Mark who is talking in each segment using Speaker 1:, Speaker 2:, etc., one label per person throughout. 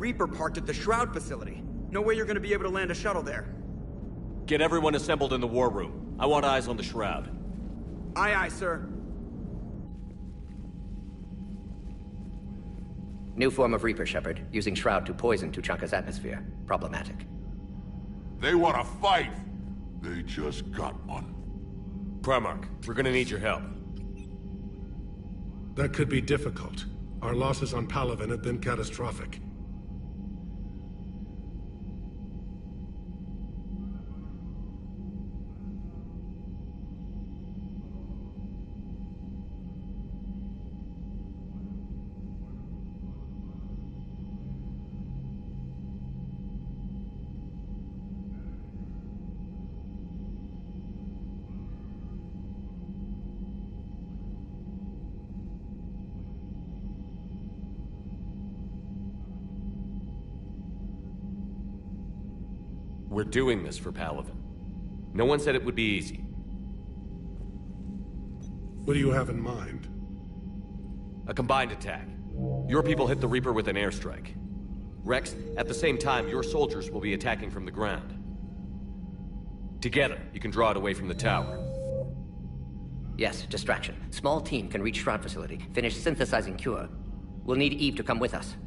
Speaker 1: Reaper parked at the Shroud facility. No way you're gonna be able to land a shuttle there.
Speaker 2: Get everyone assembled in the war room. I want eyes on the Shroud.
Speaker 1: Aye, aye, sir.
Speaker 3: New form of Reaper, Shepard. Using Shroud to poison Tuchanka's atmosphere. Problematic.
Speaker 4: They want to fight! They just got one.
Speaker 2: Primarch, we're gonna need your help.
Speaker 5: That could be difficult. Our losses on Palaven have been catastrophic.
Speaker 2: We're doing this for Palaven. No one said it would be easy.
Speaker 5: What do you have in mind?
Speaker 2: A combined attack. Your people hit the Reaper with an airstrike. Rex, at the same time, your soldiers will be attacking from the ground. Together, you can draw it away from the tower.
Speaker 3: Yes, distraction. Small team can reach Shroud facility, finish synthesizing cure. We'll need Eve to come with us.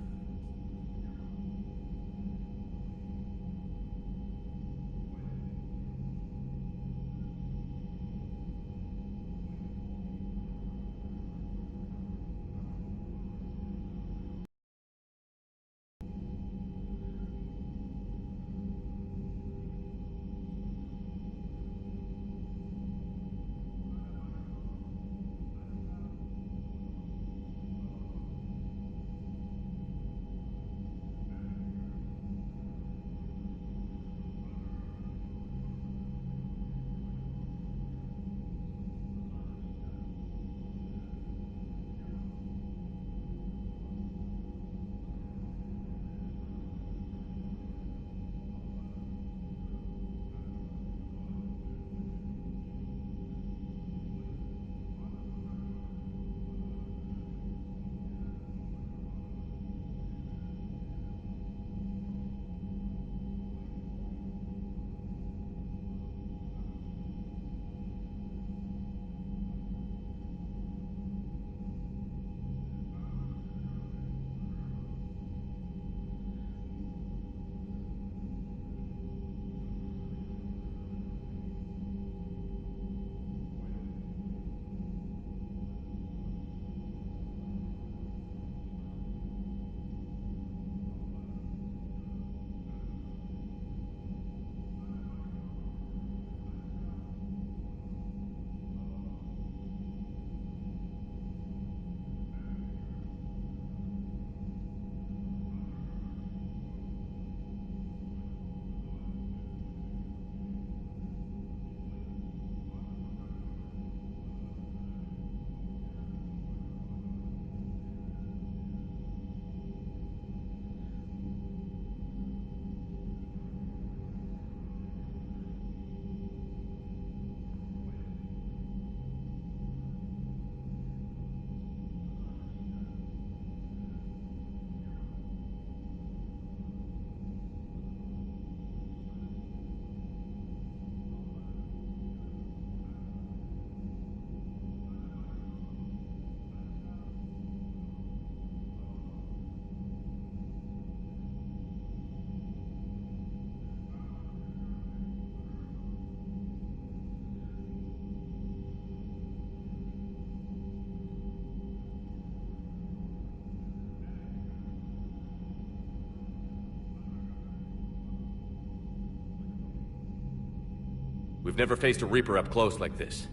Speaker 2: We've never faced a Reaper up close like this.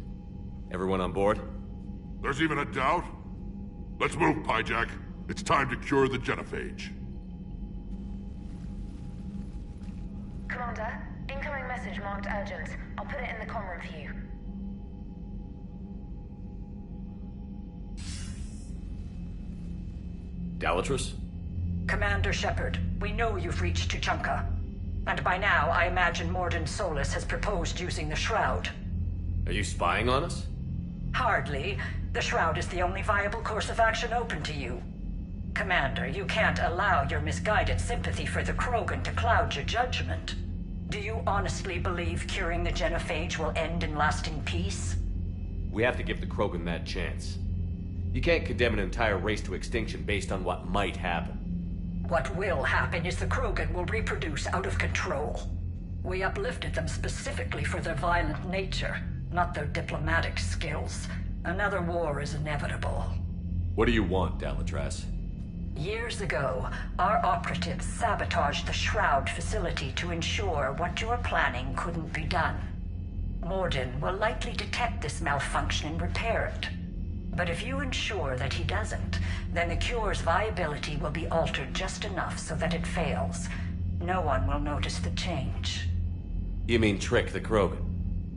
Speaker 2: Everyone on board?
Speaker 4: There's even a doubt? Let's move, Pyjack. It's time to cure the genophage.
Speaker 6: Commander, incoming message marked urgent. I'll put it in the comm room for you.
Speaker 2: Dalatrus?
Speaker 7: Commander Shepard, we know you've reached Tuchanka. And by now, I imagine Mordin Solus has proposed using the Shroud.
Speaker 2: Are you spying on us?
Speaker 7: Hardly. The Shroud is the only viable course of action open to you. Commander, you can't allow your misguided sympathy for the Krogan to cloud your judgment. Do you honestly believe curing the genophage will end in lasting peace?
Speaker 2: We have to give the Krogan that chance. You can't condemn an entire race to extinction based on what might happen.
Speaker 7: What will happen is the Krogan will reproduce out of control. We uplifted them specifically for their violent nature, not their diplomatic skills. Another war is inevitable.
Speaker 2: What do you want, Dalatras?
Speaker 7: Years ago, our operatives sabotaged the Shroud facility to ensure what you were planning couldn't be done. Morden will likely detect this malfunction and repair it. But if you ensure that he doesn't, then the cure's viability will be altered just enough so that it fails. No one will notice the change.
Speaker 2: You mean trick the Krogan?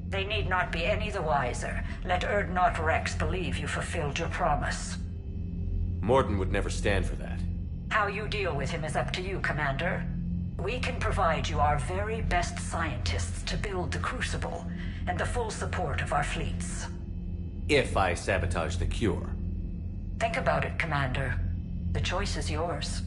Speaker 7: They need not be any the wiser. Let Urdnot Rex believe you fulfilled your promise.
Speaker 2: Morden would never stand for that.
Speaker 7: How you deal with him is up to you, Commander. We can provide you our very best scientists to build the Crucible, and the full support of our fleets.
Speaker 2: If I sabotage the cure.
Speaker 7: Think about it, Commander. The choice is yours.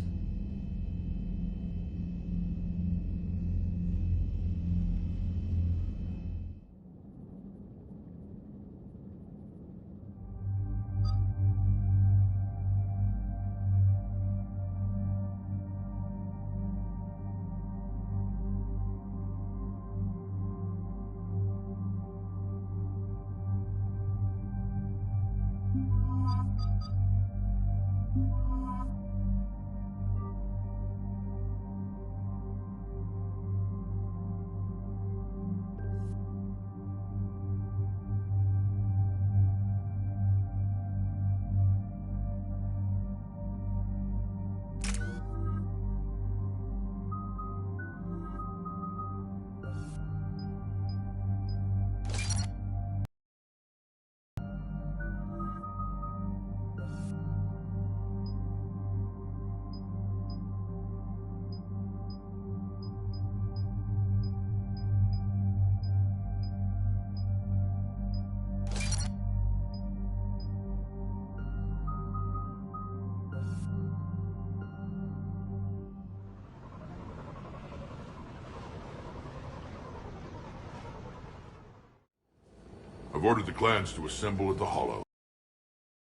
Speaker 4: I've ordered the clans to assemble at the Hollow,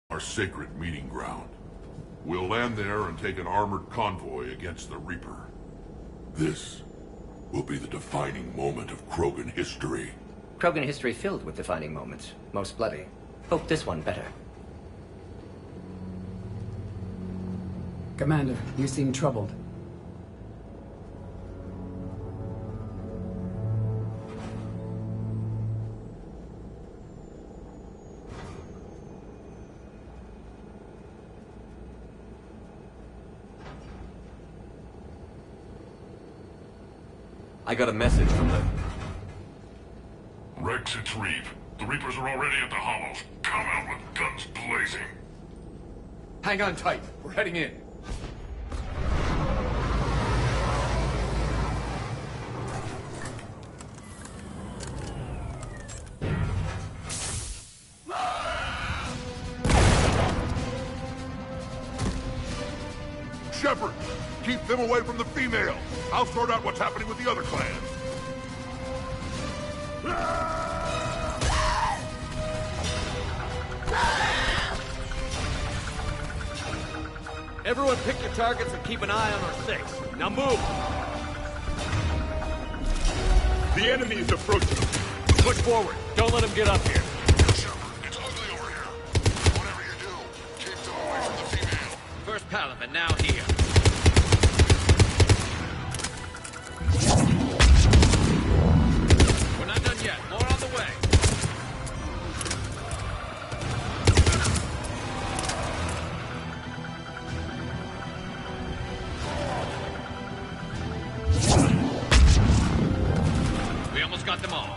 Speaker 4: our sacred meeting ground. We'll land there and take an armored convoy against the Reaper. This will be the defining moment of Krogan history.
Speaker 3: Krogan history filled with defining moments, most bloody. Hope this one better.
Speaker 8: Commander, you seem troubled.
Speaker 2: I got a message from the...
Speaker 4: Rex, it's Reeve. The Reapers are already at the Hollows. Come out with guns blazing.
Speaker 9: Hang on tight. We're heading in.
Speaker 4: Shepard, keep them away from the females. I'll sort out what's happening with the other clans.
Speaker 1: Everyone pick your targets and keep an eye on our six. Now move!
Speaker 4: The enemy is approaching.
Speaker 1: Push forward. Don't let him get up here.
Speaker 4: Shepard, it's ugly over here. Whatever you do, keep them away from the female.
Speaker 1: First Palaven, now here. We're not done yet. More on the way. We almost got them all.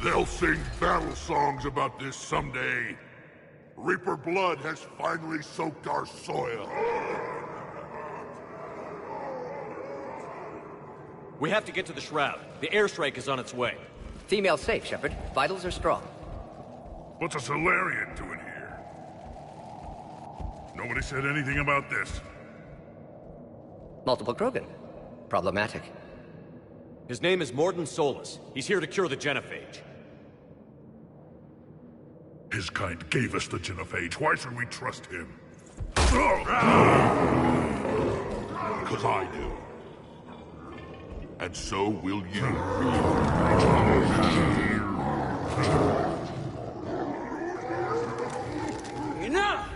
Speaker 4: They'll sing battle songs about this someday. Reaper blood has finally soaked our soil.
Speaker 2: We have to get to the Shroud. The airstrike is on its way.
Speaker 3: Female safe, Shepard. Vitals are strong.
Speaker 4: What's a Solarian doing here? Nobody said anything about this.
Speaker 3: Multiple Krogan. Problematic.
Speaker 2: His name is Morden Solus. He's here to cure the genophage.
Speaker 4: His kind gave us the genophage. Why should we trust him? Because I do. And so will you.
Speaker 1: Enough!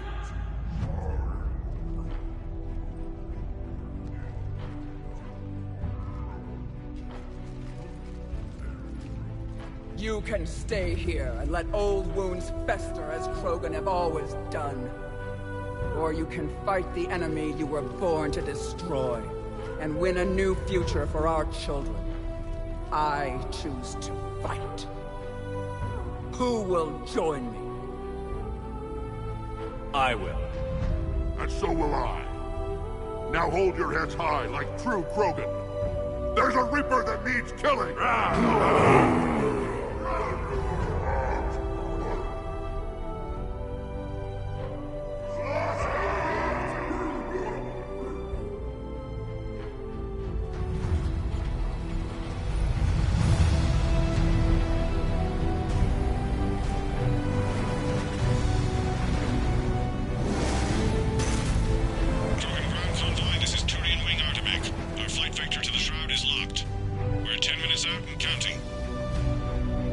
Speaker 8: You can stay here and let old wounds fester as Krogan have always done. Or you can fight the enemy you were born to destroy, and win a new future for our children. I choose to fight. Who will join me?
Speaker 2: I will.
Speaker 4: And so will I. Now hold your heads high like true Krogan. There's a Reaper that needs killing!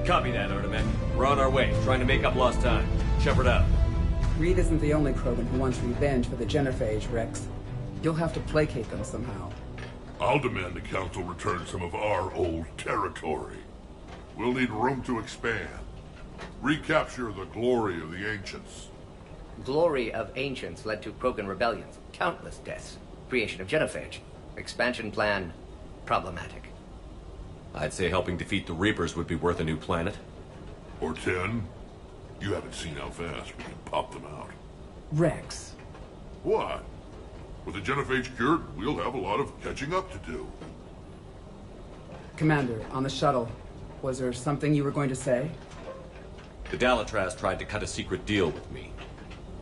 Speaker 2: Copy that, Artemet. We're on our way, trying to make up lost time. Shepard out.
Speaker 8: Reed isn't the only Krogan who wants revenge for the genophage, Rex. You'll have to placate them somehow.
Speaker 4: I'll demand the Council return some of our old territory. We'll need room to expand. Recapture the glory of the Ancients.
Speaker 3: Glory of Ancients led to Krogan rebellions, countless deaths, creation of genophage. Expansion plan, problematic.
Speaker 2: I'd say helping defeat the Reapers would be worth a new planet.
Speaker 4: Or 10. You haven't seen how fast we can pop them out.
Speaker 8: Rex.
Speaker 4: What? With the genophage cured, we'll have a lot of catching up to do.
Speaker 8: Commander, on the shuttle, was there something you were going to say?
Speaker 2: The Dalatraz tried to cut a secret deal with me.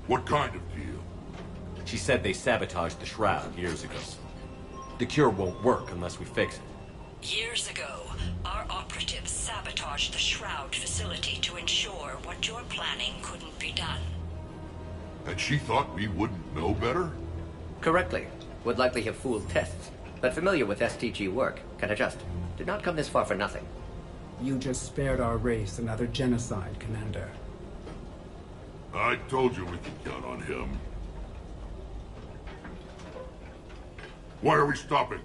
Speaker 4: What kind of deal?
Speaker 2: She said they sabotaged the Shroud years ago. The cure won't work unless we fix it.
Speaker 7: Years ago, our operatives sabotaged the Shroud facility to ensure what you're planning couldn't be done.
Speaker 4: And she thought we wouldn't know better?
Speaker 3: Correctly. Would likely have fooled tests, but familiar with STG work, can adjust. Did not come this far for nothing.
Speaker 8: You just spared our race another genocide, Commander.
Speaker 4: I told you we could count on him. Why are we stopping?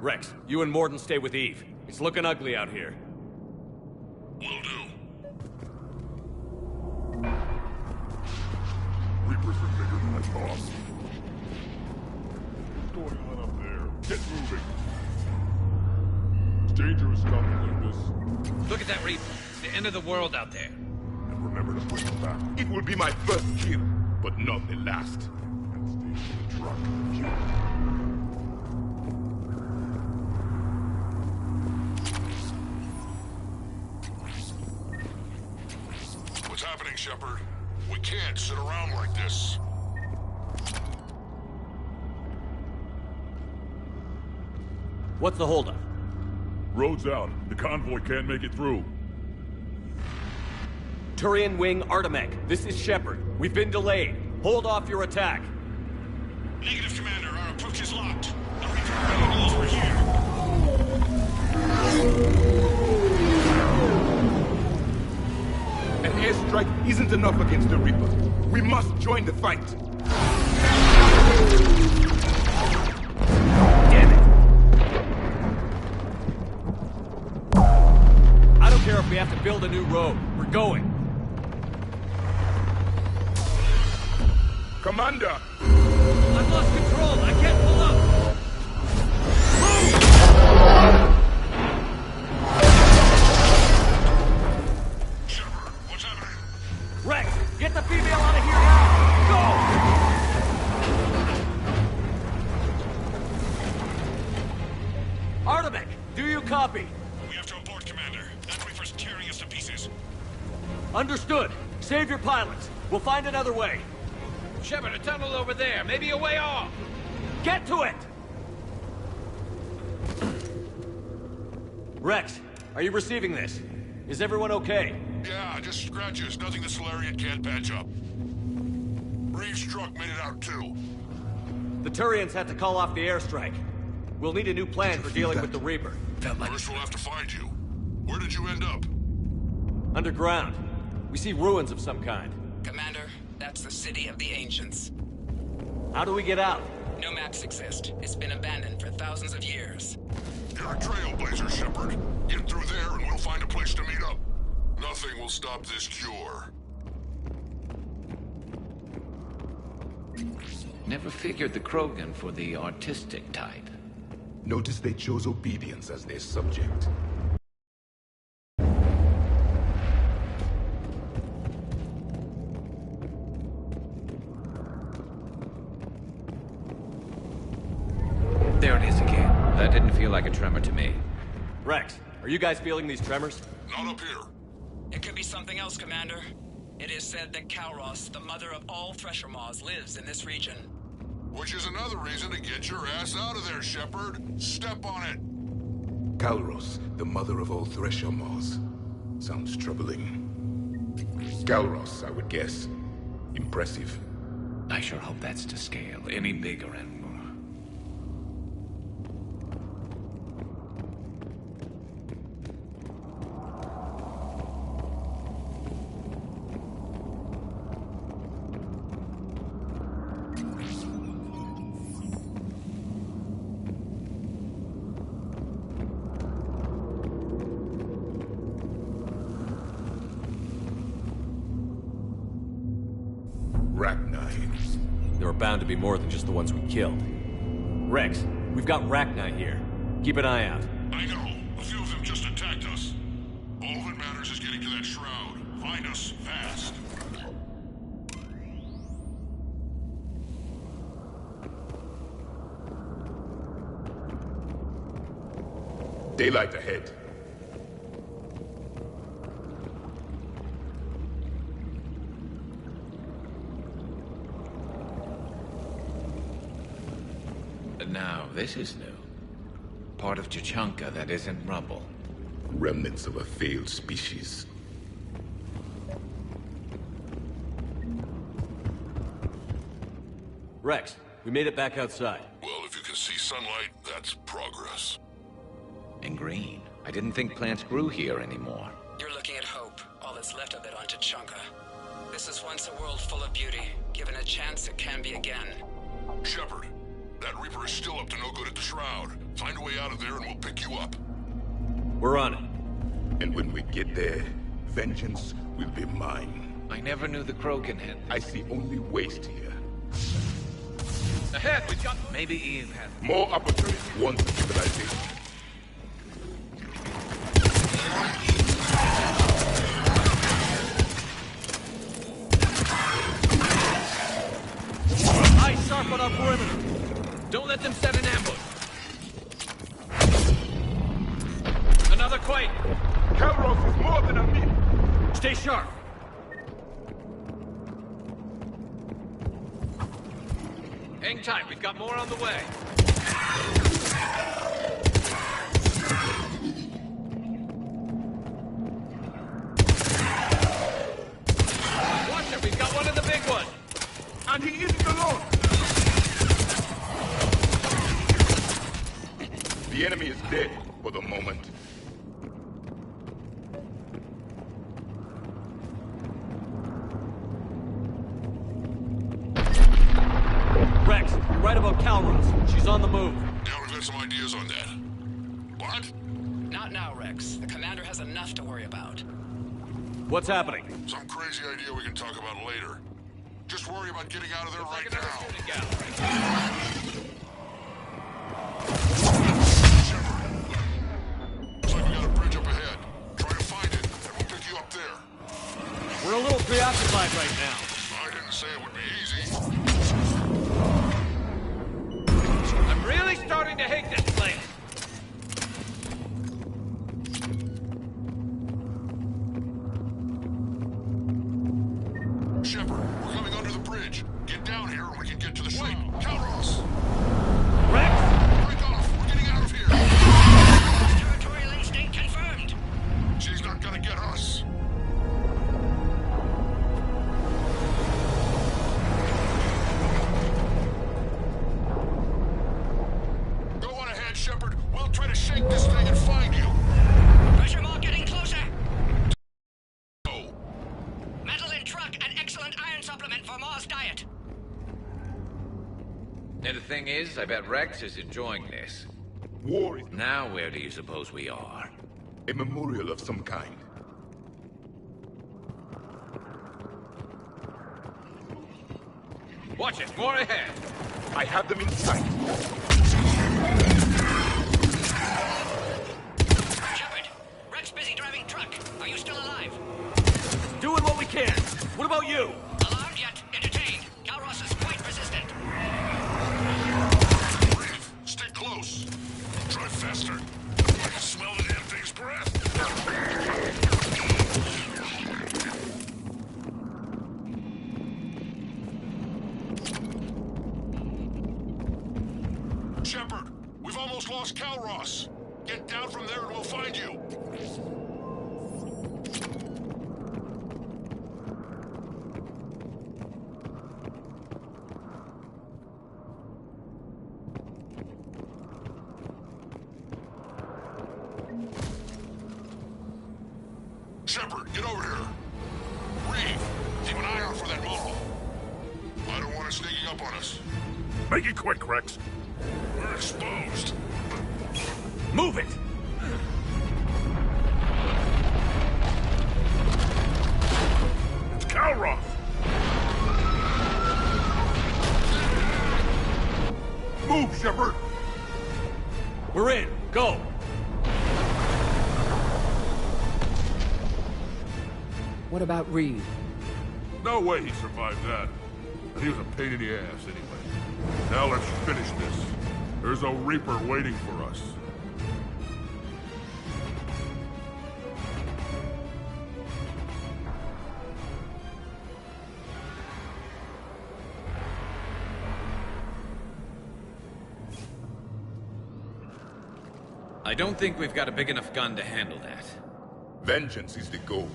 Speaker 2: Rex, you and Morden stay with Eve. It's looking ugly out here.
Speaker 4: Will do. Reapers are bigger than I thought. What's going on up there? Get moving. It's dangerous stuff like this.
Speaker 10: Look at that Reaper. It's the end of the world out there.
Speaker 4: And remember to bring them back.
Speaker 11: It will be my first kill, but not the last.
Speaker 4: And stay to the truck. What's happening, Shepard? We can't sit around like this.
Speaker 2: What's the holdup?
Speaker 4: Road's out. The convoy can't make it through.
Speaker 2: Turian Wing Artemek, this is Shepard. We've been delayed. Hold off your attack.
Speaker 10: Negative, Commander. Our approach is locked. The Reaper already knows we're here.
Speaker 11: An airstrike isn't enough against the Reaper. We must join the fight.
Speaker 2: Damn it. I don't care if we have to build a new road. We're going.
Speaker 11: Commander!
Speaker 2: I've lost control! I can't pull up!
Speaker 10: Shepard, what's happening?
Speaker 2: Rex, get the female out of here now! Go! Artemis, do you copy?
Speaker 10: We have to abort, Commander. That Reaper's tearing us to pieces.
Speaker 2: Understood. Save your pilots. We'll find another way.
Speaker 12: Shepard, a tunnel over there. Maybe a way off.
Speaker 2: Get to it! Rex, are you receiving this? Is everyone okay?
Speaker 10: Yeah, just scratches. Nothing the Solarian can't patch up. Reeves' truck made it out too.
Speaker 2: The Turians had to call off the airstrike. We'll need a new plan for dealing with the Reaper.
Speaker 10: First we'll have to find you. Where did you end up?
Speaker 2: Underground. We see ruins of some kind.
Speaker 13: Commander, that's the City of the Ancients.
Speaker 2: How do we get out?
Speaker 13: No maps exist. It's been abandoned for thousands of years.
Speaker 10: You're a trailblazer, Shepard. Get through there and we'll find a place to meet up. Nothing will stop this cure.
Speaker 12: Never figured the Krogan for the artistic type.
Speaker 11: Notice they chose obedience as their subject.
Speaker 12: There it is again. That didn't feel like a tremor to me.
Speaker 2: Rex, are you guys feeling these tremors?
Speaker 10: Not up here.
Speaker 13: It could be something else, Commander. It is said that Kalros, the mother of all Thresher Maws, lives in this region.
Speaker 10: Which is another reason to get your ass out of there, Shepard. Step on it.
Speaker 11: Kalros, the mother of all Thresher Maws. Sounds troubling. Kalros, I would guess. Impressive.
Speaker 12: I sure hope that's to scale. Any bigger and...
Speaker 2: There are bound to be more than just the ones we killed. Rex, we've got Rachni here. Keep an eye out.
Speaker 10: I know. A few of them just attacked us. All that matters is getting to that shroud. Find us fast.
Speaker 11: Daylight ahead.
Speaker 12: Now, this is new. Part of Chichanka that isn't rubble.
Speaker 11: Remnants of a failed species.
Speaker 2: Rex, we made it back outside.
Speaker 10: Well, if you can see sunlight, that's progress.
Speaker 12: And green. I didn't think plants grew here anymore.
Speaker 13: You're looking at hope, all that's left of it on Chichanka. This is once a world full of beauty. Given a chance, it can be again.
Speaker 10: Shepard, that Reaper is still up to no good at the Shroud. Find a way out of there and we'll pick you up.
Speaker 2: We're on it.
Speaker 11: And when we get there, vengeance will be mine.
Speaker 12: I never knew the Krogan had...
Speaker 11: I see only waste here.
Speaker 12: Ahead, we've got... Maybe Eve had...
Speaker 11: More opportunity once a civilization.
Speaker 2: Eyes sharp on our perimeter.
Speaker 12: Don't let them set an ambush. Another quake.
Speaker 11: Kalros is more than a myth.
Speaker 2: Stay sharp.
Speaker 12: Hang tight, we've got more on the way. Watch it, we've got one of the big ones.
Speaker 11: And he isn't alone. The enemy is dead for the moment.
Speaker 2: Rex, you're right about Kalros. She's on the move.
Speaker 10: Yeah, we've got some ideas on that. What?
Speaker 13: Not now, Rex. The commander has enough to worry about.
Speaker 2: What's happening?
Speaker 10: Some crazy idea we can talk about later. Just worry about getting out of there right now. Shepard, looks like we got a bridge up ahead. Try to find it, and we'll pick you up there.
Speaker 2: We're a little preoccupied right now.
Speaker 10: I didn't say it would be easy.
Speaker 2: I'm really starting to hate this place.
Speaker 10: Shepard, we're coming under the bridge. Get down here and we can get to the ship. Calros!
Speaker 2: Rex!
Speaker 10: Break off! We're getting out of here!
Speaker 13: Territorial instinct confirmed.
Speaker 10: She's not gonna get us. Go on ahead, Shepard. We'll try to shake this thing and find you.
Speaker 13: Pressure mark getting closer.
Speaker 10: Oh.
Speaker 13: Metal in truck and excellent iron supplement for Mars diet.
Speaker 12: And the thing is, I bet Rex is enjoying this.
Speaker 11: War is
Speaker 12: Now where do you suppose we are?
Speaker 11: a memorial of some kind.
Speaker 12: Watch it, more ahead.
Speaker 11: I have them in sight.
Speaker 13: Shepard, Rex busy driving truck. Are you still alive?
Speaker 2: Doing what we can. What about you?
Speaker 13: Alarmed yet? Entertained. Calros is quite resistant.
Speaker 10: Breathe. Stay close. Drive faster. I can smell the damn thing's breath. Shepard, we've almost lost Calros. Get down from there and we'll find you. Shepard, get over here. Reeve, keep an eye out for that model. I don't want it sneaking up on us.
Speaker 4: Make it quick, Rex.
Speaker 10: We're exposed.
Speaker 2: Move it!
Speaker 4: It's Calros! Move, Shepard!
Speaker 2: We're in. Go!
Speaker 8: What about Reed?
Speaker 4: No way he survived that. And he was a pain in the ass anyway. Now let's finish this. There's a Reaper waiting for us.
Speaker 12: I don't think we've got a big enough gun to handle that.
Speaker 11: Vengeance is the goal.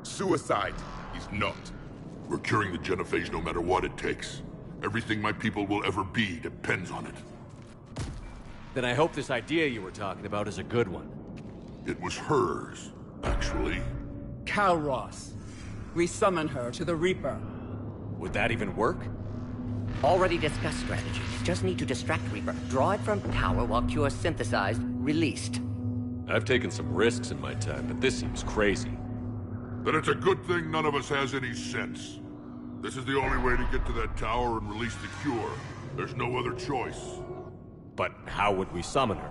Speaker 11: Suicide is not.
Speaker 4: We're curing the genophage no matter what it takes. Everything my people will ever be depends on it.
Speaker 2: Then I hope this idea you were talking about is a good one.
Speaker 4: It was hers, actually.
Speaker 8: Calros. We summon her to the Reaper.
Speaker 2: Would that even work?
Speaker 3: Already discussed strategy. Just need to distract Reaper. Draw it from power while Cure synthesized, released.
Speaker 2: I've taken some risks in my time, but this seems crazy.
Speaker 4: Then it's a good thing none of us has any sense. This is the only way to get to that tower and release the cure. There's no other choice.
Speaker 2: But how would we summon her?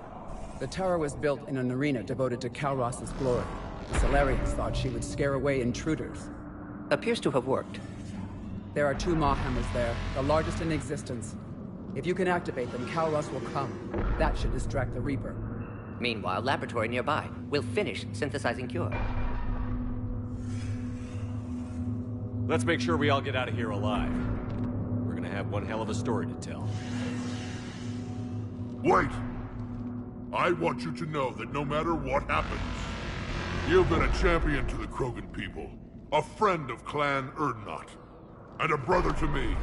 Speaker 8: The tower was built in an arena devoted to Calros' glory. The Solarians thought she would scare away intruders.
Speaker 3: Appears to have worked.
Speaker 8: There are 2 Maw hammers there, the largest in existence. If you can activate them, Calros will come. That should distract the Reaper.
Speaker 3: Meanwhile, laboratory nearby. We'll finish synthesizing Cure.
Speaker 2: Let's make sure we all get out of here alive. We're gonna have one hell of a story to tell.
Speaker 4: Wait! I want you to know that no matter what happens, you've been a champion to the Krogan people, a friend of Clan Erdnot, and a brother to me.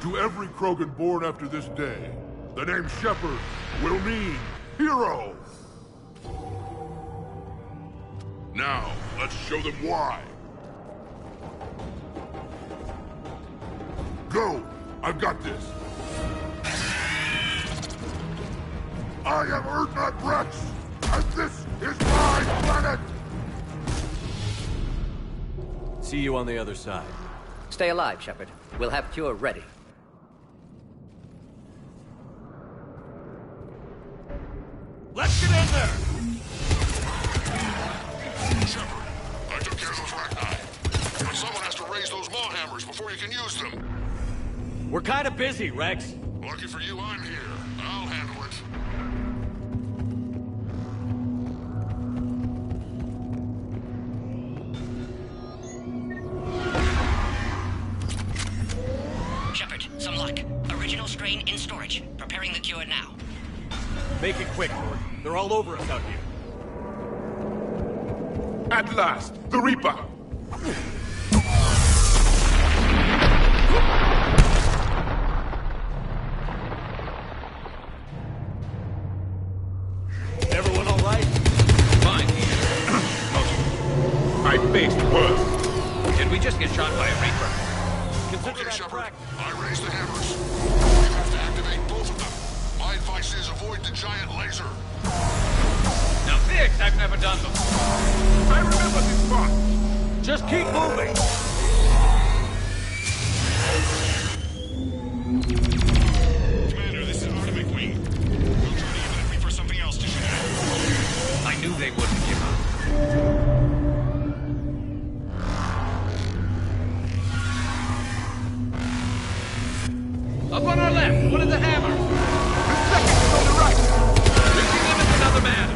Speaker 4: To every Krogan born after this day, the name Shepard will mean hero! Now, let's show them why. Go! I've got this! I am Erdnot Rex, and this is my planet!
Speaker 2: See you on the other side.
Speaker 3: Stay alive, Shepard. We'll have cure ready.
Speaker 2: Let's get in there!
Speaker 10: Shepard, I took care of those Rachni. But someone has to raise those maw hammers before you can use them.
Speaker 2: We're kind of busy, Rex.
Speaker 10: Lucky for you, I'm here. I'll handle it.
Speaker 14: Shepard, some luck. Original strain in storage. Preparing the cure now.
Speaker 2: Make it quick, Lord. They're all over us out here.
Speaker 11: At last, the Reaper!
Speaker 2: Everyone all right?
Speaker 12: Fine here.
Speaker 11: I faced worse.
Speaker 12: Did we just get shot by a Reaper?
Speaker 2: Consider
Speaker 10: Okay,
Speaker 2: that
Speaker 10: Shepard.
Speaker 2: crack.
Speaker 10: I raised the hammers. You have to activate both of them. My advice is avoid the giant laser.
Speaker 12: Now this I've never done before.
Speaker 11: I remember this spot.
Speaker 2: Just keep moving!
Speaker 10: Commander, this is Atomic Wing. We'll try to get the Reaper something else to shoot at.
Speaker 12: I knew they wouldn't give up. Up on our left, one of the hammers.
Speaker 11: The second is on the right.
Speaker 12: Reaching limits another man.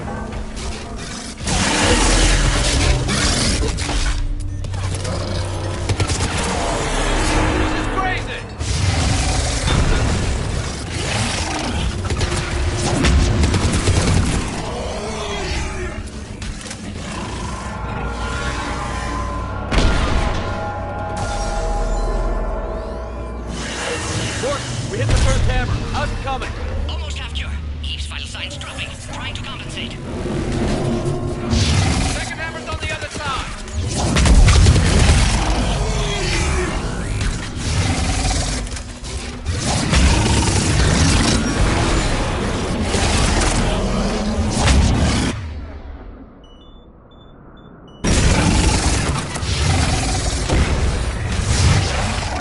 Speaker 12: This is crazy.
Speaker 2: We hit the first hammer. How's it coming?
Speaker 14: Almost half cure. Eve's vital signs dropping. Trying to compensate.
Speaker 12: Second hammer's on the other side.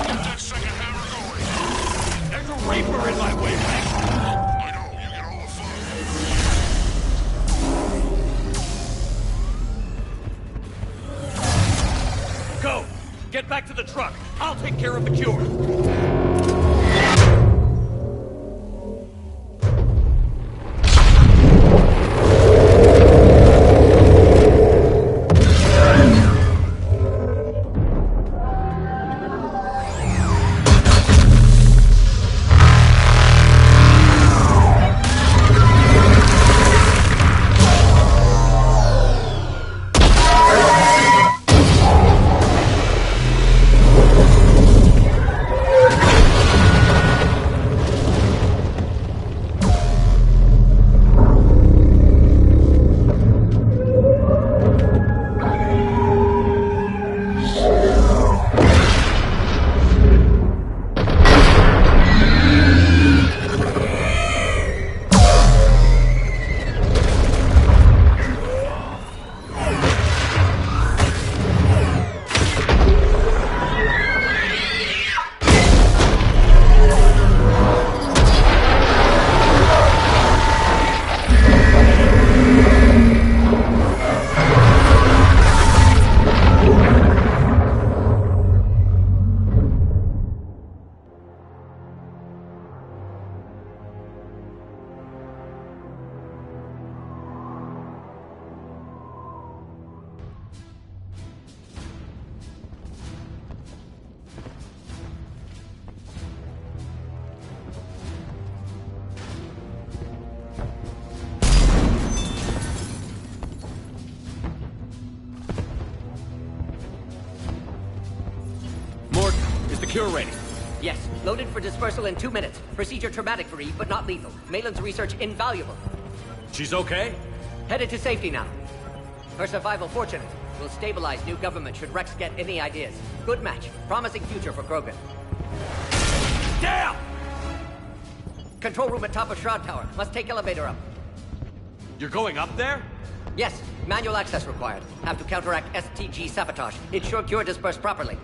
Speaker 10: Get that second hammer going.
Speaker 2: There's a Reaper in my way, Rex.
Speaker 10: I know, you get all the fun.
Speaker 2: Go! Get back to the truck. I'll take care of the cure. Cure ready.
Speaker 3: Yes, loaded for dispersal in 2 minutes. Procedure traumatic for Eve, but not lethal. Malin's research invaluable.
Speaker 2: She's okay?
Speaker 3: Headed to safety now. Her survival fortunate. Will stabilize new government should Rex get any ideas. Good match. Promising future for Krogan.
Speaker 2: Damn!
Speaker 3: Control room at top of Shroud Tower. Must take elevator up.
Speaker 2: You're going up there?
Speaker 3: Yes, manual access required. Have to counteract STG sabotage. Ensure cure dispersed properly.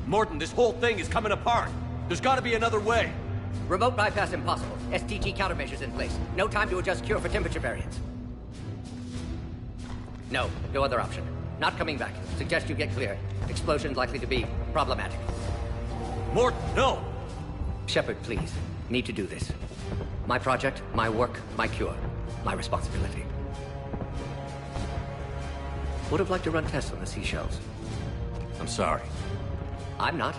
Speaker 2: Morton, this whole thing is coming apart. There's gotta be another way.
Speaker 3: Remote bypass impossible. STG countermeasures in place. No time to adjust cure for temperature variance. No other option. Not coming back. Suggest you get clear. Explosion's likely to be problematic.
Speaker 2: Morton, no!
Speaker 3: Shepard, please. Need to do this. My project, my work, my cure. My responsibility. Would have liked to run tests on the seashells.
Speaker 2: I'm sorry.
Speaker 3: I'm not.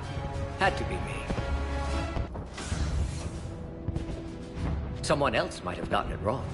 Speaker 3: Had to be me. Someone else might have gotten it wrong.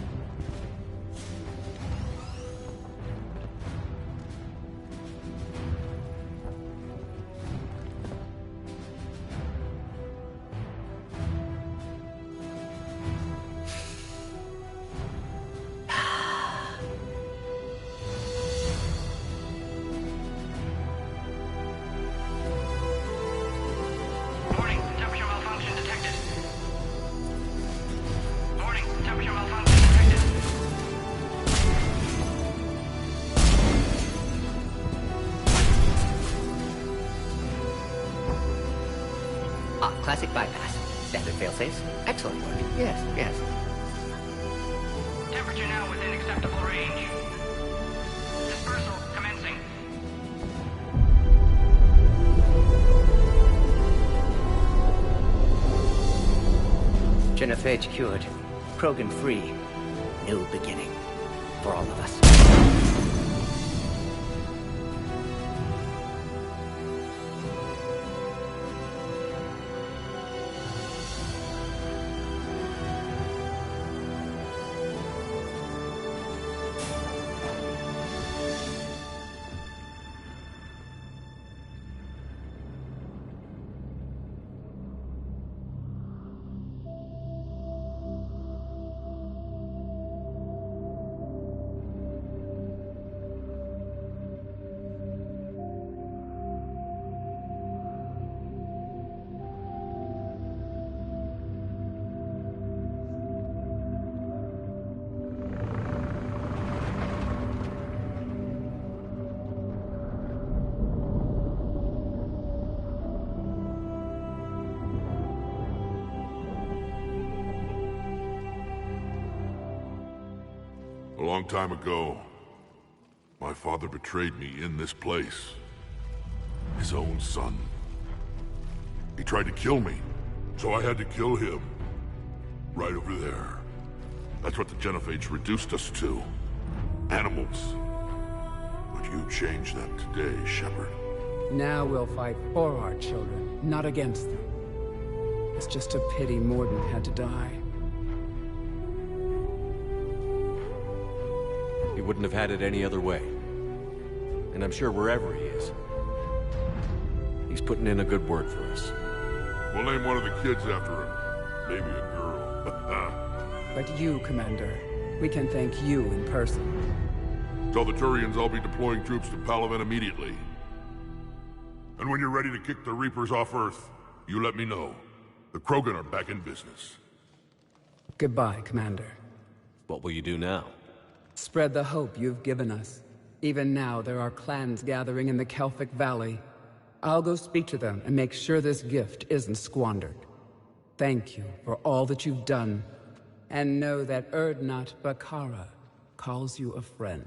Speaker 3: Classic bypass. Standard failsafes. Excellent work. Yes.
Speaker 14: Temperature now within acceptable range. Dispersal commencing.
Speaker 3: Genophage cured. Krogan free. New beginning. For all of us.
Speaker 4: A long time ago, my father betrayed me in this place. His own son. He tried to kill me, so I had to kill him. Right over there. That's what the Genophage reduced us to. Animals. But you changed that today, Shepard.
Speaker 8: Now we'll fight for our children, not against them. It's just a pity Mordin had to die.
Speaker 2: He wouldn't have had it any other way. And I'm sure wherever he is, he's putting in a good word for us.
Speaker 4: We'll name one of the kids after him. Maybe a girl.
Speaker 8: But you, Commander, we can thank you in person.
Speaker 4: Tell the Turians I'll be deploying troops to Palaven immediately. And when you're ready to kick the Reapers off Earth, you let me know. The Krogan are back in business.
Speaker 8: Goodbye, Commander.
Speaker 2: What will you do now?
Speaker 8: Spread the hope you've given us. Even now, there are clans gathering in the Kelphic Valley. I'll go speak to them and make sure this gift isn't squandered. Thank you for all that you've done. And know that Urdnot Bakara calls you a friend.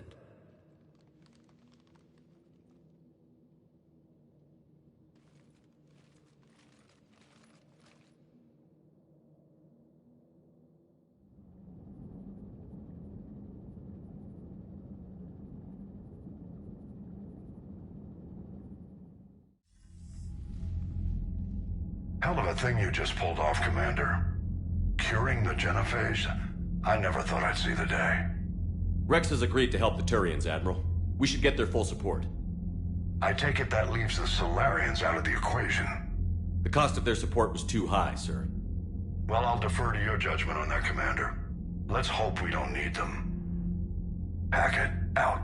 Speaker 10: Hell of a thing you just pulled off, Commander. Curing the Genophage? I never thought I'd see the day.
Speaker 2: Rex has agreed to help the Turians, Admiral. We should get their full support.
Speaker 10: I take it that leaves the Solarians out of the equation.
Speaker 2: The cost of their support was too high, sir.
Speaker 10: Well, I'll defer to your judgment on that, Commander. Let's hope we don't need them. Hackett, out.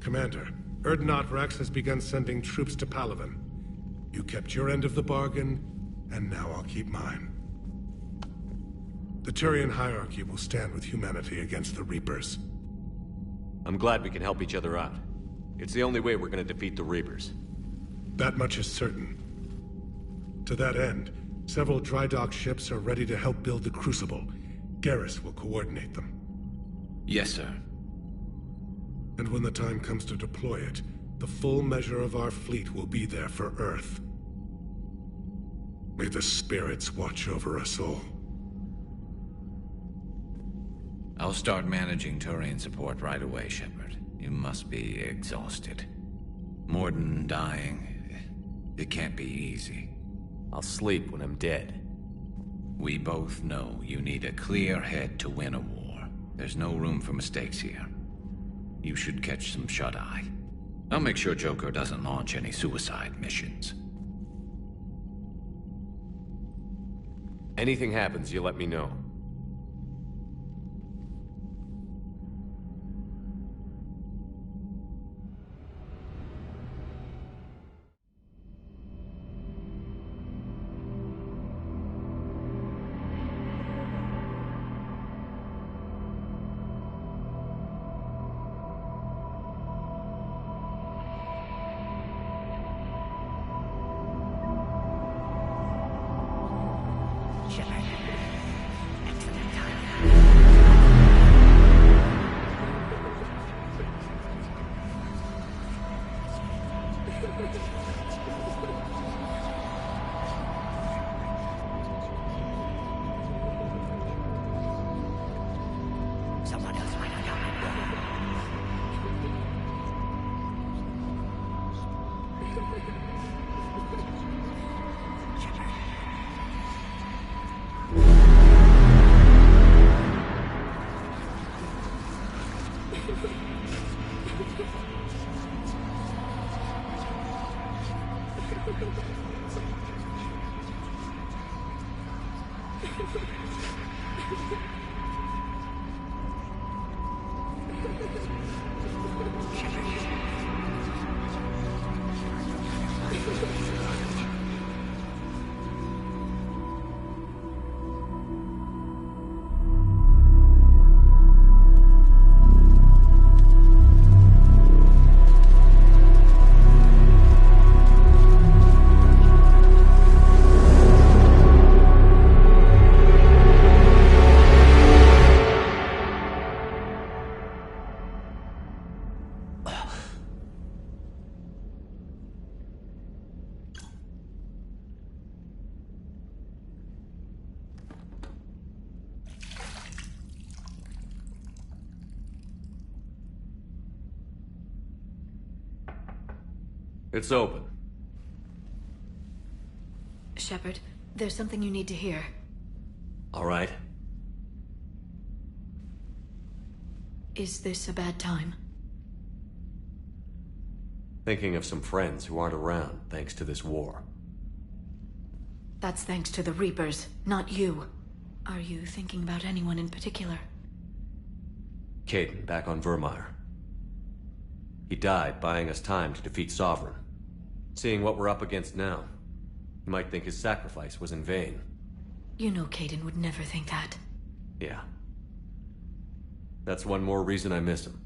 Speaker 5: Commander, Urdnot Rex has begun sending troops to Palaven. You kept your end of the bargain, and now I'll keep mine. The Turian hierarchy will stand with humanity against the Reapers.
Speaker 2: I'm glad we can help each other out. It's the only way we're gonna defeat the Reapers.
Speaker 5: That much is certain. To that end, several dry dock ships are ready to help build the Crucible. Garrus will coordinate them.
Speaker 12: Yes, sir.
Speaker 5: And when the time comes to deploy it, the full measure of our fleet will be there for Earth. May the spirits watch over us all.
Speaker 12: I'll start managing Turian support right away, Shepard. You must be exhausted. Morden dying, it can't be easy.
Speaker 2: I'll sleep when I'm dead.
Speaker 12: We both know you need a clear head to win a war. There's no room for mistakes here. You should catch some shut-eye. I'll make sure Joker doesn't launch any suicide missions.
Speaker 2: Anything happens, you let me know.
Speaker 14: Someone else might have done
Speaker 2: It's open.
Speaker 15: Shepard, there's something you need to hear.
Speaker 2: All right.
Speaker 15: Is this a bad time?
Speaker 2: Thinking of some friends who aren't around thanks to this war.
Speaker 15: That's thanks to the Reapers, not you. Are you thinking about anyone in particular?
Speaker 2: Caden, back on Vermeer. He died buying us time to defeat Sovereign. Seeing what we're up against now, you might think his sacrifice was in vain.
Speaker 15: You know Caden would never think that.
Speaker 2: Yeah. That's one more reason I miss him.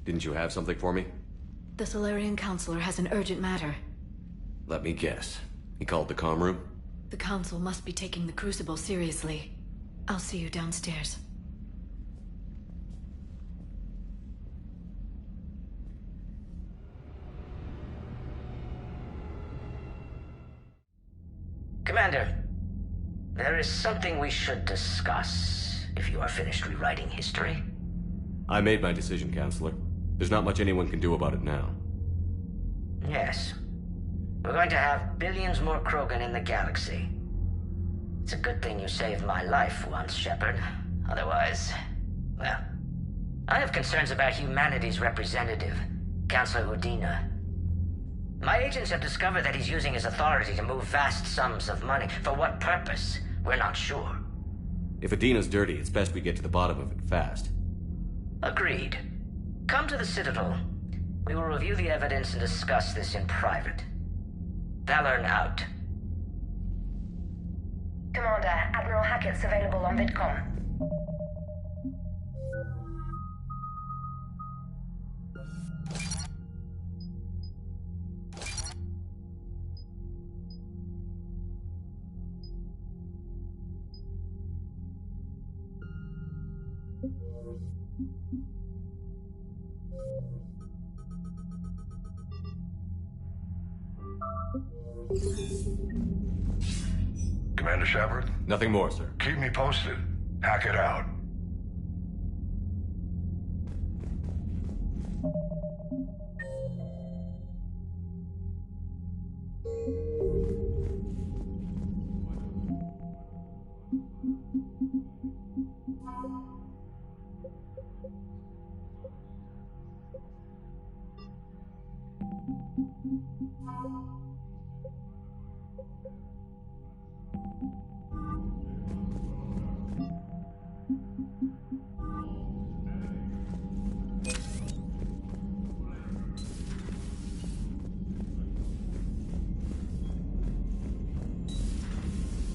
Speaker 2: Didn't you have something for me?
Speaker 15: The Solarian Counselor has an urgent matter.
Speaker 2: Let me guess. He called the comm room?
Speaker 15: The Council must be taking the Crucible seriously. I'll see you downstairs.
Speaker 14: Commander, there is something we should discuss, if you are finished rewriting history.
Speaker 2: I made my decision, Counselor. There's not much anyone can do about it now.
Speaker 14: Yes. We're going to have billions more Krogan in the galaxy. It's a good thing you saved my life once, Shepard. Otherwise, well, I have concerns about humanity's representative, Councillor Udina. My agents have discovered that he's using his authority to move vast sums of money. For what purpose? We're not sure.
Speaker 2: If Adina's dirty, it's best we get to the bottom of it fast.
Speaker 14: Agreed. Come to the Citadel, We will review the evidence and discuss this in private. Valorn out.
Speaker 6: Commander, Admiral Hackett's available on VidCom.
Speaker 10: Commander Shepard?
Speaker 2: Nothing more, sir.
Speaker 10: Keep me posted. Hackett out.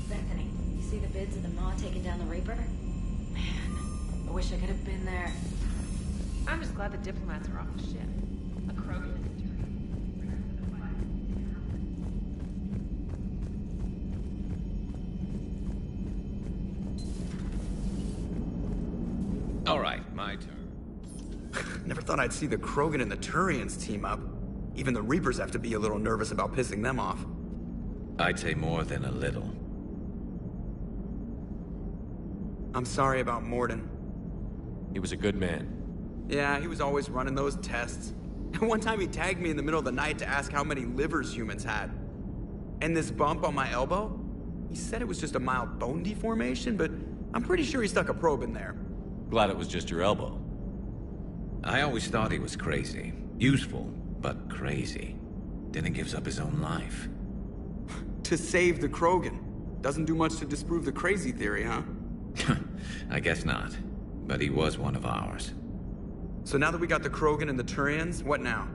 Speaker 15: Bethany, you see the vids of the Maw taking down the Reaper? Man, I wish I could have been there.
Speaker 16: I'm just glad the diplomats are off the ship. A Krogan.
Speaker 12: All right, my turn.
Speaker 1: Never thought I'd see the Krogan and the Turians team up. Even the Reapers have to be a little nervous about pissing them off.
Speaker 12: I'd say more than a little.
Speaker 1: I'm sorry about Morden.
Speaker 2: He was a good man.
Speaker 1: Yeah, he was always running those tests. And one time he tagged me in the middle of the night to ask how many livers humans had. And this bump on my elbow? He said it was just a mild bone deformation, but I'm pretty sure he stuck a probe in there.
Speaker 2: Glad it was just your elbow.
Speaker 12: I always thought he was crazy. Useful, but crazy. Then he gives up his own life.
Speaker 1: To save the Krogan. Doesn't do much to disprove the crazy theory, huh?
Speaker 12: I guess not. But he was one of ours.
Speaker 1: So now that we got the Krogan and the Turians, what now?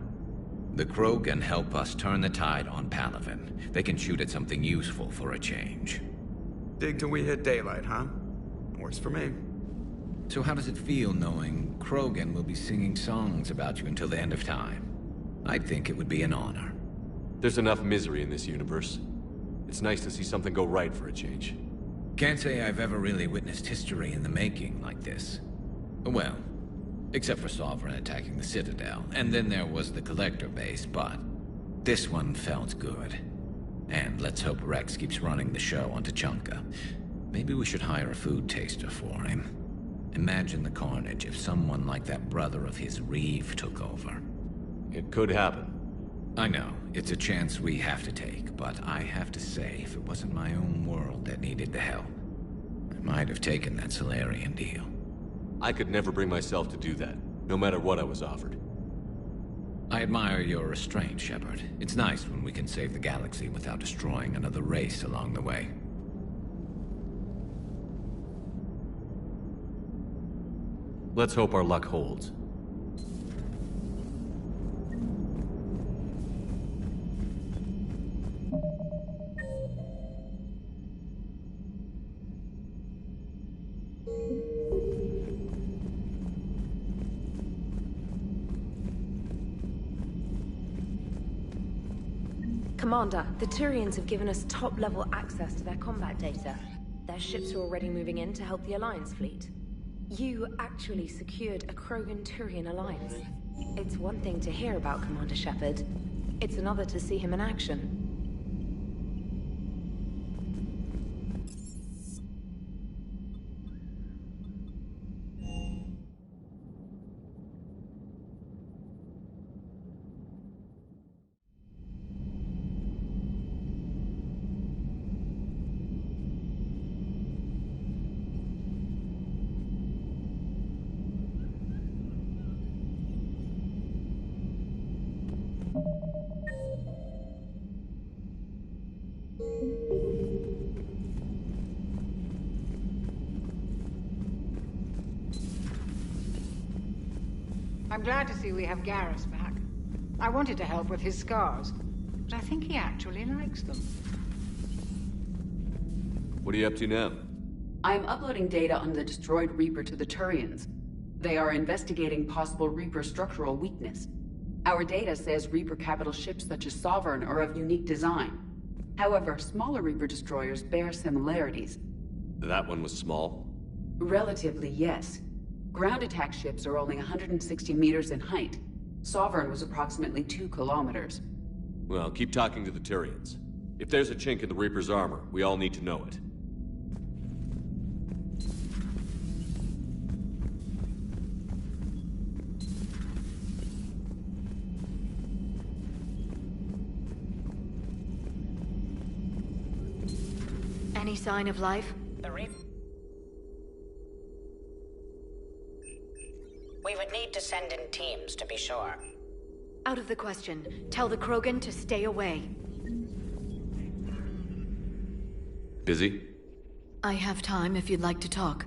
Speaker 12: The Krogan help us turn the tide on Palaven. They can shoot at something useful for a change.
Speaker 1: Dig till we hit daylight, huh? Works for me.
Speaker 12: So how does it feel knowing Krogan will be singing songs about you until the end of time? I'd think it would be an honor.
Speaker 2: There's enough misery in this universe. It's nice to see something go right for a change.
Speaker 12: Can't say I've ever really witnessed history in the making like this. Well, except for Sovereign attacking the Citadel, and then there was the Collector base, but this one felt good. And let's hope Rex keeps running the show on Tuchanka. Maybe we should hire a food taster for him. Imagine the carnage if someone like that brother of his, Reeve, took over.
Speaker 2: It could happen.
Speaker 12: I know, it's a chance we have to take, but I have to say, if it wasn't my own world that needed the help, I might have taken that Solarian deal.
Speaker 2: I could never bring myself to do that, no matter what I was offered.
Speaker 12: I admire your restraint, Shepard. It's nice when we can save the galaxy without destroying another race along the way.
Speaker 2: Let's hope our luck holds.
Speaker 17: Commander, the Turians have given us top-level access to their combat data. Their ships are already moving in to help the Alliance fleet. You actually secured a Krogan-Turian alliance. It's one thing to hear about Commander Shepard. It's another to see him in action.
Speaker 18: I'm glad to see we have Garrus back. I wanted to help with his scars, but I think he actually likes them.
Speaker 2: What are you up to now?
Speaker 19: I am uploading data on the destroyed Reaper to the Turians. They are investigating possible Reaper structural weakness. Our data says Reaper capital ships such as Sovereign are of unique design. However, smaller Reaper destroyers bear similarities.
Speaker 2: That one was small?
Speaker 19: Relatively, yes. Ground attack ships are only 160 meters in height. Sovereign was approximately 2 kilometers.
Speaker 2: Well, keep talking to the Turians. If there's a chink in the Reaper's armor, we all need to know it.
Speaker 15: Any sign of life?
Speaker 20: We would need to send in teams to be sure.
Speaker 15: Out of the question. Tell the Krogan to stay away.
Speaker 2: Busy?
Speaker 15: I have time if you'd like to talk.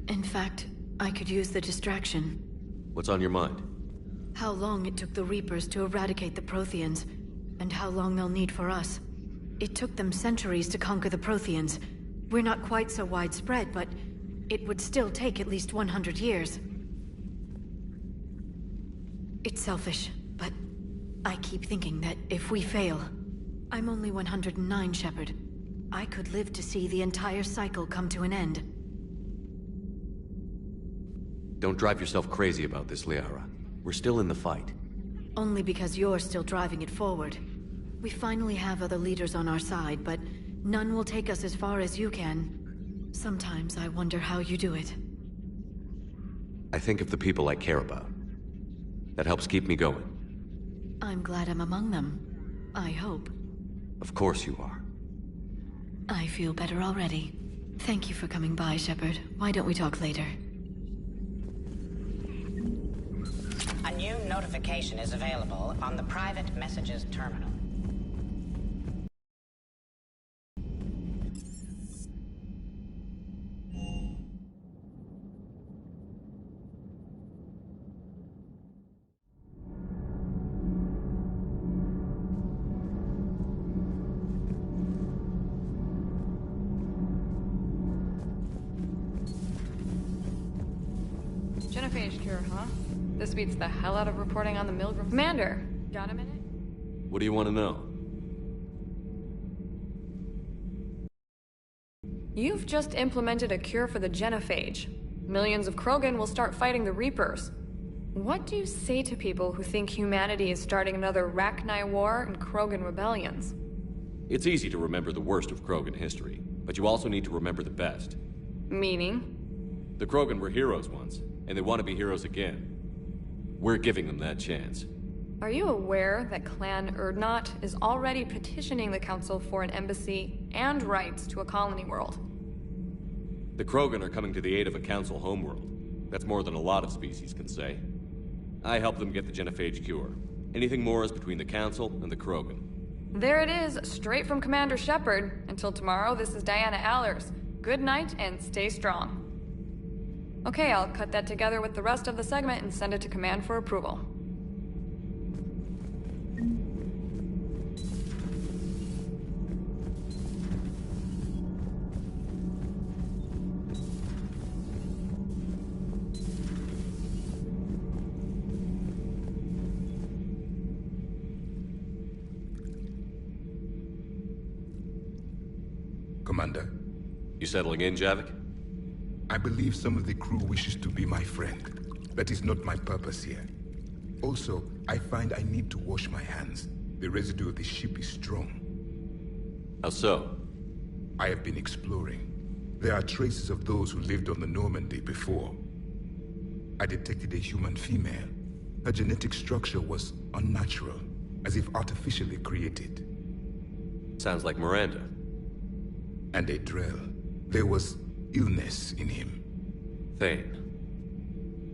Speaker 15: In fact, I could use the distraction.
Speaker 2: What's on your mind?
Speaker 15: How long it took the Reapers to eradicate the Protheans, and how long they'll need for us. It took them centuries to conquer the Protheans. We're not quite so widespread, but it would still take at least 100 years. It's selfish, but I keep thinking that if we fail... I'm only 109, Shepard. I could live to see the entire cycle come to an end.
Speaker 2: Don't drive yourself crazy about this, Liara. We're still in the fight.
Speaker 15: Only because you're still driving it forward. We finally have other leaders on our side, but none will take us as far as you can. Sometimes I wonder how you do it.
Speaker 2: I think of the people I care about. That helps keep me going.
Speaker 15: I'm glad I'm among them. I hope.
Speaker 2: Of course you are.
Speaker 15: I feel better already. Thank you for coming by, Shepard. Why don't we talk later?
Speaker 20: A new notification is available on the private messages terminal.
Speaker 16: Genophage cure, huh? This beats the hell out of reporting on the Milgram. Commander, got a minute?
Speaker 2: What do you want to know?
Speaker 16: You've just implemented a cure for the genophage. Millions of Krogan will start fighting the Reapers. What do you say to people who think humanity is starting another Rachni War and Krogan rebellions?
Speaker 2: It's easy to remember the worst of Krogan history, but you also need to remember the best.
Speaker 16: Meaning?
Speaker 2: The Krogan were heroes once, and they want to be heroes again. We're giving them that chance.
Speaker 16: Are you aware that Clan Urdnot is already petitioning the Council for an embassy and rights to a colony world?
Speaker 2: The Krogan are coming to the aid of a Council homeworld. That's more than a lot of species can say. I helped them get the genophage cure. Anything more is between the Council and the Krogan.
Speaker 16: There it is, straight from Commander Shepard. Until tomorrow, this is Diana Allers. Good night and stay strong. Okay, I'll cut that together with the rest of the segment and send it to Command for approval.
Speaker 11: Commander.
Speaker 2: You settling in, Javik?
Speaker 11: I believe some of the crew wishes to be my friend. That is not my purpose here. Also, I find I need to wash my hands. The residue of the ship is strong.
Speaker 2: How so?
Speaker 11: I have been exploring. There are traces of those who lived on the Normandy before. I detected a human female. Her genetic structure was unnatural, as if artificially created.
Speaker 2: Sounds like Miranda.
Speaker 11: And a Drell. There was illness in him.
Speaker 2: Thane.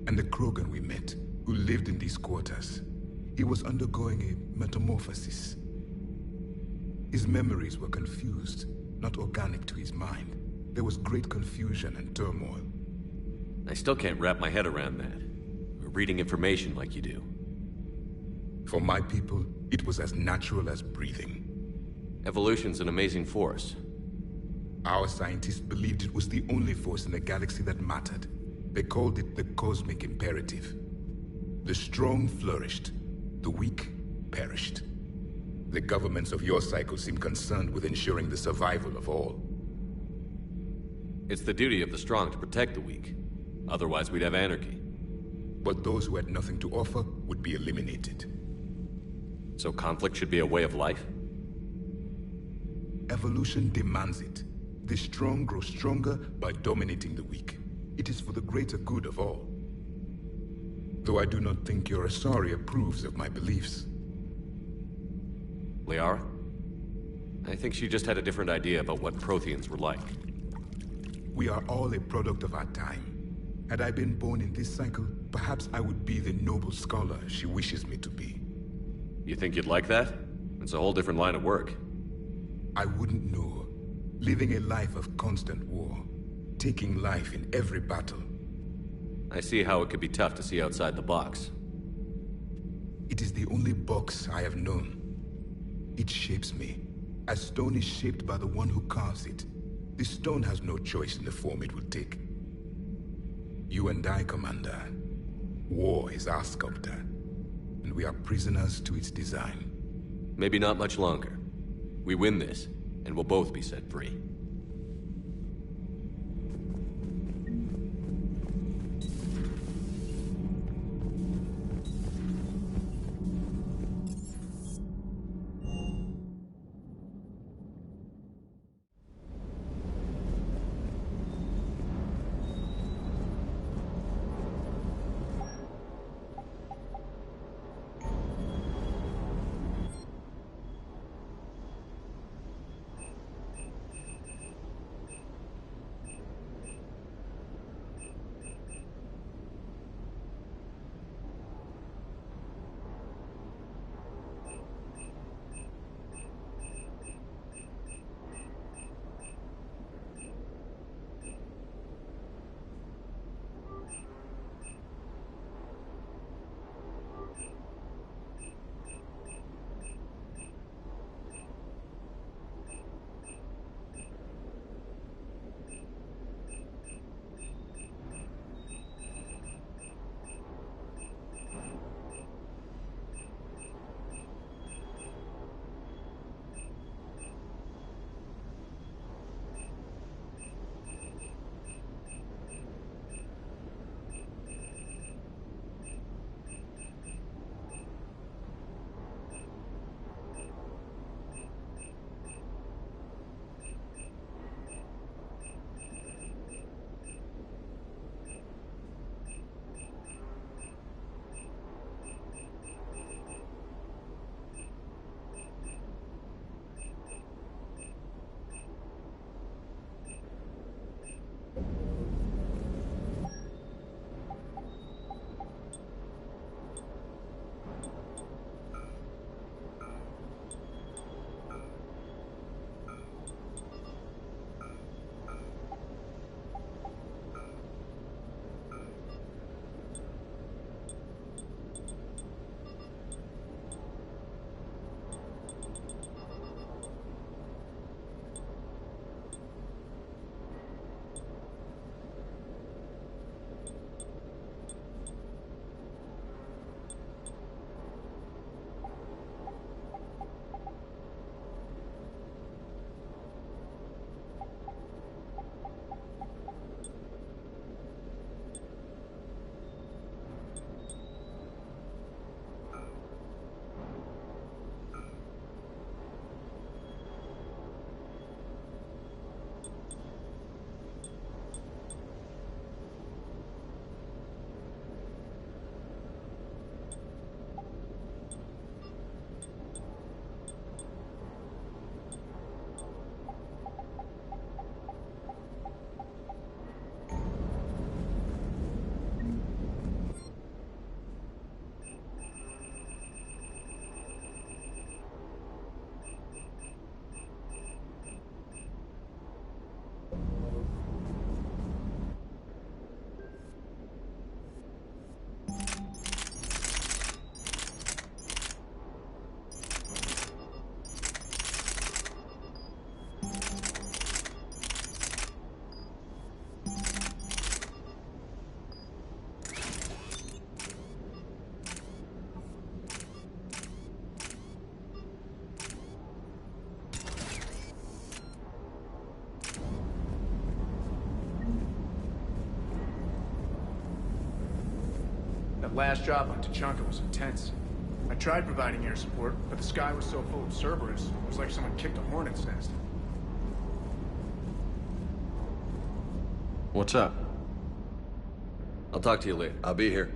Speaker 11: And the Krogan we met, who lived in these quarters. He was undergoing a metamorphosis. His memories were confused, not organic to his mind. There was great confusion and turmoil.
Speaker 2: I still can't wrap my head around that. Reading information like you do.
Speaker 11: For my people, it was as natural as breathing.
Speaker 2: Evolution's an amazing force.
Speaker 11: Our scientists believed it was the only force in the galaxy that mattered. They called it the cosmic imperative. The strong flourished, the weak perished. The governments of your cycle seem concerned with ensuring the survival of all.
Speaker 2: It's the duty of the strong to protect the weak. Otherwise, we'd have anarchy.
Speaker 11: But those who had nothing to offer would be eliminated.
Speaker 2: So conflict should be a way of life?
Speaker 11: Evolution demands it. The strong grow stronger by dominating the weak. It is for the greater good of all. Though I do not think your Asari approves of my beliefs.
Speaker 2: Liara? I think she just had a different idea about what Protheans were like.
Speaker 11: We are all a product of our time. Had I been born in this cycle, perhaps I would be the noble scholar she wishes me to be.
Speaker 2: You think you'd like that? It's a whole different line of work.
Speaker 11: I wouldn't know. Living a life of constant war. Taking life in every battle.
Speaker 2: I see how it could be tough to see outside the box.
Speaker 11: It is the only box I have known. It shapes me, as stone is shaped by the one who carves it. The stone has no choice in the form it will take. You and I, Commander. War is our sculptor, and we are prisoners to its design.
Speaker 2: Maybe not much longer. We win this, and we'll both be set free.
Speaker 21: last drop on Tachanka was intense. I tried providing air support, but the sky was so full of Cerberus, it was like someone kicked a hornet's nest.
Speaker 2: What's up? I'll talk to you later.
Speaker 22: I'll be here.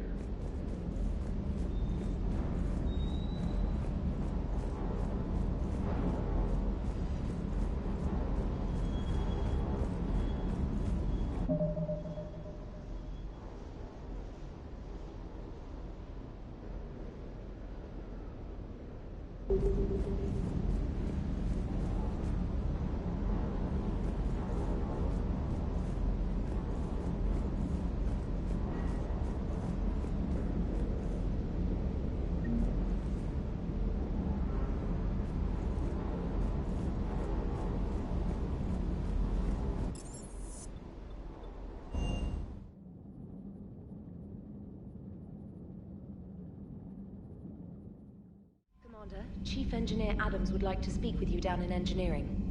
Speaker 17: Commander, Chief Engineer Adams would like to speak with you down in engineering.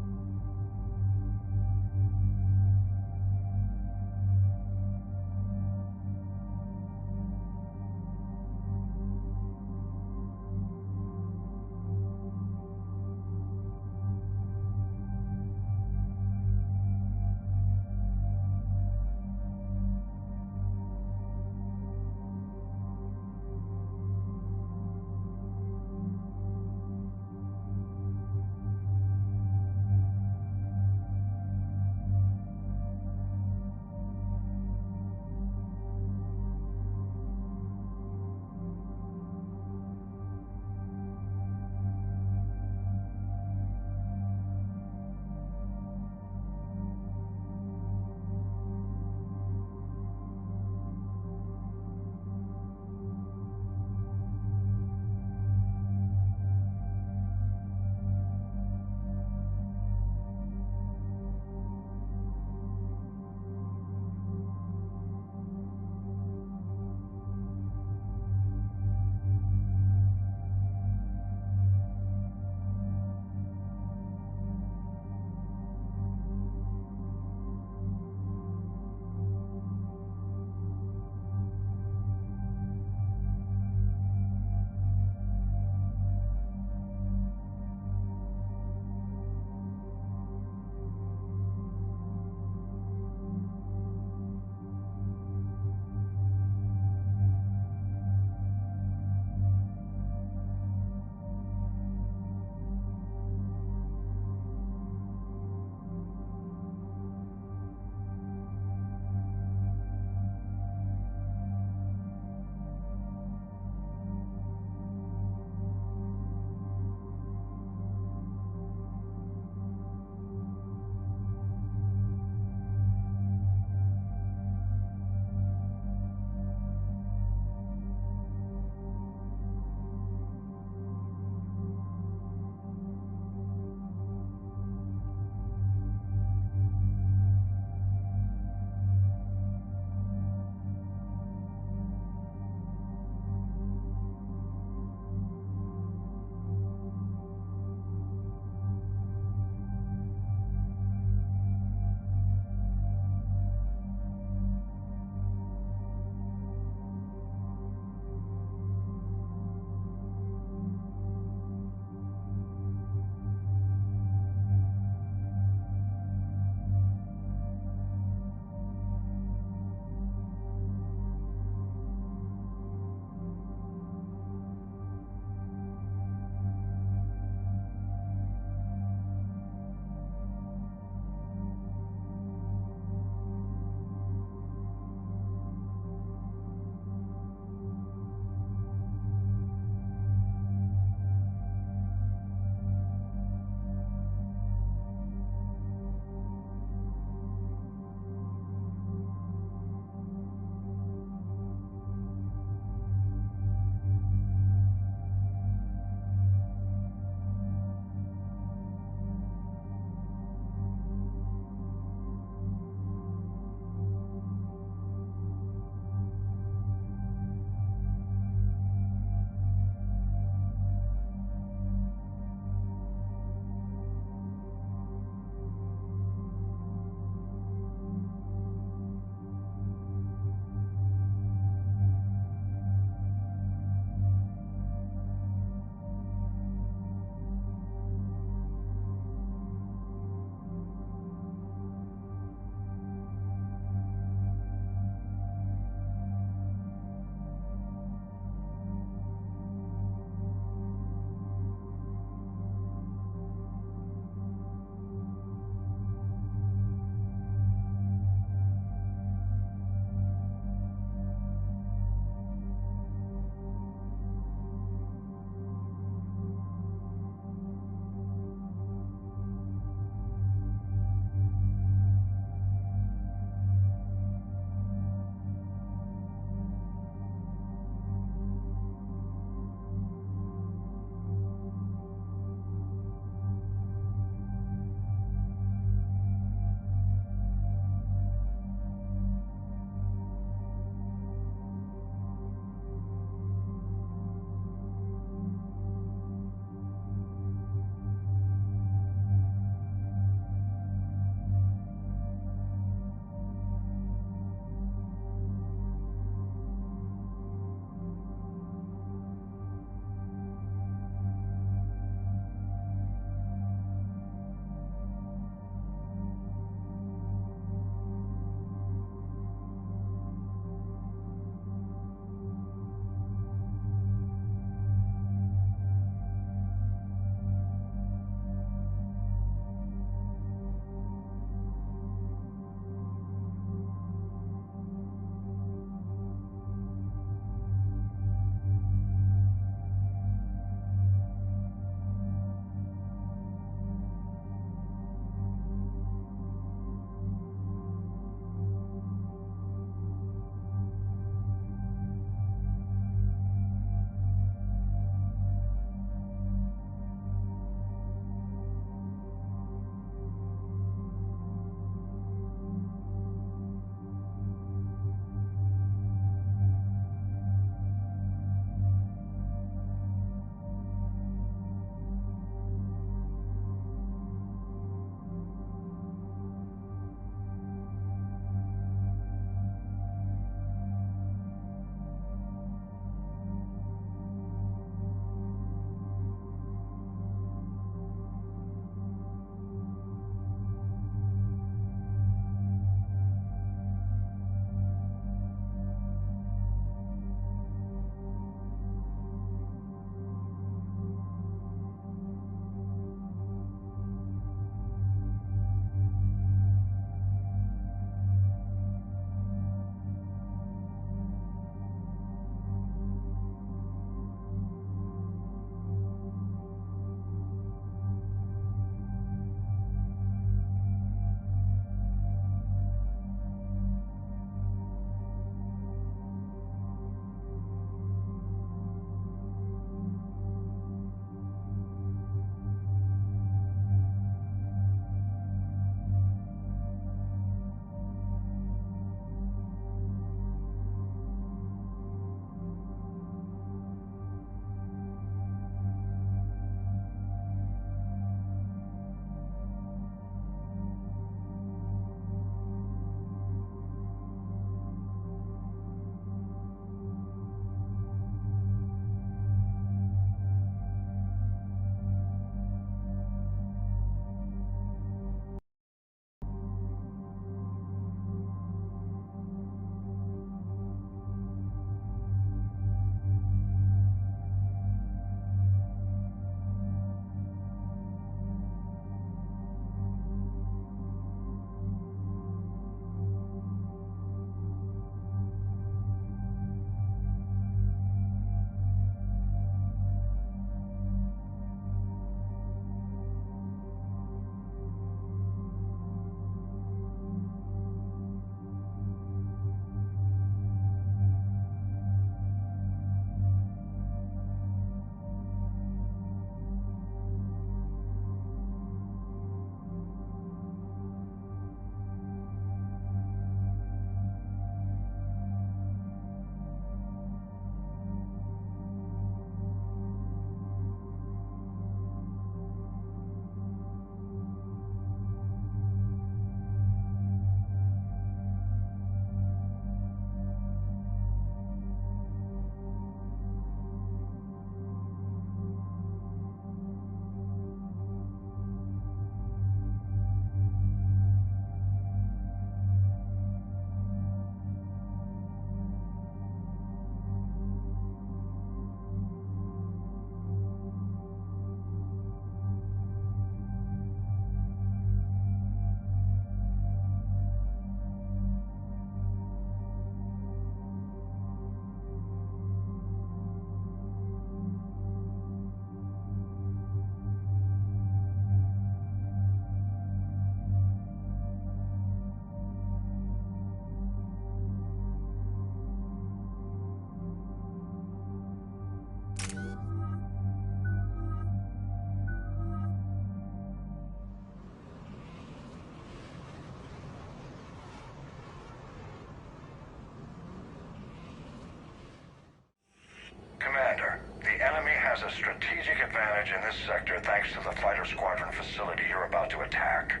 Speaker 9: has a strategic advantage in this sector thanks to the fighter squadron facility you're about to attack.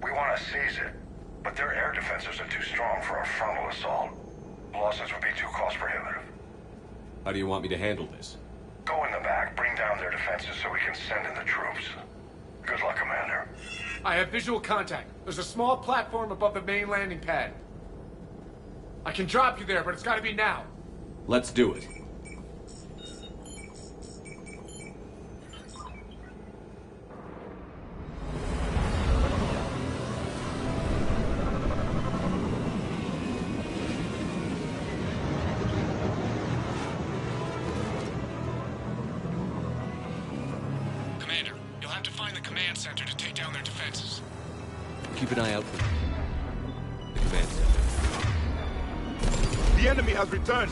Speaker 9: We want to seize it, but their air defenses are too strong for a frontal assault. Losses would be too cost prohibitive.
Speaker 2: How do you want me to handle this?
Speaker 9: Go in the back, bring down their defenses so we can send in the troops. Good luck, Commander.
Speaker 21: I have visual contact. There's a small platform above the main landing pad. I can drop you there, but it's gotta be now.
Speaker 2: Let's do it.
Speaker 21: Commander, you'll have to find the command center to take down their defenses.
Speaker 2: Keep an eye out for the command center.
Speaker 9: The enemy has returned.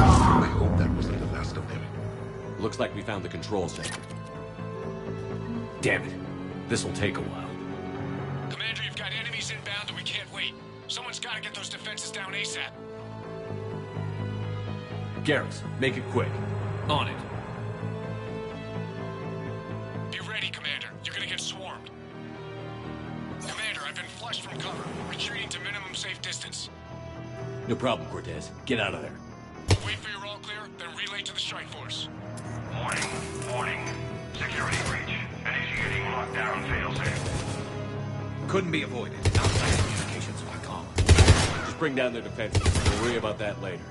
Speaker 5: I hope that wasn't the last of them.
Speaker 2: Looks like we found the control center. Damn it. This'll take a while.
Speaker 21: Commander, you've got enemies inbound and we can't wait. Someone's gotta get those defenses down ASAP.
Speaker 2: Garrus, make it quick. On it.
Speaker 21: Be ready, Commander. You're gonna get swarmed. Commander, I've been flushed from cover. Retreating to minimum safe distance.
Speaker 2: No problem, Cortez. Get out of there.
Speaker 21: Wait for your all clear, then relay to the strike force.
Speaker 9: Warning. Security breach. Initiating lockdown failsafe.
Speaker 2: Couldn't be avoided. Outside communications are calm. Just bring down their defenses. We'll worry about that later.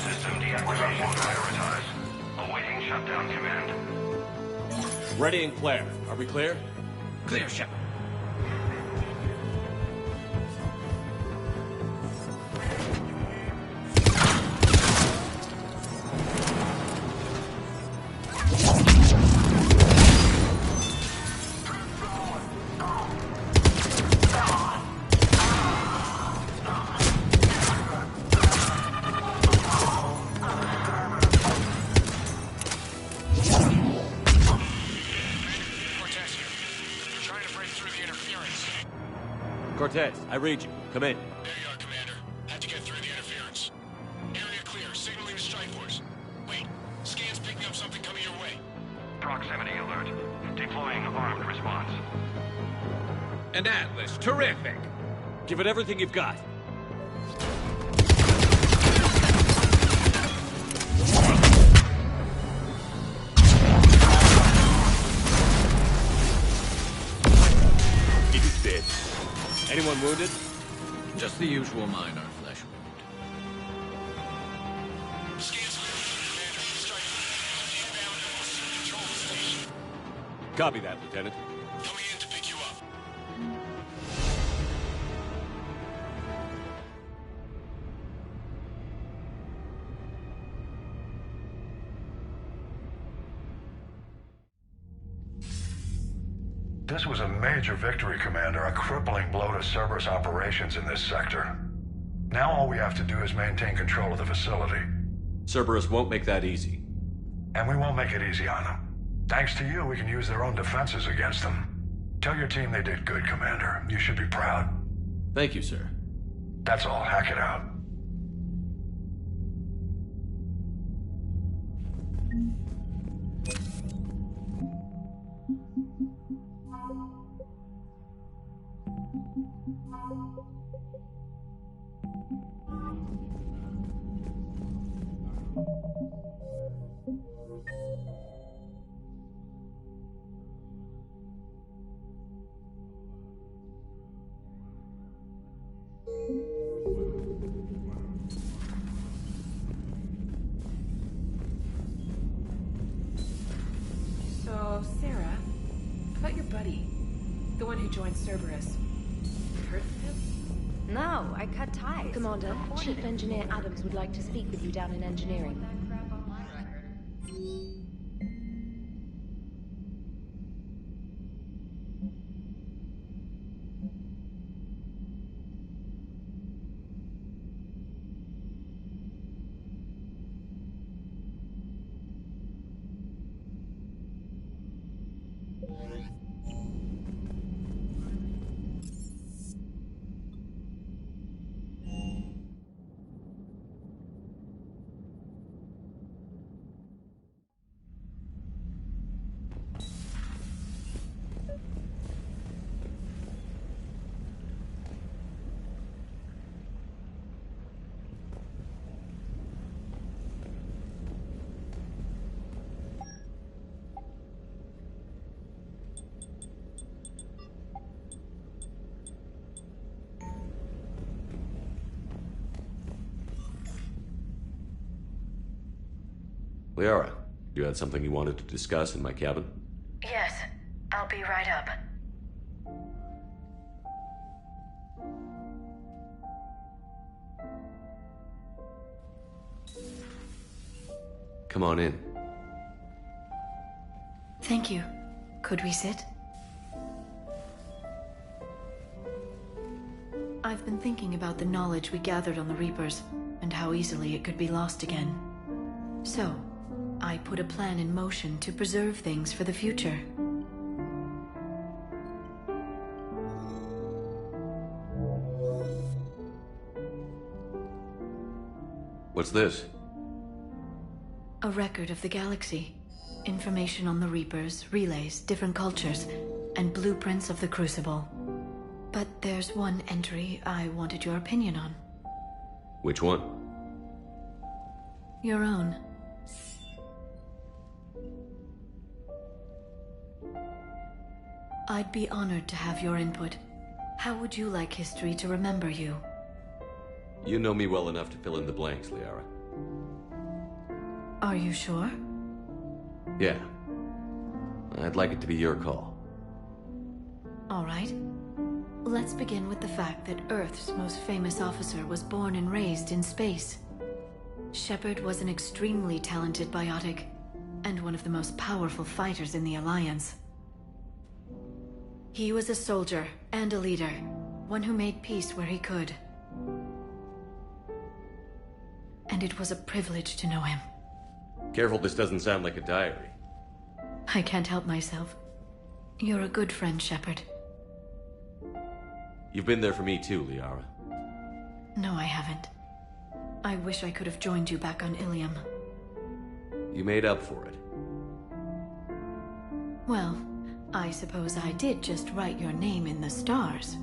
Speaker 9: System deactivation prioritized. Awaiting shutdown command.
Speaker 2: Ready and clear. Are we clear?
Speaker 12: Clear, Shepard.
Speaker 2: Cortez, I read you. Come in.
Speaker 21: There you are, Commander. Had to get through the interference. Area clear. Signaling the strike force. Wait. Scan's picking up something coming your way.
Speaker 9: Proximity alert. Deploying armed response.
Speaker 2: An Atlas. Terrific. Give it everything you've got. He's dead. Anyone wounded?
Speaker 12: Just the usual minor flesh wound.
Speaker 2: Copy that, Lieutenant.
Speaker 21: Coming in to pick you up.
Speaker 9: This was a major victory, Commander, a crippling blow to Cerberus operations in this sector. Now all we have to do is maintain control of the facility.
Speaker 2: Cerberus won't make that easy.
Speaker 9: And we won't make it easy on them. Thanks to you, we can use their own defenses against them. Tell your team they did good, Commander. You should be proud.
Speaker 2: Thank you, sir.
Speaker 9: That's all. Hack it out.
Speaker 17: So, Sarah, about your buddy, the one who joined Cerberus. You heard from him?
Speaker 7: No, I cut ties.
Speaker 17: Commander, Chief Engineer Adams would like to speak with you down in engineering.
Speaker 2: Liara, you had something you wanted to discuss in my cabin?
Speaker 6: Yes, I'll be right up.
Speaker 2: Come on in.
Speaker 15: Thank you. Could we sit? I've been thinking about the knowledge we gathered on the Reapers, and how easily it could be lost again. So, I put a plan in motion to preserve things for the future.
Speaker 2: What's this?
Speaker 15: A record of the galaxy. Information on the Reapers, relays, different cultures, and blueprints of the Crucible. But there's one entry I wanted your opinion on.
Speaker 2: Which one?
Speaker 15: Your own. I'd be honored to have your input. How would you like history to remember you?
Speaker 2: You know me well enough to fill in the blanks, Liara.
Speaker 15: Are you sure?
Speaker 2: Yeah. I'd like it to be your call.
Speaker 15: All right. Let's begin with the fact that Earth's most famous officer was born and raised in space. Shepard was an extremely talented biotic, and one of the most powerful fighters in the Alliance. He was a soldier and a leader, one who made peace where he could. And it was a privilege to know him.
Speaker 2: Careful, this doesn't sound like a diary.
Speaker 15: I can't help myself. You're a good friend, Shepard.
Speaker 2: You've been there for me too, Liara.
Speaker 15: No, I haven't. I wish I could have joined you back on Ilium.
Speaker 2: You made up for it.
Speaker 15: Well, I suppose I did just write your name in the stars.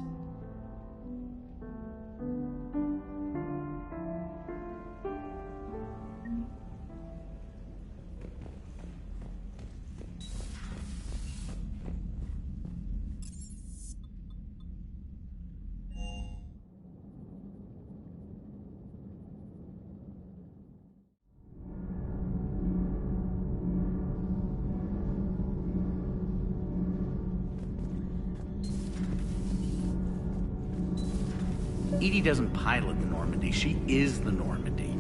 Speaker 22: Edie doesn't pilot the Normandy, she is the Normandy.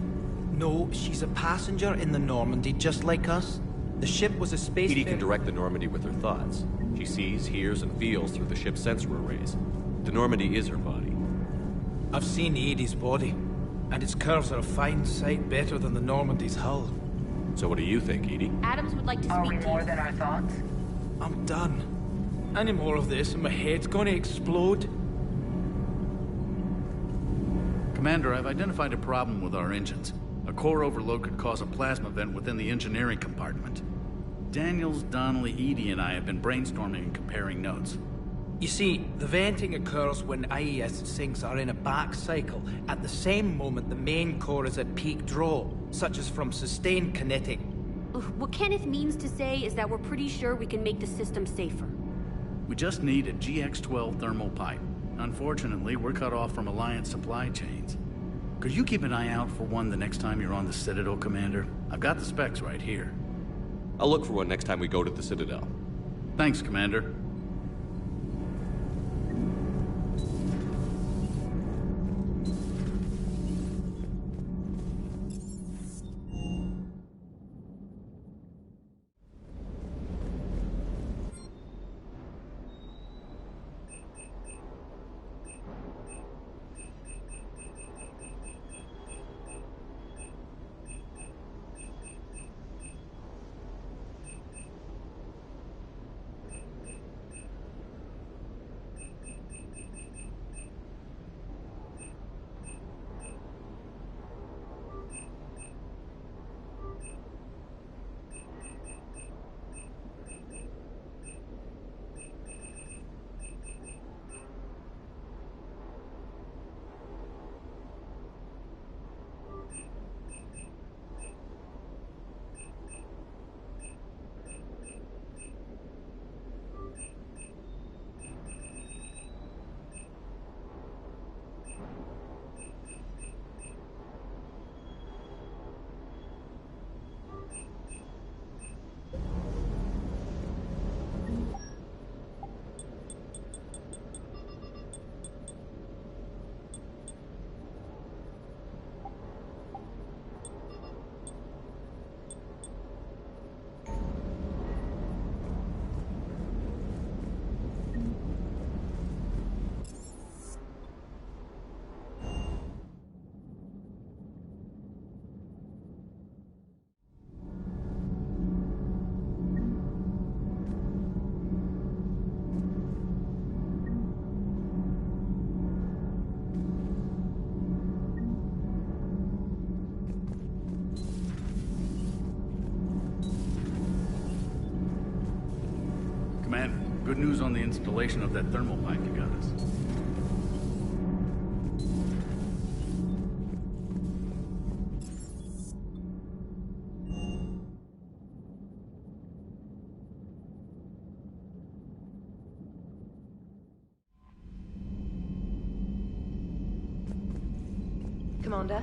Speaker 23: No, she's a passenger in the Normandy, just like us. The ship was a space...
Speaker 2: Edie can direct the Normandy with her thoughts. She sees, hears, and feels through the ship's sensor arrays. The Normandy is her body.
Speaker 7: I've seen Edie's body, and its curves are a fine sight better than the Normandy's hull.
Speaker 2: So what do you think, Edie?
Speaker 6: Adams would like to speak to you. Are we more than our thoughts?
Speaker 7: I'm done. Any more of this and my head's gonna explode.
Speaker 22: Commander, I've identified a problem with our engines. A core overload could cause a plasma vent within the engineering compartment. Daniels, Donnelly, Edie, and I have been brainstorming and comparing notes.
Speaker 7: You see, the venting occurs when IES sinks are in a back cycle at the same moment the main core is at peak draw, such as from sustained kinetic.
Speaker 13: What Kenneth means to say is that we're pretty sure we can make the system safer.
Speaker 22: We just need a GX-12 thermal pipe. Unfortunately, we're cut off from Alliance supply chains. Could you keep an eye out for one the next time you're on the Citadel, Commander? I've got the specs right here.
Speaker 2: I'll look for one next time we go to the Citadel.
Speaker 22: Thanks, Commander. Commander, good news on the installation of that thermal pipe you got us.
Speaker 17: Commander?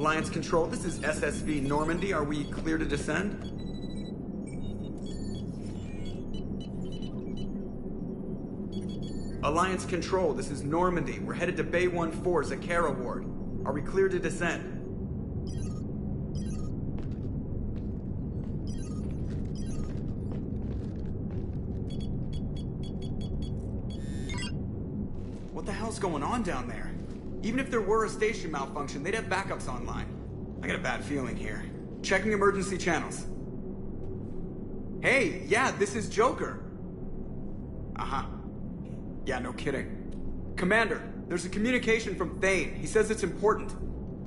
Speaker 1: Alliance Control, this is SSV Normandy. Are we clear to descend? Alliance Control, this is Normandy. We're headed to Bay 1-4, Zakara Ward. Are we clear to descend? What the hell's going on down there? Even if there were a station malfunction, they'd have backups online. I got a bad feeling here. Checking emergency channels. Hey, yeah, this is Joker. Uh-huh. Yeah, no kidding. Commander, there's a communication from Thane. He says it's important.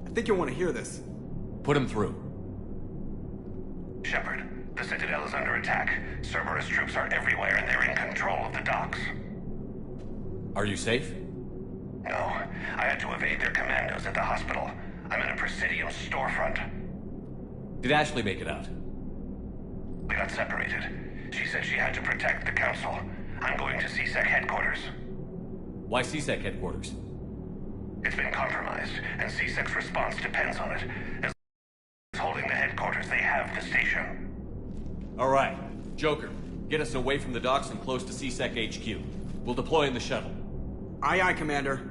Speaker 1: I think you'll want to hear this.
Speaker 2: Put him through.
Speaker 9: Shepard, The Citadel is under attack. Cerberus troops are everywhere, and they're in control of the docks.
Speaker 2: Are you safe?
Speaker 9: No. I had to evade their commandos at the hospital. I'm in a Presidium storefront.
Speaker 2: Did Ashley make it out?
Speaker 9: We got separated. She said she had to protect the Council. I'm going to CSEC headquarters.
Speaker 2: Why CSEC headquarters?
Speaker 9: It's been compromised, and CSEC's response depends on it. As holding the headquarters, they have the station.
Speaker 2: All right. Joker, get us away from the docks and close to CSEC HQ. We'll deploy in the shuttle.
Speaker 1: Aye, aye, Commander.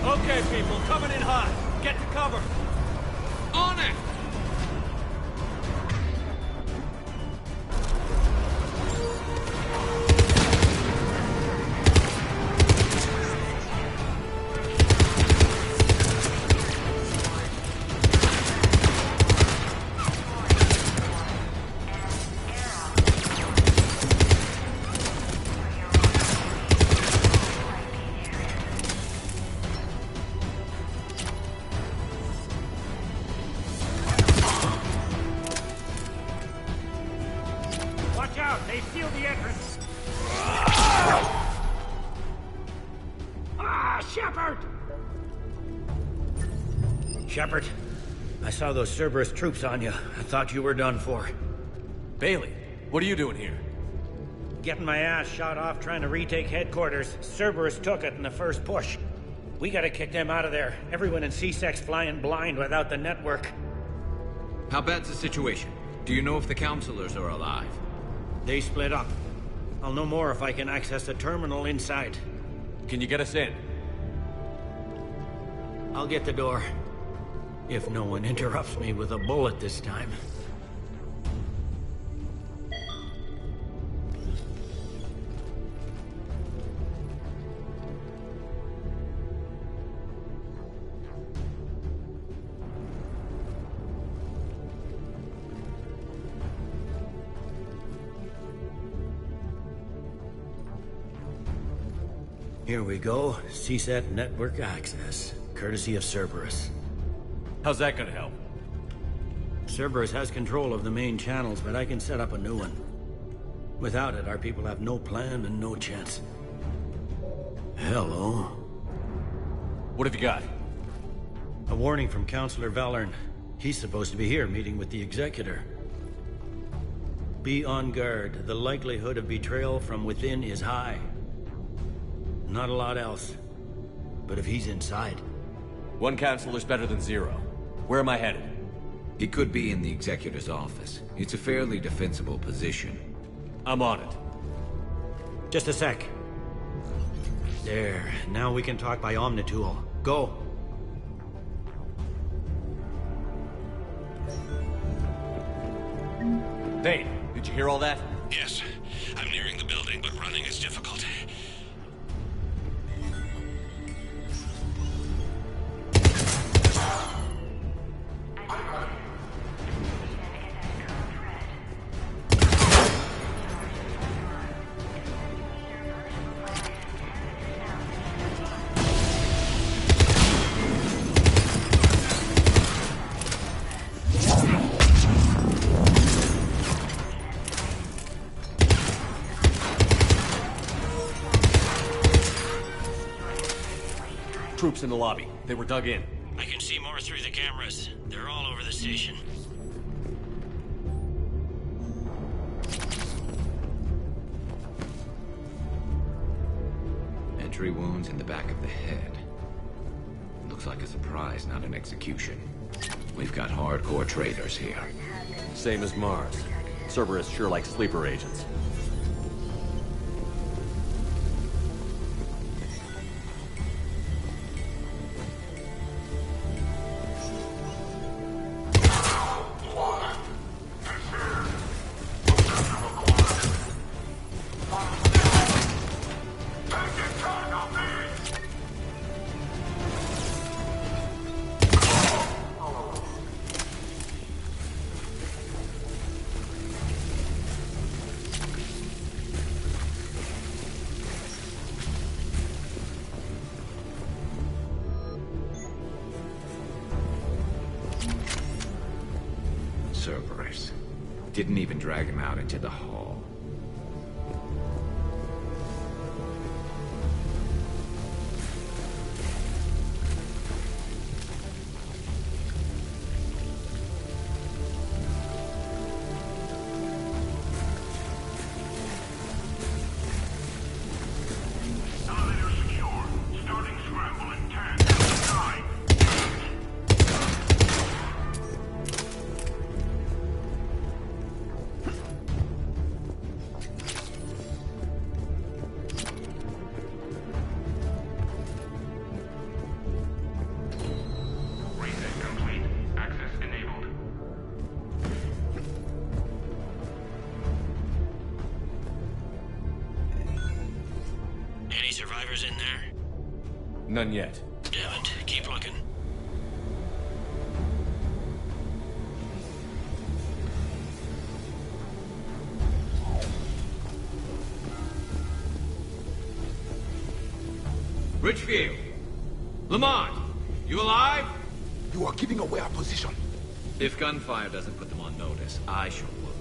Speaker 2: Okay, people, coming in hot. Get to cover. On it!
Speaker 3: They sealed the entrance. Shepard!
Speaker 7: Shepard, I saw those Cerberus troops on you. I thought you were done for.
Speaker 2: Bailey, what are you doing here?
Speaker 3: Getting my ass shot off trying to retake headquarters. Cerberus took it in the first push. We gotta kick them out of there. Everyone in CSEC's flying blind without the network.
Speaker 12: How bad's the situation? Do you know if the counselors are alive?
Speaker 3: They split up. I'll know more if I can access the terminal inside.
Speaker 2: Can you get us in?
Speaker 3: I'll get the door. If no one interrupts me with a bullet this time. Here we go. CSET network access, courtesy of Cerberus.
Speaker 2: How's that gonna help?
Speaker 3: Cerberus has control of the main channels, but I can set up a new one. Without it, our people have no plan and no chance. Hello.
Speaker 2: What have you got?
Speaker 3: A warning from Counselor Valern. He's supposed to be here meeting with the Executor. Be on guard. The likelihood of betrayal from within is high. Not a lot else. But if he's inside...
Speaker 2: One counselor's better than zero. Where am I headed?
Speaker 12: He could be in the Executor's office. It's a fairly defensible position.
Speaker 2: I'm on it.
Speaker 3: Just a sec. There. Now we can talk by Omnitool. Go.
Speaker 2: Vane, did you hear all that?
Speaker 4: Yes. I'm nearing the building, but running is difficult.
Speaker 2: Troops in the lobby. They were dug in.
Speaker 8: I can see more through the cameras. They're all over the station.
Speaker 12: Entry wounds in the back of the head. Looks like a surprise, not an execution. We've got hardcore traitors here.
Speaker 2: Same as Mars. Cerberus sure likes sleeper agents.
Speaker 12: Cerberus. Didn't even drag him out into the hall.
Speaker 8: Any survivors in there?
Speaker 2: None yet.
Speaker 8: Damn it. Keep looking.
Speaker 12: Richfield! Lamont! You alive?
Speaker 11: You are giving away our position.
Speaker 12: If gunfire doesn't put them on notice, I sure would.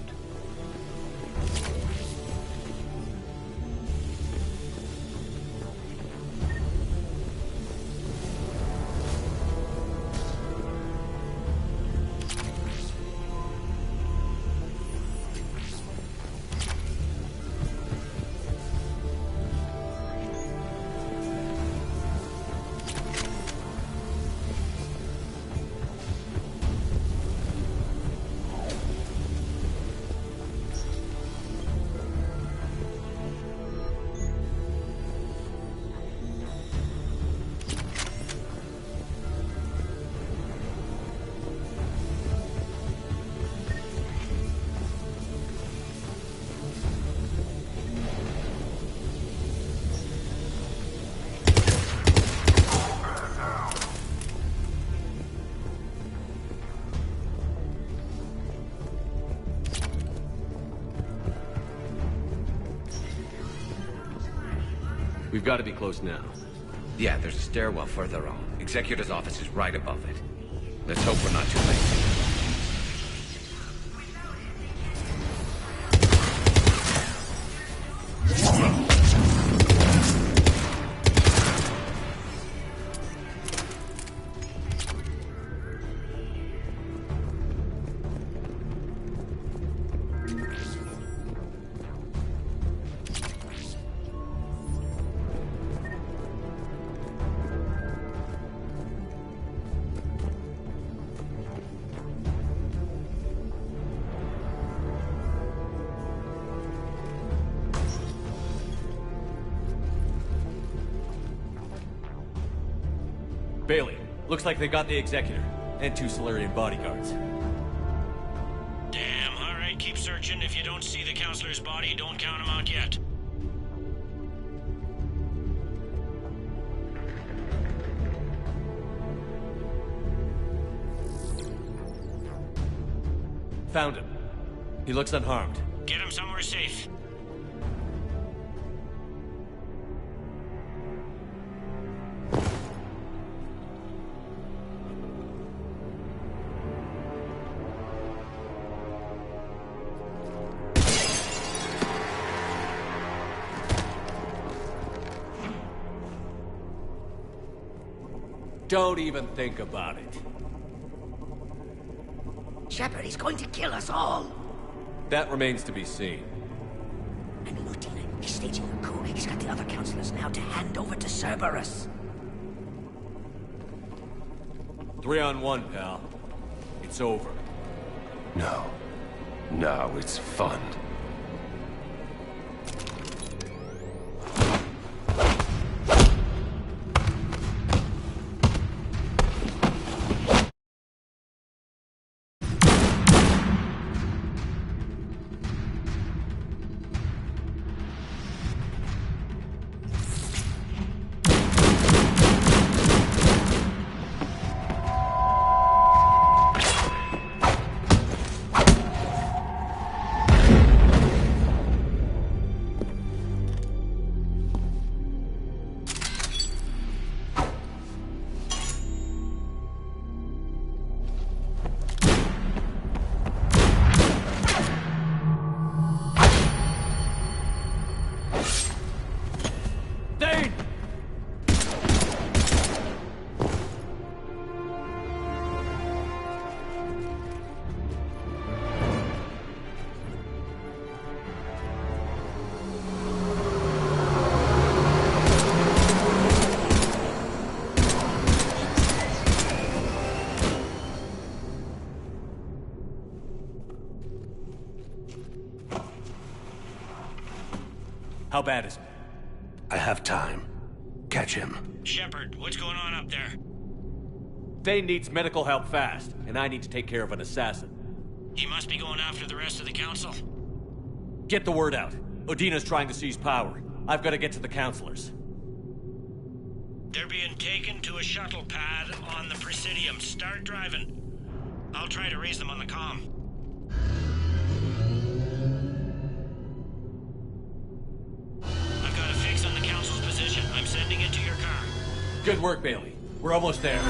Speaker 2: We've got to be close now.
Speaker 12: Yeah, there's a stairwell further on. Executor's office is right above it. Let's hope we're not too late.
Speaker 2: Bailey, looks like they got the Executor, and 2 Solarian bodyguards.
Speaker 8: Damn, alright, keep searching. If you don't see the counselor's body, don't count him out yet.
Speaker 2: Found him. He looks unharmed.
Speaker 8: Get him somewhere safe.
Speaker 2: Don't even think about it.
Speaker 10: Shepard, he's going to kill us all.
Speaker 2: That remains to be seen.
Speaker 10: And Muti, he's staging a coup. He's got the other councillors now to hand over to Cerberus.
Speaker 2: 3-on-1, pal. It's over.
Speaker 14: No. No, it's fun.
Speaker 2: How bad is it?
Speaker 14: I have time. Catch him.
Speaker 8: Shepard, what's going on up there?
Speaker 2: Thane needs medical help fast, and I need to take care of an assassin.
Speaker 8: He must be going after the rest of the council.
Speaker 2: Get the word out. Odina's trying to seize power. I've got to get to the councilors.
Speaker 8: They're being taken to a shuttle pad on the Presidium. Start driving. I'll try to raise them on the comm. I've got a fix on the council's position. I'm sending it to your car.
Speaker 2: Good work, Bailey. We're almost there.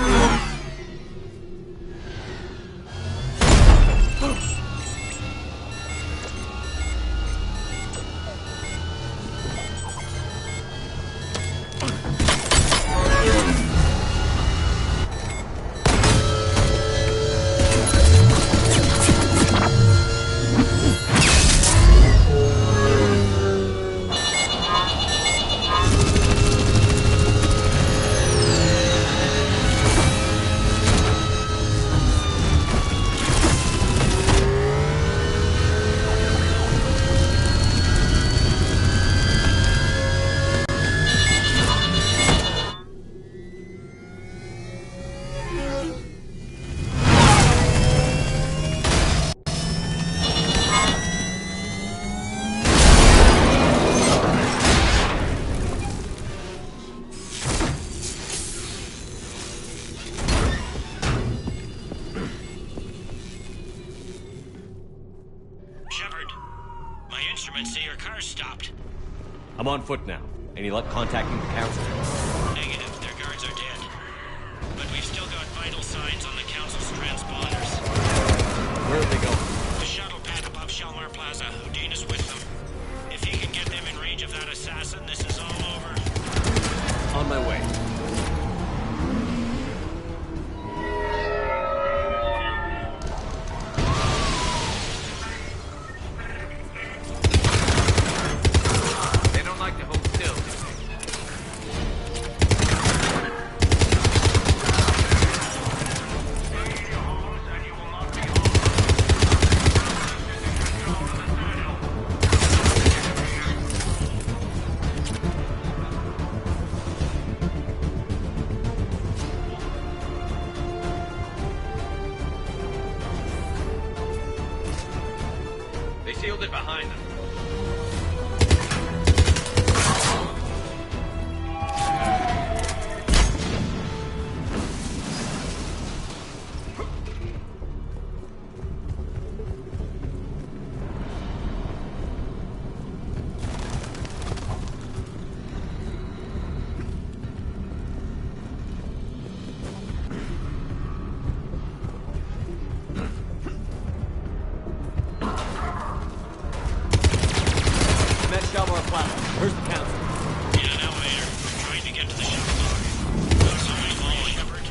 Speaker 2: I'm on foot now. Any luck contacting the council?
Speaker 8: Negative. Their guards are dead. But we've still got vital signs on the council's transponders.
Speaker 2: Where are they going?
Speaker 8: The shuttle pad above Shalmar Plaza. Udina's with them. If he can get them in range of that assassin, this is all over.
Speaker 2: On my way.
Speaker 8: Sealed it behind them.
Speaker 2: Where's the council?
Speaker 8: In an elevator. Trying to get to the shuttle dock. Got somebody following Shepard.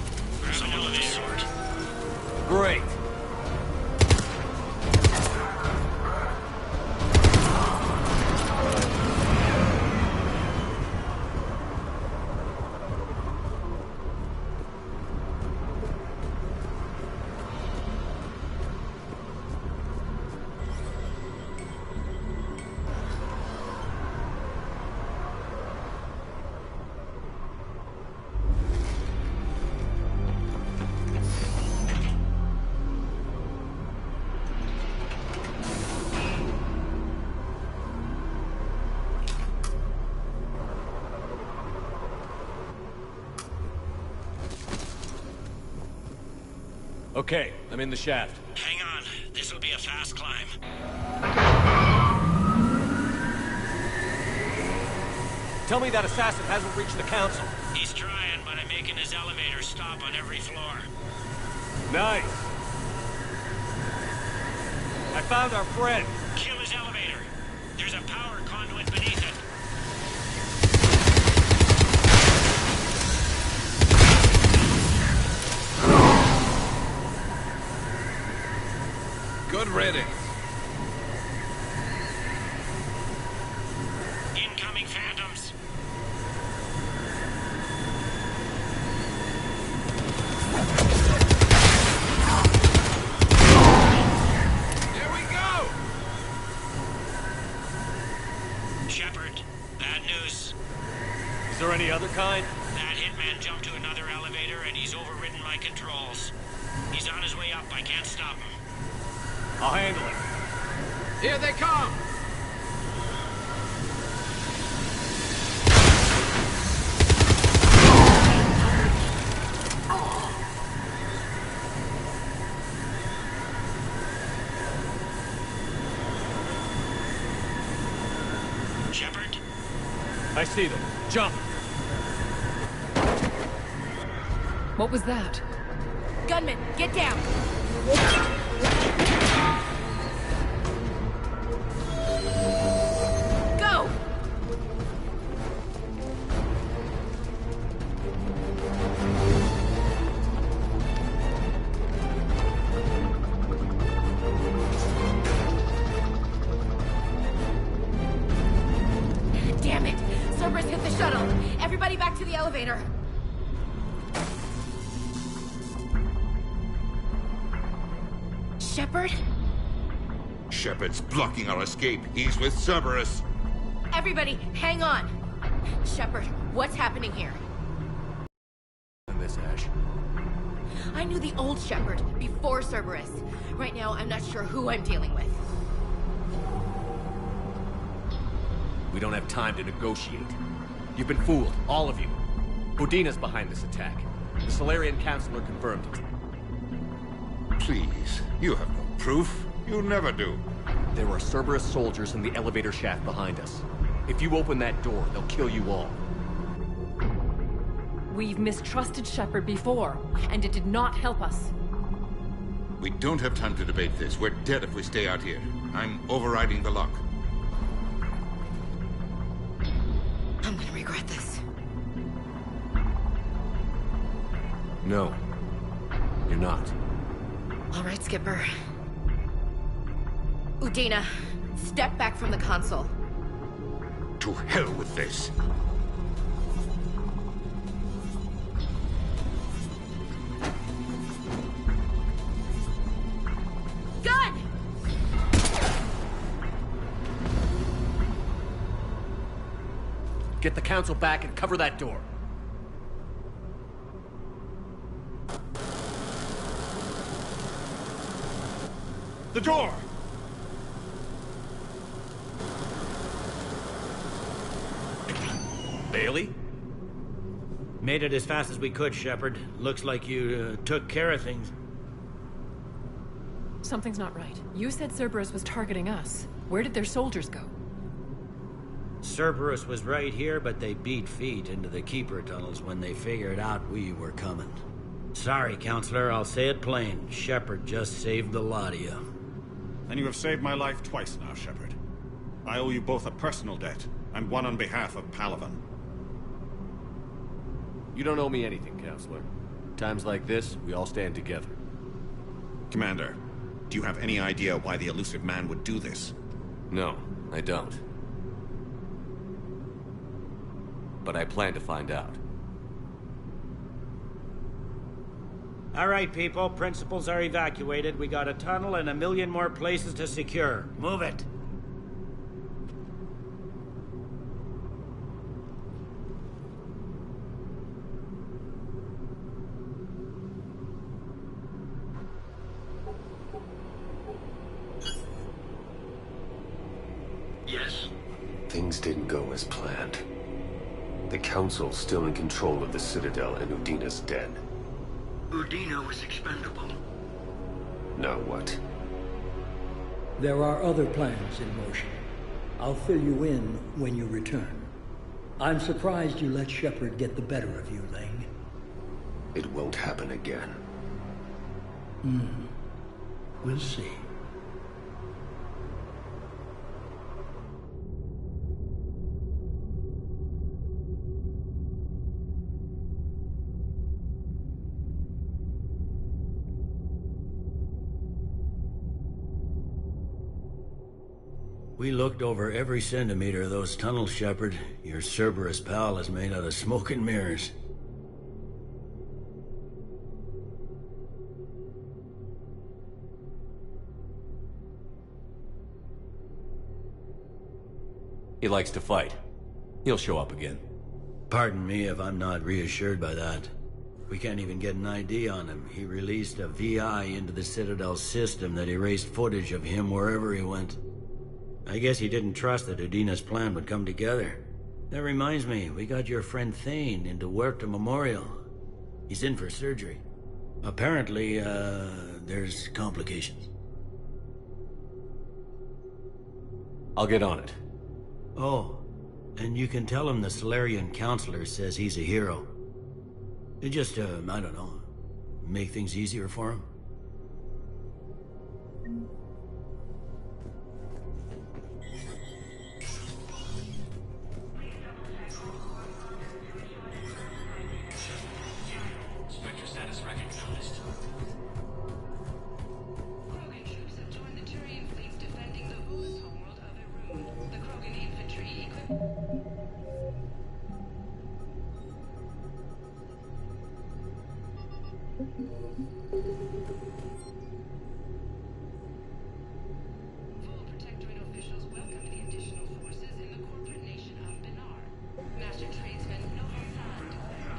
Speaker 2: Okay, I'm in the shaft.
Speaker 8: Hang on. This'll be a fast climb.
Speaker 2: Tell me that assassin hasn't reached the council.
Speaker 8: He's trying, but I'm making his elevator stop on every floor.
Speaker 2: Nice. I found our friend.
Speaker 8: Kill his elevator. There's a power conduit beneath it.
Speaker 12: Good riddance.
Speaker 8: Incoming phantoms.
Speaker 12: Here we go!
Speaker 8: Shepard, bad news.
Speaker 2: Is there any other kind?
Speaker 8: That hitman jumped to another elevator and he's overridden my controls. He's on his way up. I can't stop him.
Speaker 2: I'll handle it.
Speaker 12: Here they come!
Speaker 8: Shepard?
Speaker 2: I see them. Jump!
Speaker 16: What was that?
Speaker 18: Gunman, get down! Go! Damn it! Cerberus hit the shuttle! Everybody back to the elevator! Shepard?
Speaker 12: Shepard's blocking our escape. He's with Cerberus.
Speaker 18: Everybody, hang on! Shepard, what's happening here?
Speaker 2: Miss Ash.
Speaker 18: I knew the old Shepard before Cerberus. Right now, I'm not sure who I'm dealing with.
Speaker 2: We don't have time to negotiate. You've been fooled, all of you. Udina's behind this attack. The Solarian Councilor confirmed it.
Speaker 12: Please, you have no proof. You never do.
Speaker 2: There are Cerberus soldiers in the elevator shaft behind us. If you open that door, they'll kill you all.
Speaker 16: We've mistrusted Shepard before, and it did not help us.
Speaker 12: We don't have time to debate this. We're dead if we stay out here. I'm overriding the lock.
Speaker 18: I'm gonna regret this.
Speaker 2: No. You're not.
Speaker 18: All right, Skipper. Udina, step back from the console.
Speaker 12: To hell with this.
Speaker 18: Gun!
Speaker 2: Get the council back and cover that door. The door! Bailey?
Speaker 3: Made it as fast as we could, Shepard. Looks like you took care of things.
Speaker 16: Something's not right. You said Cerberus was targeting us. Where did their soldiers go?
Speaker 3: Cerberus was right here, but they beat feet into the Keeper tunnels when they figured out we were coming. Sorry, Counselor, I'll say it plain. Shepard just saved the lot of you.
Speaker 19: And you have saved my life twice now, Shepard. I owe you both a personal debt, and one on behalf of Palaven.
Speaker 2: You don't owe me anything, Counselor. Times like this, we all stand together.
Speaker 19: Commander, do you have any idea why the elusive man would do this?
Speaker 2: No, I don't. But I plan to find out.
Speaker 3: All right, people. Principals are evacuated. We got a tunnel and 1 million more places to secure. Move it.
Speaker 14: Yes? Things didn't go as planned. The Council's still in control of the Citadel and Udina's dead.
Speaker 10: Udina was expendable.
Speaker 14: Now what?
Speaker 5: There are other plans in motion. I'll fill you in when you return. I'm surprised you let Shepard get the better of you, Ling.
Speaker 14: It won't happen again.
Speaker 5: We'll see.
Speaker 3: We looked over every centimeter of those tunnels, Shepard. Your Cerberus pal is made out of smoke and mirrors.
Speaker 2: He likes to fight. He'll show up again.
Speaker 3: Pardon me if I'm not reassured by that. We can't even get an ID on him. He released a VI into the Citadel system that erased footage of him wherever he went. I guess he didn't trust that Udina's plan would come together. That reminds me, we got your friend Thane into Huerta Memorial. He's in for surgery. Apparently, there's complications.
Speaker 2: I'll get on it.
Speaker 3: Oh, and you can tell him the Solarian Counselor says he's a hero. It just, I don't know, make things easier for him.
Speaker 4: Spectre status recognized.
Speaker 20: Krogan troops have joined the Turian fleets defending the Vulus homeworld of Irun. The Krogan infantry equipped... Full Protectorate officials welcomed the additional forces in the corporate nation of Benar. Master tradesman Nova San declared,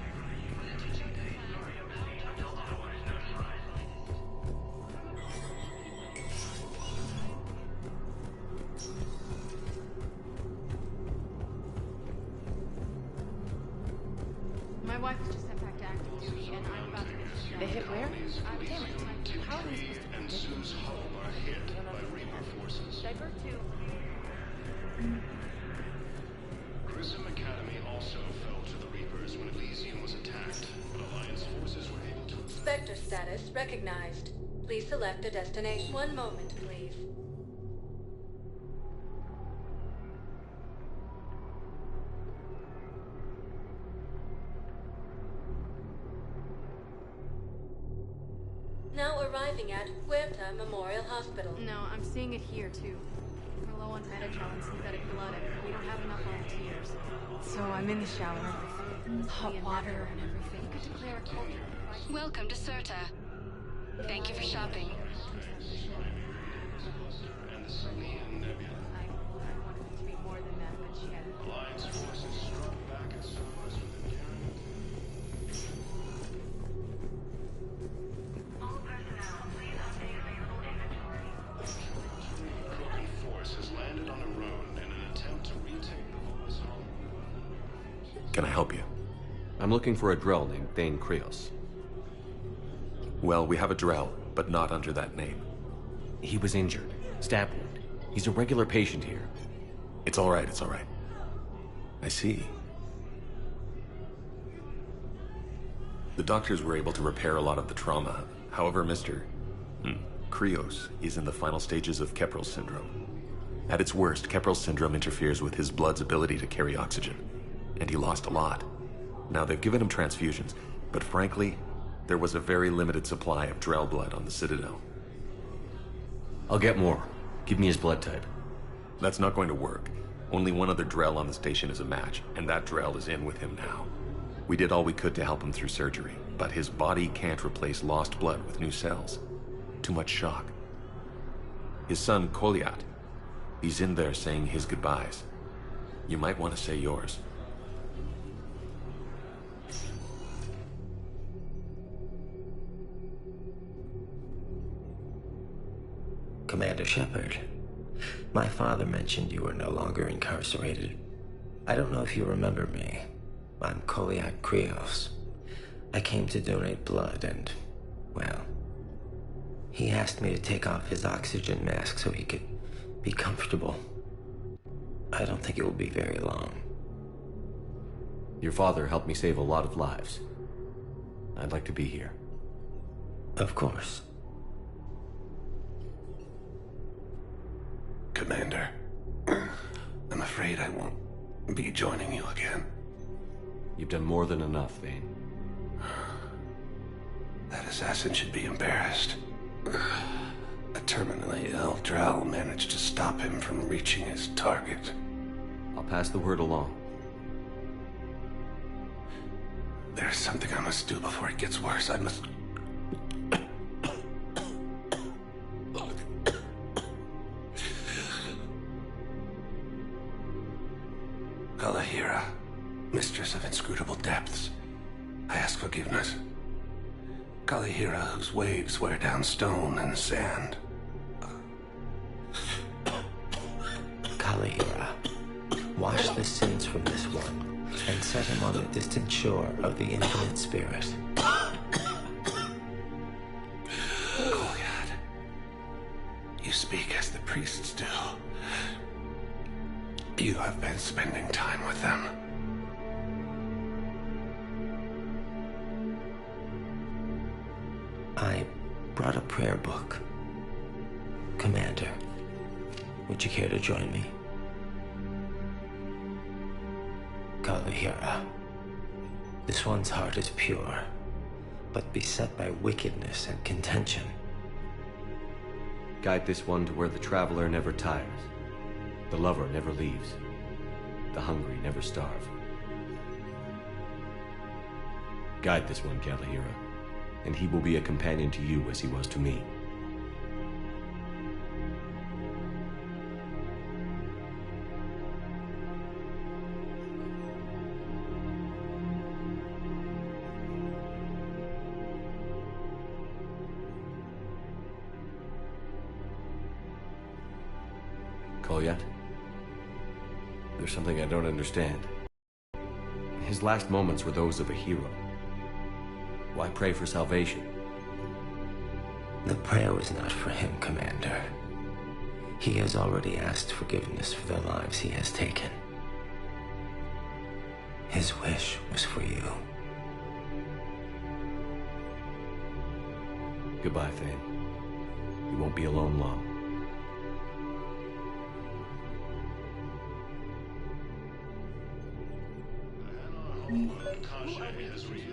Speaker 20: for the Tuchanka plans, all double staff will be finest.
Speaker 18: My wife was just sent back to active duty, and I'm about to get the shot.
Speaker 17: They hit where?
Speaker 18: Damn it. How are they supposed to
Speaker 4: And Sue's home are hit by Reaper forces.
Speaker 18: divert to?
Speaker 4: Grissom Academy also fell to the Reapers when Elysium was attacked, but Alliance forces were able to...
Speaker 23: Spectre status recognized. Please select a destination. One moment, please. Now arriving at Huerta Memorial Hospital.
Speaker 18: No, I'm seeing it here, too. We're low on Medi-gel and synthetic blood, and we don't have enough volunteers. So I'm in the shower. Hot water and everything. You could declare a culture.
Speaker 20: Welcome to Serta. Thank you for shopping.
Speaker 4: And the Salian Nebula.
Speaker 18: I wanted it to be more than that, but she had it.
Speaker 4: Alliance forces struck back at Cerberus with inherent... Krogan force has landed on Irun in an attempt to retake the Vulus home.
Speaker 24: Can I help you?
Speaker 2: I'm looking for a Drell named Thane Krios.
Speaker 24: Well, we have a Drell, but not under that name.
Speaker 2: He was injured. Stab wound. He's a regular patient here.
Speaker 24: It's all right, it's all right. I see. The doctors were able to repair a lot of the trauma. However, Mr. Krios is in the final stages of Keprel's syndrome. At its worst, Keprel's syndrome interferes with his blood's ability to carry oxygen, and he lost a lot. Now, they've given him transfusions, but frankly, there was a very limited supply of Drell blood on the Citadel.
Speaker 2: I'll get more. Give me his blood type.
Speaker 24: That's not going to work. Only one other Drell on the station is a match, and that Drell is in with him now. We did all we could to help him through surgery, but his body can't replace lost blood with new cells. Too much shock. His son, Koliat, he's in there saying his goodbyes. You might want to say yours.
Speaker 25: Commander Shepard, my father mentioned you were no longer incarcerated. I don't know if you remember me. I'm Koliak Krios. I came to donate blood and, well, He asked me to take off his oxygen mask so he could be comfortable. I don't think it will be very long.
Speaker 2: Your father helped me save a lot of lives. I'd like to be here.
Speaker 25: Of course.
Speaker 14: Commander, I'm afraid I won't be joining you again.
Speaker 2: You've done more than enough, Vane.
Speaker 14: That assassin should be embarrassed. A terminally ill Drow managed to stop him from reaching his target.
Speaker 2: I'll pass the word along.
Speaker 14: There's something I must do before it gets worse. I must... Kalahira, mistress of inscrutable depths, I ask forgiveness. Kalahira, whose waves wear down stone and sand.
Speaker 25: Kalahira, wash the sins from this one and set him on the distant shore of the infinite spirit.
Speaker 14: Goliath, you speak as the priests do. You have been spending time with them.
Speaker 25: I brought a prayer book. Commander, would you care to join me? Kalahira, this one's heart is pure, but beset by wickedness and contention.
Speaker 2: Guide this one to where the traveler never tires, the lover never leaves, the hungry never starve. Guide this one, Kalahira, and he will be a companion to you as he was to me. Kolyat? There's something I don't understand. His last moments were those of a hero. Why pray for salvation?
Speaker 25: The prayer was not for him, Commander. He has already asked forgiveness for the lives he has taken. His wish was for you.
Speaker 2: Goodbye, Thane. You won't be alone long.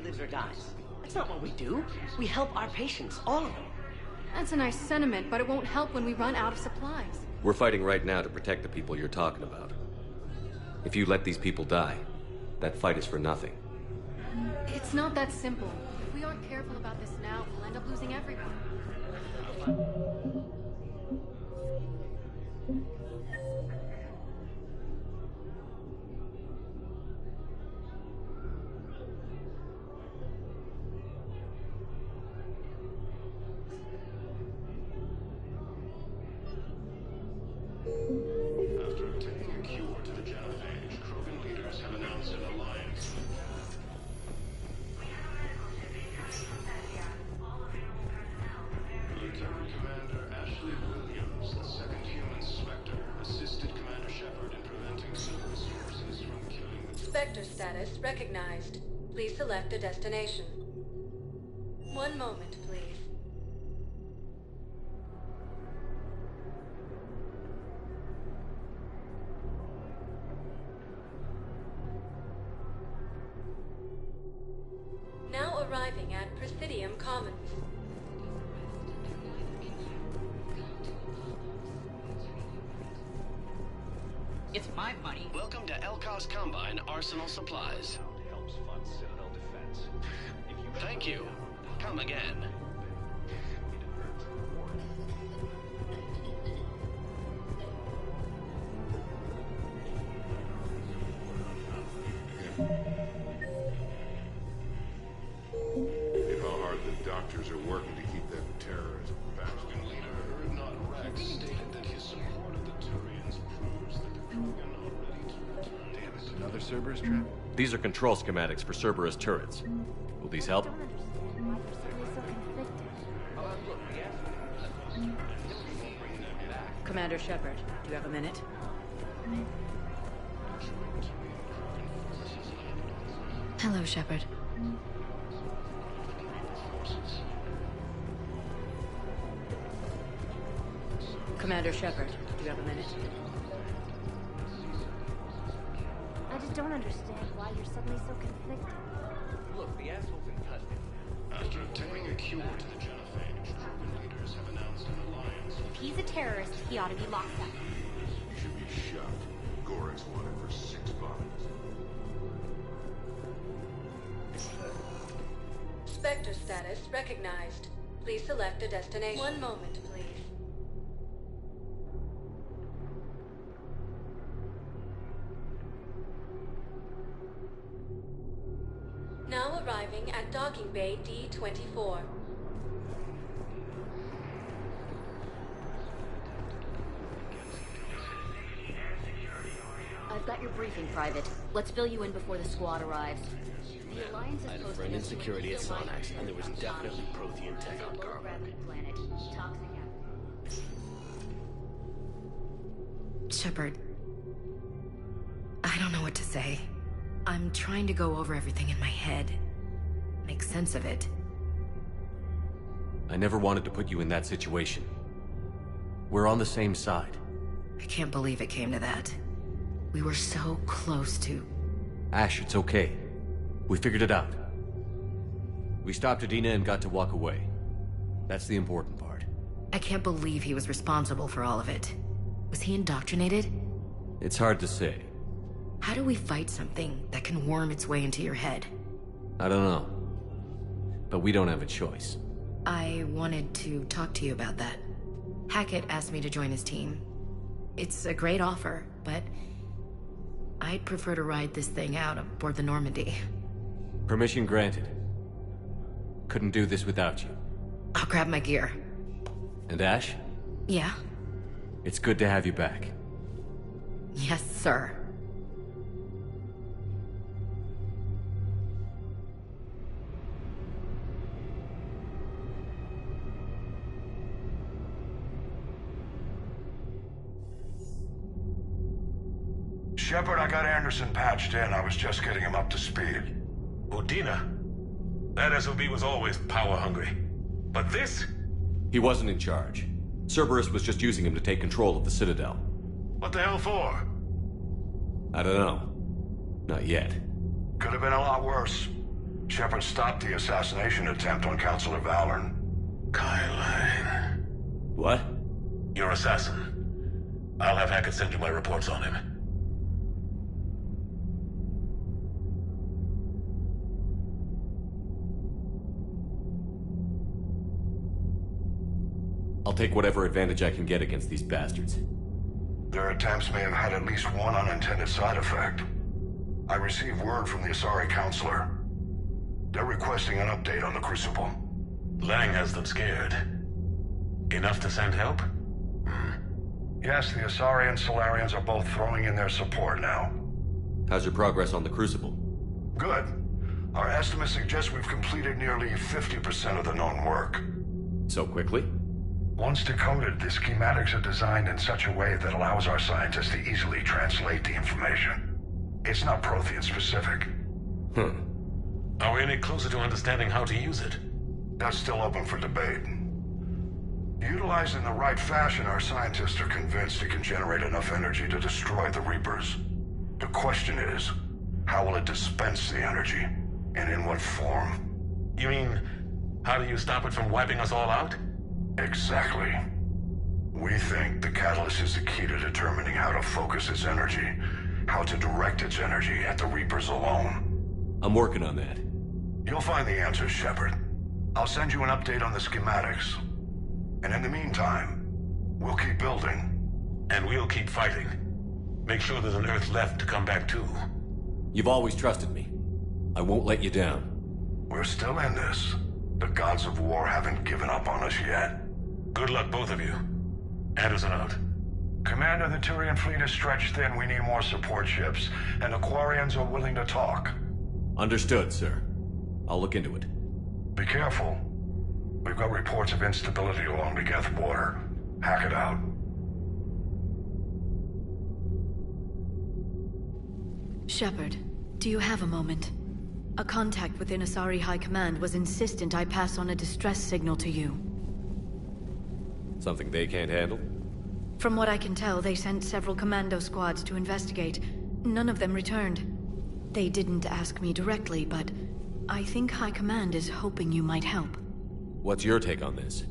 Speaker 10: Lives or dies. That's not what we do. We help our patients, all of them.
Speaker 18: That's a nice sentiment, but it won't help when we run out of supplies.
Speaker 2: We're fighting right now to protect the people you're talking about. If you let these people die, that fight is for nothing.
Speaker 18: It's not that simple. If we aren't careful about this now, we'll end up losing everyone.
Speaker 4: After obtaining a cure to the genophage, Krogan leaders have announced an alliance. Lieutenant Commander Ashley Williams, the second human Spectre, assisted Commander Shepard in preventing Cerberus forces from killing the...
Speaker 23: Spectre status recognized. Please select a destination. One moment, please. Now arriving at Presidium Commons.
Speaker 10: It's my money.
Speaker 6: Welcome to Elkos Combine Arsenal Supplies.
Speaker 4: Helps fund Citadel defense.
Speaker 6: Thank you. Come again.
Speaker 11: You know how hard the doctors are working to keep that terrorist bastard.
Speaker 4: Leader Erdnot Rex stated that his support of the Turians proves that the Krogan are ready to return.
Speaker 11: Damn it, another Cerberus trap?
Speaker 2: These are control schematics for Cerberus turrets. Will these help?
Speaker 10: Commander Shepard, do you have a minute?
Speaker 16: Hello, Shepard.
Speaker 10: Commander Shepard, do you have a minute?
Speaker 17: I just don't understand why you're suddenly so conflicted.
Speaker 2: Look, the asshole's in custody.
Speaker 4: After obtaining a cure to the genophage, Krogan leaders have announced an alliance.
Speaker 18: If he's a terrorist, he ought to be locked up.
Speaker 9: He should be shoved. Gorex wanted for 6 bodies.
Speaker 23: Spectre status recognized. Please select a destination. One moment, please. Now arriving at docking bay D-24.
Speaker 10: I've got your briefing, Private. Let's fill you in before the squad arrives. The Alliance is
Speaker 6: I had a
Speaker 10: posting
Speaker 6: friend in
Speaker 10: us to
Speaker 6: security at
Speaker 10: conceal
Speaker 6: Sonax, and there was
Speaker 10: mines
Speaker 6: definitely
Speaker 10: on
Speaker 6: Prothean tech on
Speaker 10: a
Speaker 6: Garbo.
Speaker 10: low-gravity planet. Toxic
Speaker 13: Shepard, I don't know what to say. I'm trying to go over everything in my head. Make sense of it.
Speaker 2: I never wanted to put you in that situation. We're on the same side.
Speaker 13: I can't believe it came to that. We were so close to...
Speaker 2: Ash, it's okay. We figured it out. We stopped Adina and got to walk away. That's the important part.
Speaker 13: I can't believe he was responsible for all of it. Was he indoctrinated?
Speaker 2: It's hard to say.
Speaker 13: How do we fight something that can worm its way into your head?
Speaker 2: I don't know. But we don't have a choice.
Speaker 13: I wanted to talk to you about that. Hackett asked me to join his team. It's a great offer, but I'd prefer to ride this thing out aboard the Normandy.
Speaker 2: Permission granted. Couldn't do this without you.
Speaker 13: I'll grab my gear.
Speaker 2: And Ash?
Speaker 13: Yeah?
Speaker 2: It's good to have you back.
Speaker 13: Yes, sir.
Speaker 9: Shepard, I got Anderson patched in. I was just getting him up to speed.
Speaker 15: Udina? That SOB was always power-hungry. But this?
Speaker 2: He wasn't in charge. Cerberus was just using him to take control of the Citadel.
Speaker 9: What the hell for?
Speaker 2: I don't know. Not yet.
Speaker 9: Could have been a lot worse. Shepard stopped the assassination attempt on Councilor Valorn.
Speaker 15: Kyle.
Speaker 2: What?
Speaker 15: Your assassin. I'll have Hackett send you my reports on him.
Speaker 2: I'll take whatever advantage I can get against these bastards.
Speaker 9: Their attempts may have had at least one unintended side effect. I received word from the Asari Councilor. They're requesting an update on the Crucible.
Speaker 15: Lang has them scared. Enough to send help?
Speaker 9: Yes, the Asari and Solarians are both throwing in their support now.
Speaker 2: How's your progress on the Crucible?
Speaker 9: Good. Our estimates suggest we've completed nearly 50% of the known work.
Speaker 2: So quickly?
Speaker 9: Once decoded, the schematics are designed in such a way that allows our scientists to easily translate the information. It's not Prothean specific.
Speaker 15: Are we any closer to understanding how to use it?
Speaker 9: That's still open for debate. Utilized in the right fashion, our scientists are convinced it can generate enough energy to destroy the Reapers. The question is, how will it dispense the energy? And in what form?
Speaker 15: You mean, how do you stop it from wiping us all out?
Speaker 9: Exactly. We think the catalyst is the key to determining how to focus its energy, how to direct its energy at the Reapers alone.
Speaker 2: I'm working on that.
Speaker 9: You'll find the answers, Shepard. I'll send you an update on the schematics. And in the meantime, we'll keep building.
Speaker 15: And we'll keep fighting. Make sure there's an Earth left to come back to.
Speaker 2: You've always trusted me. I won't let you down.
Speaker 9: We're still in this. The gods of war haven't given up on us yet.
Speaker 15: Good luck, both of you. Anderson out.
Speaker 9: Commander, the Turian fleet is stretched thin. We need more support ships. And the Quarians are willing to talk.
Speaker 2: Understood, sir. I'll look into it.
Speaker 9: Be careful. We've got reports of instability along the Geth border. Hack it out.
Speaker 13: Shepard, do you have a moment? A contact within Asari High Command was insistent I pass on a distress signal to you.
Speaker 2: Something they can't handle?
Speaker 13: From what I can tell, they sent several commando squads to investigate. None of them returned. They didn't ask me directly, but I think High Command is hoping you might help.
Speaker 2: What's your take on this?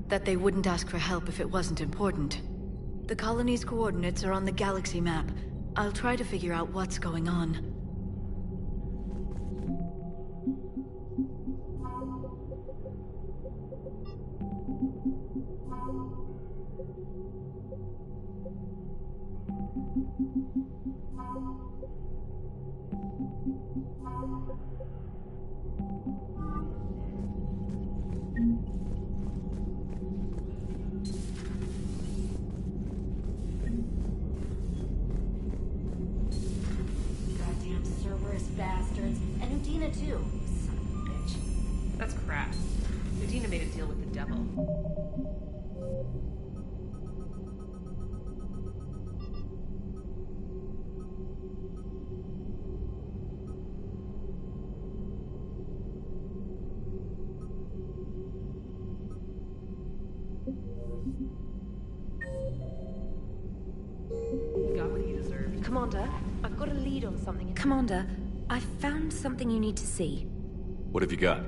Speaker 13: That they wouldn't ask for help if it wasn't important. The colony's coordinates are on the galaxy map. I'll try to figure out what's going on.
Speaker 17: Goddamn Cerberus bastards. And Udina too. Son of a bitch.
Speaker 1: That's crap. Udina made a deal with the devil. Got what he deserved.
Speaker 17: Commander, I've got a lead on something. Commander, I found something you need to see.
Speaker 2: What have you got?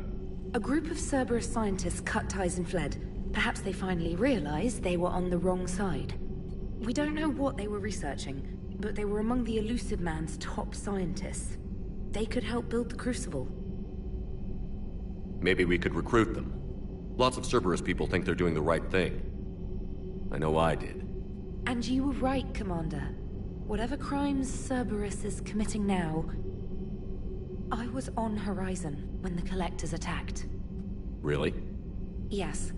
Speaker 17: A group of Cerberus scientists cut ties and fled. Perhaps they finally realized they were on the wrong side. We don't know what they were researching, but they were among the Elusive Man's top scientists. They could help build the Crucible.
Speaker 2: Maybe we could recruit them. Lots of Cerberus people think they're doing the right thing. I know I did.
Speaker 17: And you were right, Commander. Whatever crimes Cerberus is committing now, I was on Horizon when the Collectors attacked.
Speaker 2: Really?
Speaker 17: Yes.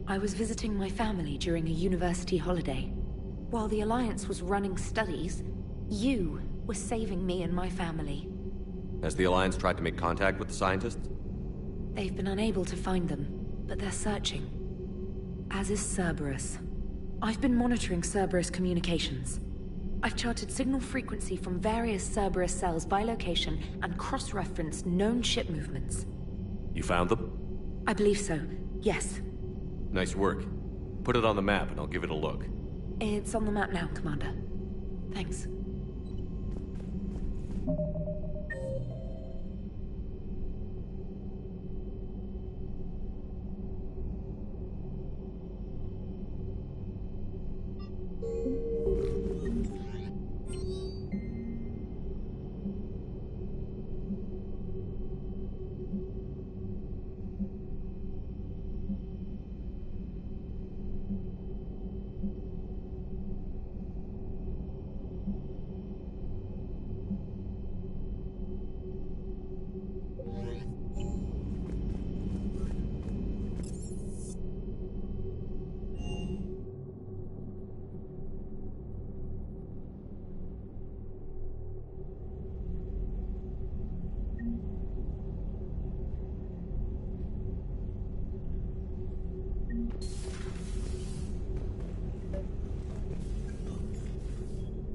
Speaker 17: I was visiting my family during a university holiday. While the Alliance was running studies, you were saving me and my family.
Speaker 2: Has the Alliance tried to make contact with the scientists?
Speaker 17: They've been unable to find them, but they're searching. As is Cerberus. I've been monitoring Cerberus communications. I've charted signal frequency from various Cerberus cells by location and cross-referenced known ship movements.
Speaker 2: You found them?
Speaker 17: I believe so, yes.
Speaker 2: Nice work. Put it on the map and I'll give it a look.
Speaker 17: It's on the map now, Commander. Thanks.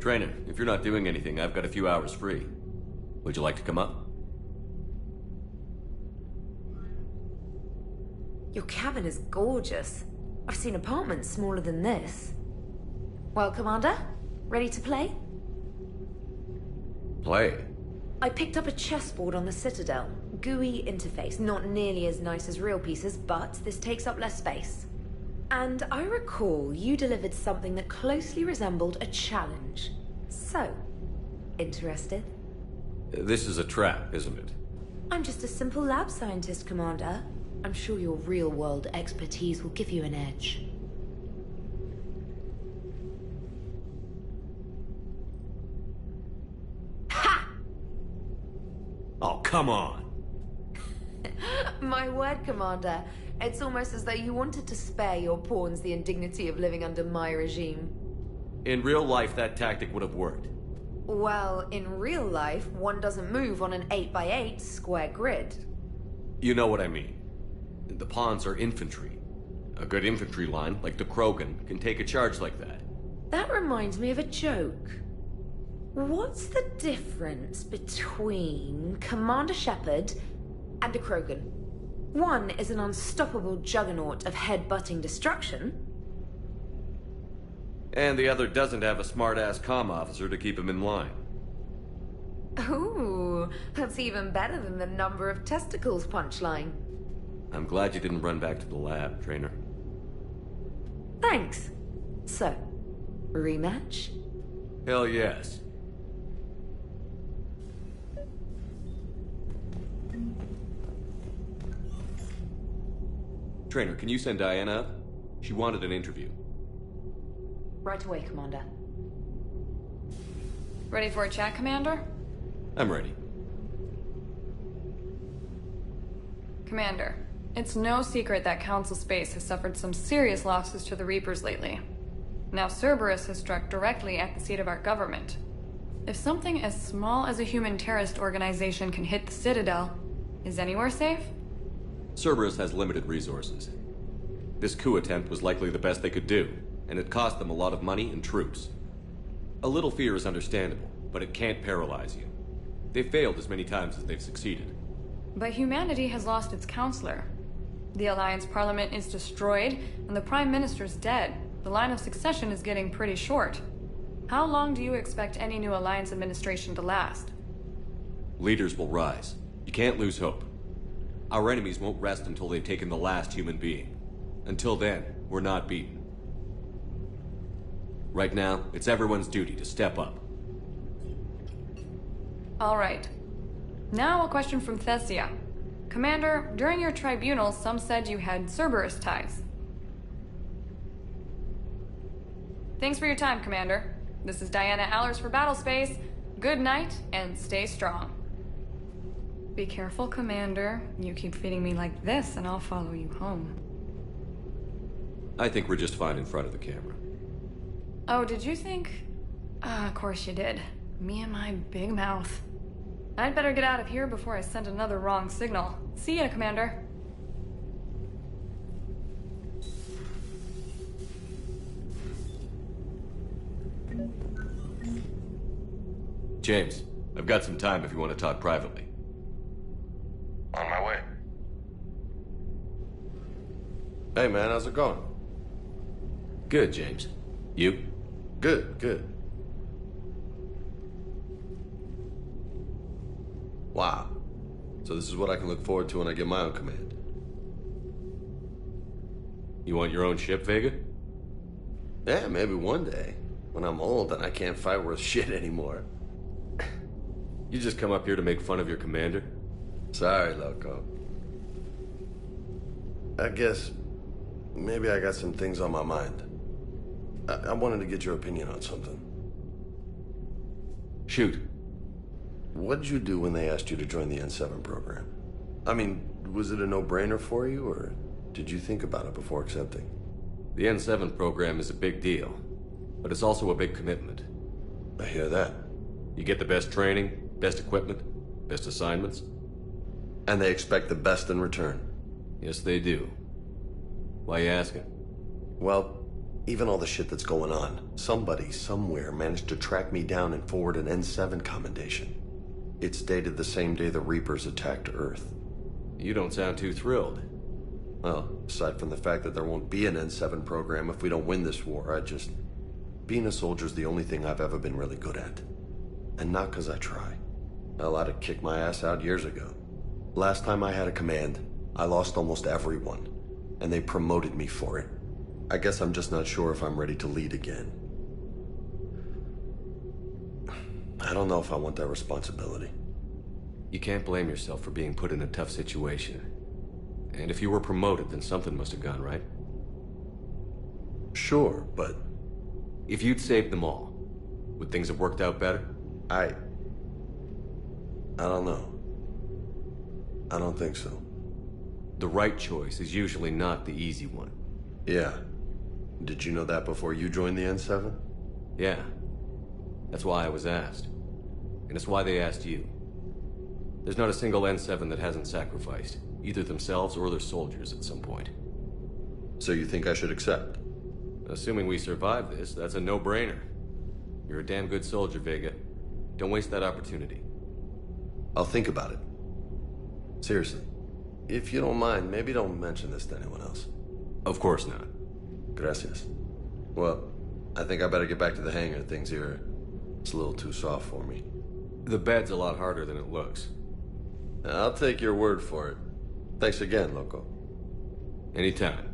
Speaker 2: Trainer, if you're not doing anything, I've got a few hours free. Would you like to come up?
Speaker 17: Your cabin is gorgeous. I've seen apartments smaller than this. Well, Commander, ready to play?
Speaker 2: Play?
Speaker 17: I picked up a chessboard on the Citadel. GUI interface, not nearly as nice as real pieces, but this takes up less space. And I recall you delivered something that closely resembled a challenge. So, interested?
Speaker 2: This is a trap, isn't it?
Speaker 17: I'm just a simple lab scientist, Commander. I'm sure your real-world expertise will give you an edge. Ha!
Speaker 2: Oh, come on!
Speaker 17: My word, Commander. It's almost as though you wanted to spare your pawns the indignity of living under my regime.
Speaker 2: In real life, that tactic would have worked.
Speaker 17: Well, in real life, one doesn't move on an 8x8 square grid.
Speaker 2: You know what I mean. The pawns are infantry. A good infantry line, like the Krogan, can take a charge like that.
Speaker 17: That reminds me of a joke. What's the difference between Commander Shepard and a Krogan? One is an unstoppable juggernaut of head-butting destruction.
Speaker 2: And the other doesn't have a smart-ass comm officer to keep him in line.
Speaker 17: Ooh, that's even better than the number of testicles punchline.
Speaker 2: I'm glad you didn't run back to the lab, Trainer.
Speaker 17: Thanks. So, rematch?
Speaker 2: Hell yes. Trainer, can you send Diana up? She wanted an interview.
Speaker 17: Right away, Commander.
Speaker 16: Ready for a chat, Commander?
Speaker 2: I'm ready.
Speaker 16: Commander, it's no secret that Council Space has suffered some serious losses to the Reapers lately. Now Cerberus has struck directly at the seat of our government. If something as small as a human terrorist organization can hit the Citadel, is anywhere safe?
Speaker 2: Cerberus has limited resources. This coup attempt was likely the best they could do, and it cost them a lot of money and troops. A little fear is understandable, but it can't paralyze you. They've failed as many times as they've succeeded.
Speaker 16: But humanity has lost its counselor. The Alliance Parliament is destroyed, and the Prime Minister's dead. The line of succession is getting pretty short. How long do you expect any new Alliance administration to last?
Speaker 2: Leaders will rise. You can't lose hope. Our enemies won't rest until they've taken the last human being. Until then, we're not beaten. Right now, it's everyone's duty to step up.
Speaker 16: All right. Now a question from Thessia. Commander, during your tribunal, some said you had Cerberus ties. Thanks for your time, Commander. This is Diana Allers for Battlespace. Good night, and stay strong. Be careful, Commander. You keep feeding me like this, and I'll follow you home.
Speaker 2: I think we're just fine in front of the camera.
Speaker 16: Oh, did you think? Of course you did. Me and my big mouth. I'd better get out of here before I send another wrong signal. See ya, Commander.
Speaker 2: James, I've got some time if you want to talk privately.
Speaker 14: On my way. Hey man, how's it going?
Speaker 2: Good, James. You?
Speaker 14: Good, good. Wow. So this is what I can look forward to when I get my own command.
Speaker 2: You want your own ship, Vega?
Speaker 14: Yeah, maybe one day. When I'm old and I can't fight worth shit anymore.
Speaker 2: You just come up here to make fun of your commander?
Speaker 14: Sorry, Loco. I guess maybe I got some things on my mind. I wanted to get your opinion on something.
Speaker 2: Shoot.
Speaker 14: What did you do when they asked you to join the N7 program? I mean, was it a no-brainer for you, or did you think about it before accepting?
Speaker 2: The N7 program is a big deal, but it's also a big commitment.
Speaker 14: I hear that.
Speaker 2: You get the best training, best equipment, best assignments.
Speaker 14: And they expect the best in return.
Speaker 2: Yes, they do. Why you asking?
Speaker 14: Well, even all the shit that's going on, somebody somewhere managed to track me down and forward an N7 commendation. It's dated the same day the Reapers attacked Earth.
Speaker 2: You don't sound too thrilled.
Speaker 14: Well, aside from the fact that there won't be an N7 program if we don't win this war, being a soldier's the only thing I've ever been really good at. And not because I try. Hell, I'd have kicked my ass out years ago. Last time I had a command, I lost almost everyone. And they promoted me for it. I guess I'm just not sure if I'm ready to lead again. I don't know if I want that responsibility.
Speaker 2: You can't blame yourself for being put in a tough situation. And if you were promoted, then something must have gone right.
Speaker 14: Sure, but...
Speaker 2: If you'd saved them all, would things have worked out better?
Speaker 14: I don't know. I don't think so.
Speaker 2: The right choice is usually not the easy one.
Speaker 14: Yeah. Did you know that before you joined the N7?
Speaker 2: Yeah. That's why I was asked. And it's why they asked you. There's not a single N7 that hasn't sacrificed, either themselves or their soldiers at some point.
Speaker 14: So you think I should accept?
Speaker 2: Assuming we survive this, that's a no-brainer. You're a damn good soldier, Vega. Don't waste that opportunity.
Speaker 14: I'll think about it. Seriously. If you don't mind, maybe don't mention this to anyone else.
Speaker 2: Of course not.
Speaker 14: Gracias. Well, I think I better get back to the hangar. Things here, it's a little too soft for me.
Speaker 2: The bed's a lot harder than it looks.
Speaker 14: I'll take your word for it. Thanks again, Loco.
Speaker 2: Anytime.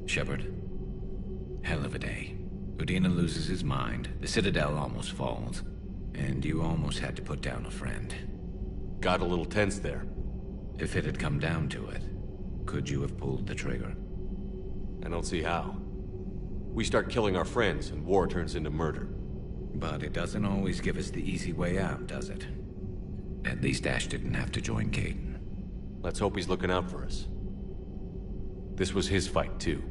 Speaker 7: Shepard. Hell of a day. Udina loses his mind, the Citadel almost falls, and you almost had to put down a friend.
Speaker 2: Got a little tense there.
Speaker 7: If it had come down to it, could you have pulled the trigger?
Speaker 2: I don't see how. We start killing our friends, and war turns into murder.
Speaker 7: But it doesn't always give us the easy way out, does it? At least Ash didn't have to join Caden.
Speaker 2: Let's hope he's looking out for us. This was his fight, too.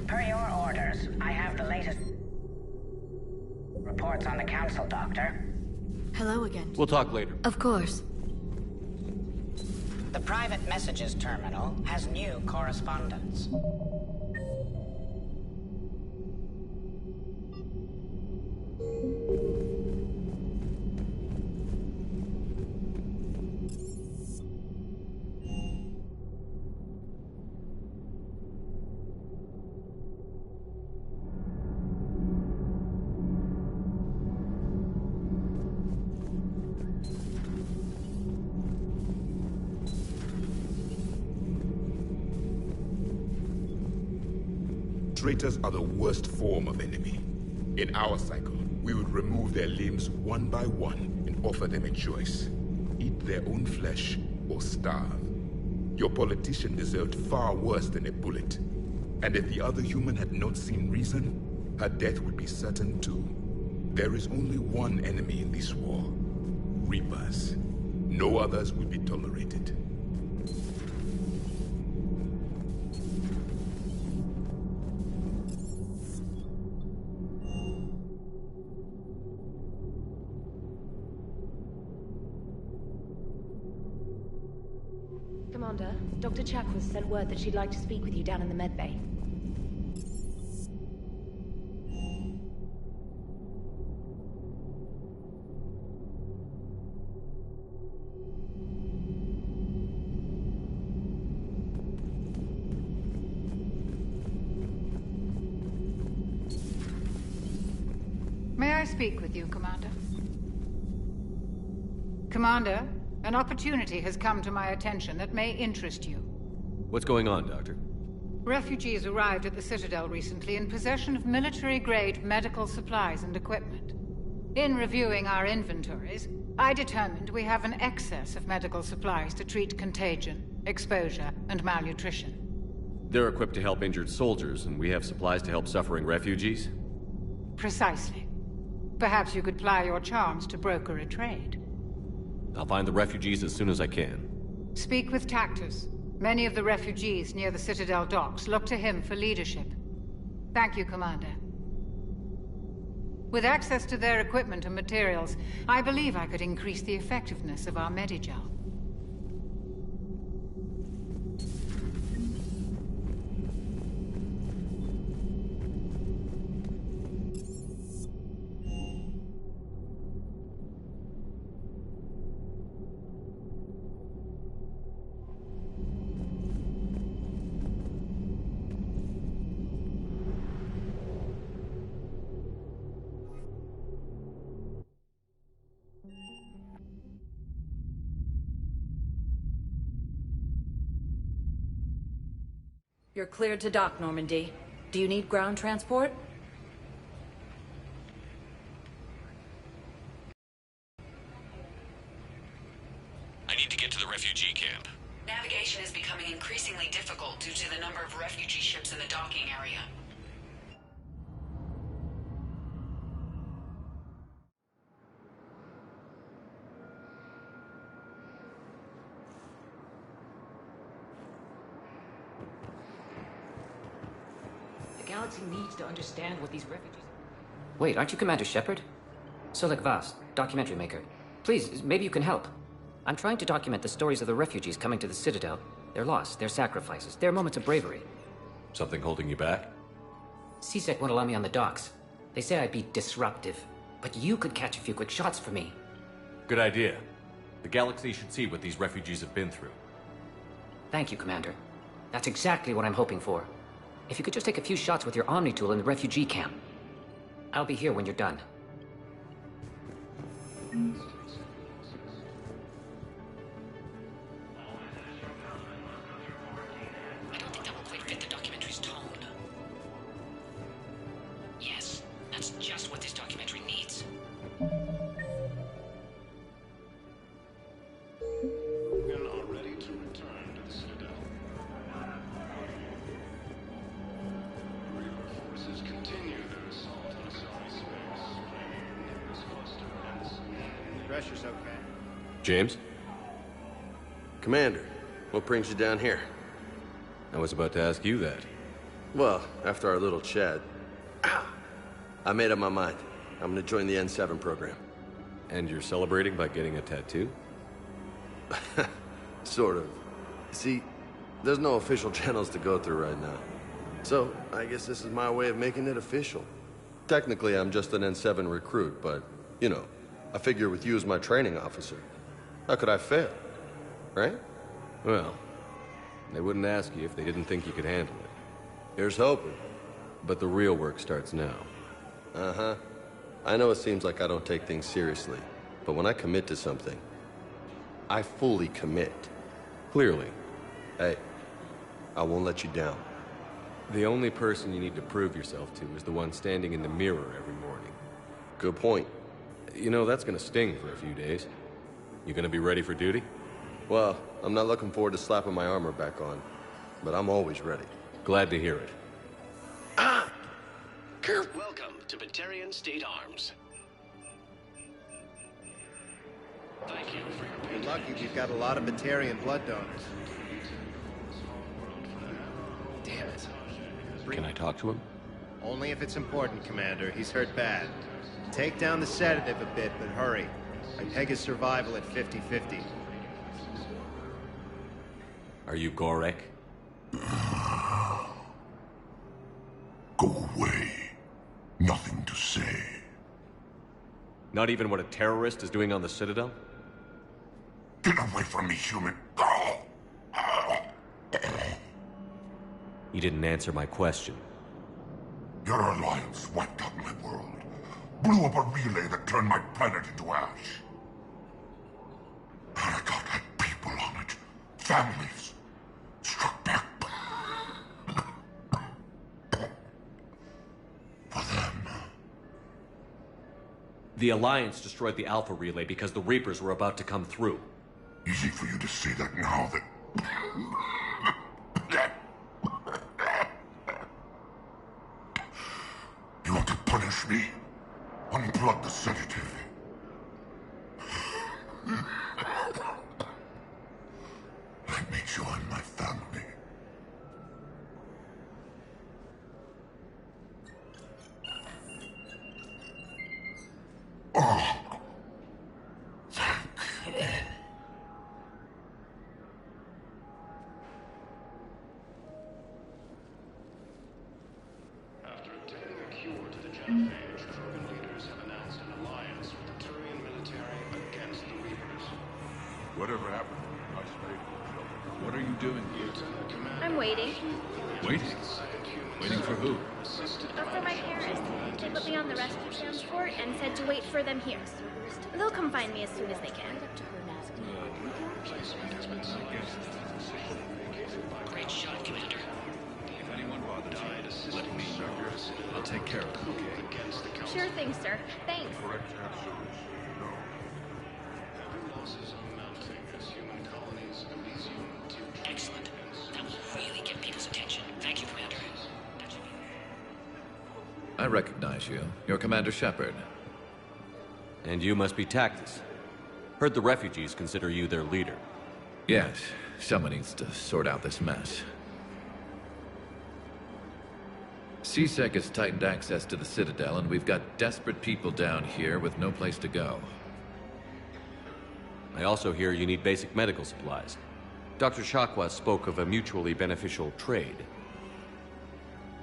Speaker 10: Per your orders, I have the latest reports on the Council, Doctor.
Speaker 18: Hello again.
Speaker 2: We'll talk later.
Speaker 13: Of course.
Speaker 10: The private messages terminal has new correspondence.
Speaker 11: Traitors are the worst form of enemy. In our cycle, we would remove their limbs one by one and offer them a choice. Eat their own flesh or starve. Your politician deserved far worse than a bullet. And if the other human had not seen reason, her death would be certain too. There is only one enemy in this war. Reapers. No others will be tolerated.
Speaker 17: Commander, Dr. Chakwas sent word that she'd like to speak with you down in the medbay.
Speaker 8: May I speak with you, Commander? Commander, an opportunity has come to my attention that may interest you.
Speaker 2: What's going on, Doctor?
Speaker 8: Refugees arrived at the Citadel recently in possession of military-grade medical supplies and equipment. In reviewing our inventories, I determined we have an excess of medical supplies to treat contagion, exposure, and malnutrition.
Speaker 2: They're equipped to help injured soldiers, and we have supplies to help suffering refugees?
Speaker 8: Precisely. Perhaps you could ply your charms to broker a trade.
Speaker 2: I'll find the refugees as soon as I can.
Speaker 8: Speak with Tactus. Many of the refugees near the Citadel docks look to him for leadership. Thank you, Commander. With access to their equipment and materials, I believe I could increase the effectiveness of our Medigel.
Speaker 12: You're cleared to dock, Normandy. Do you need ground transport?
Speaker 24: I need to get to the refugee camp.
Speaker 13: Navigation is due to the number of refugee ships in the docking area.
Speaker 10: The galaxy needs to understand what these refugees...
Speaker 3: Wait, aren't you Commander Shepard? Solek Vast, documentary maker. Please, maybe you can help. I'm trying to document the stories of the refugees coming to the Citadel. Their loss, their sacrifices, their moments of bravery.
Speaker 2: Something holding you back?
Speaker 3: CSEC won't allow me on the docks. They say I'd be disruptive. But you could catch a few quick shots for me.
Speaker 2: Good idea. The galaxy should see what these refugees have been through.
Speaker 3: Thank you, Commander. That's exactly what I'm hoping for. If you could just take a few shots with your Omni tool in the refugee camp. I'll be here when you're done.
Speaker 13: I don't think that will quite fit the documentary's tone. Yes, that's just what this documentary needs.
Speaker 4: Krogan are ready to return to the Citadel. Reaper forces continue their assault on Asari space, claiming the Nimbus cluster and the sun.
Speaker 5: Pressure's okay.
Speaker 2: James?
Speaker 14: Commander, what brings you down here?
Speaker 2: I was about to ask you that.
Speaker 14: Well, after our little chat, I made up my mind. I'm gonna join the N7 program.
Speaker 2: And you're celebrating by getting a tattoo?
Speaker 14: Sort of. See, there's no official channels to go through right now. So, I guess this is my way of making it official. Technically, I'm just an N7 recruit, but, you know, I figure with you as my training officer, how could I fail? Right?
Speaker 2: Well, they wouldn't ask you if they didn't think you could handle it.
Speaker 14: Here's hoping.
Speaker 2: But the real work starts now.
Speaker 14: Uh-huh. I know it seems like I don't take things seriously, but when I commit to something, I fully commit.
Speaker 2: Clearly.
Speaker 14: Hey, I won't let you down.
Speaker 2: The only person you need to prove yourself to is the one standing in the mirror every morning.
Speaker 14: Good point.
Speaker 2: You know, that's gonna sting for a few days. You gonna be ready for duty?
Speaker 14: Well, I'm not looking forward to slapping my armor back on, but I'm always ready.
Speaker 2: Glad to hear it.
Speaker 6: Welcome to Batarian State Arms. Thank you for your
Speaker 5: You're lucky we've got a lot of Batarian blood donors. Damn it.
Speaker 2: Can I talk to him?
Speaker 5: Only if it's important, Commander. He's hurt bad. Take down the sedative a bit, but hurry. I peg his survival at 50-50.
Speaker 2: Are you Gorek?
Speaker 9: Go away. Nothing to say.
Speaker 2: Not even what a terrorist is doing on the Citadel?
Speaker 9: Get away from me, human.
Speaker 2: You didn't answer my question.
Speaker 9: Your alliance wiped out my world. Blew up a relay that turned my planet into ash. Aragorn had people on it. Families. Struck back. For them.
Speaker 2: The Alliance destroyed the Alpha Relay because the Reapers were about to come through.
Speaker 9: Easy for you to say that now that... You want to punish me? Unplug the sedative. Let me join my family. Oh. Thank you.
Speaker 4: After obtaining a cure to the genophage, Krogan leaders have announced an alliance with the Turian military against the Reapers.
Speaker 11: Whatever happened? What are you doing here?
Speaker 19: I'm waiting.
Speaker 11: Waiting? Waiting for who?
Speaker 19: For my parents. They put me on the rescue transport and said to wait for them here. They'll come find me as soon as they can.
Speaker 13: Great shot, Commander.
Speaker 11: If anyone bothers you, let me know. I'll take care of them, okay?
Speaker 19: Sure thing, sir. Thanks.
Speaker 4: Losses are mounting as human colonies Elysium to
Speaker 13: Excellent. That will really get people
Speaker 20: I recognize you. You're Commander Shepard.
Speaker 2: And you must be Tactus. Heard the refugees consider you their leader.
Speaker 20: Yes, someone needs to sort out this mess. CSEC has tightened access to the Citadel, and we've got desperate people down here with no place to go.
Speaker 2: I also hear you need basic medical supplies. Dr. Shakwa spoke of a mutually beneficial trade.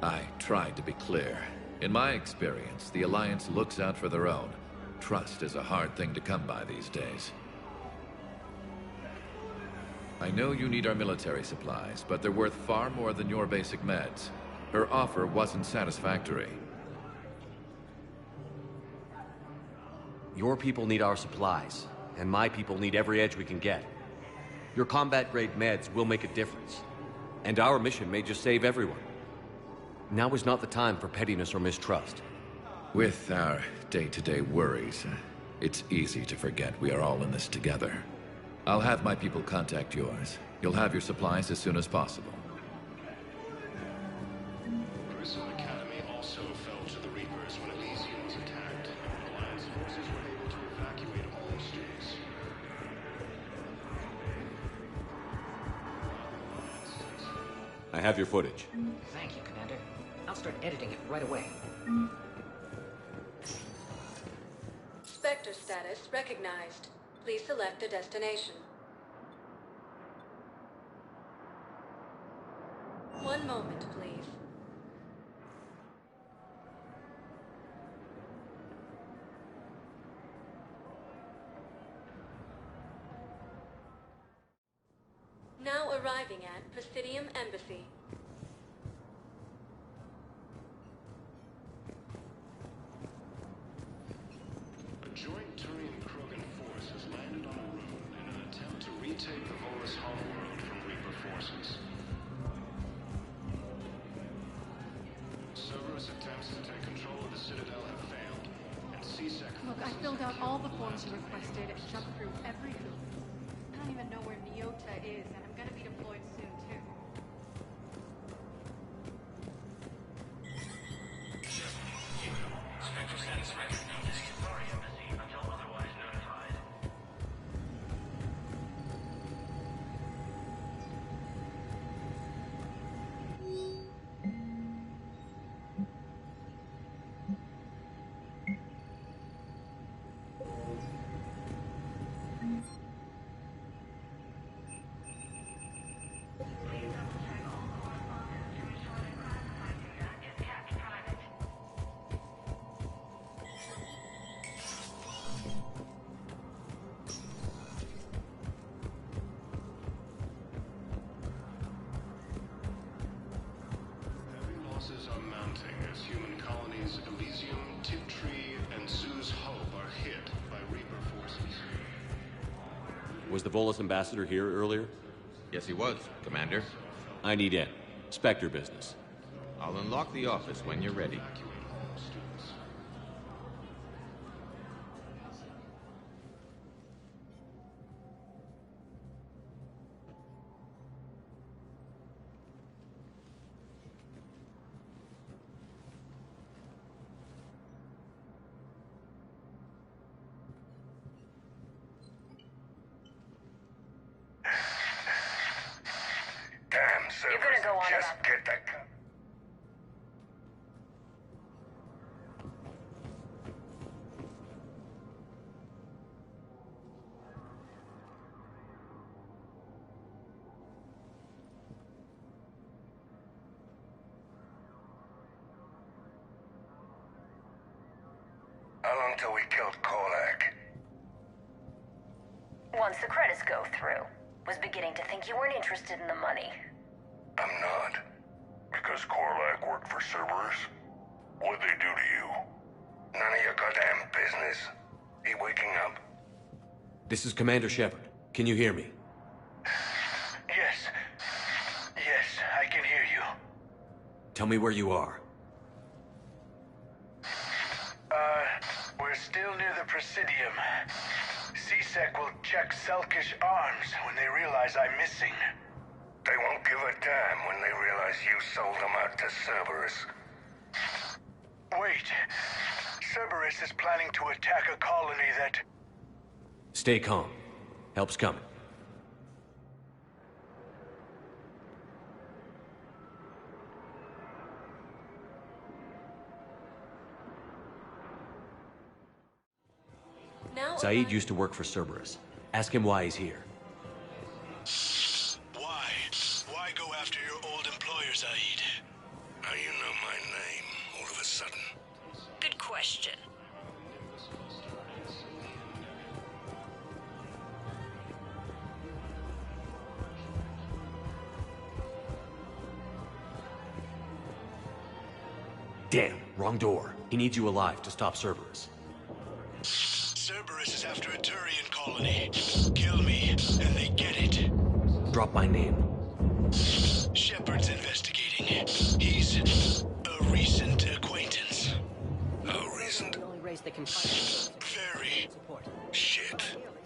Speaker 20: I tried to be clear. In my experience, the Alliance looks out for their own. Trust is a hard thing to come by these days. I know you need our military supplies, but they're worth far more than your basic meds. Her offer wasn't satisfactory.
Speaker 2: Your people need our supplies, and my people need every edge we can get. Your combat-grade meds will make a difference, and our mission may just save everyone. Now is not the time for pettiness or mistrust.
Speaker 20: With our day-to-day worries, it's easy to forget we are all in this together. I'll have my people contact yours. You'll have your supplies as soon as possible.
Speaker 4: Grissom Academy also fell to the Reapers when Elysium was attacked. Alliance forces were able to evacuate all students.
Speaker 2: I have your footage.
Speaker 3: Thank you, Commander. I'll start editing it right away.
Speaker 21: Spectre status recognized. Please select a destination. 1 moment, please. Now arriving at Presidium Embassy.
Speaker 4: A joint Turian-Krogan force has landed on a road in an attempt to retake the Volus homeworld from Reaper forces. Cerberus attempts to take control of the Citadel have failed, and CSEC...
Speaker 18: Look, I filled out all the forms you requested and jumped through every hoop. I don't even know where Neota is, and I'm gonna be deployed soon, too.
Speaker 6: Spectre status recognized. Sorry, Embassy, until otherwise notified.
Speaker 4: Heavy losses are mounting as human colonies Elysium, Tiptree, and Zoo's Hope are hit by Reaper forces.
Speaker 2: Was the Volus ambassador here earlier?
Speaker 7: Yes, he was, Commander.
Speaker 2: I need in. Spectre business.
Speaker 7: I'll unlock the office when you're ready.
Speaker 9: Damn, Cerberus.
Speaker 19: You're gonna go on
Speaker 9: Just
Speaker 19: about...
Speaker 9: get that... How long till we killed Kolak?
Speaker 19: Once the credits go through. Was beginning to think you weren't interested in the money.
Speaker 9: I'm not. Because Korlak worked for Cerberus? What'd they do to you? None of your goddamn business. He waking up?
Speaker 2: This is Commander Shepard. Can you hear me?
Speaker 9: Yes. Yes, I can hear you.
Speaker 2: Tell me where you are.
Speaker 9: We're still near the Presidium. CSEC will check Selkish arms when they realize I'm missing. They won't give a damn when they realize you sold them out to Cerberus. Wait. right. Cerberus is planning to attack a colony that...
Speaker 2: Stay calm. Help's coming. Zaid used to work for Cerberus. Ask him why he's here.
Speaker 9: Why? Why go after your old employer, Zaid? How you know my name all of a sudden?
Speaker 10: Good question.
Speaker 2: Damn, wrong door. He needs you alive to stop Cerberus.
Speaker 9: Cerberus is after a Turian colony. Kill me, and they get it.
Speaker 2: Drop my name.
Speaker 9: Shepard's investigating. He's a recent acquaintance. How recent?
Speaker 10: The only race that can fight.
Speaker 9: Very. Shit.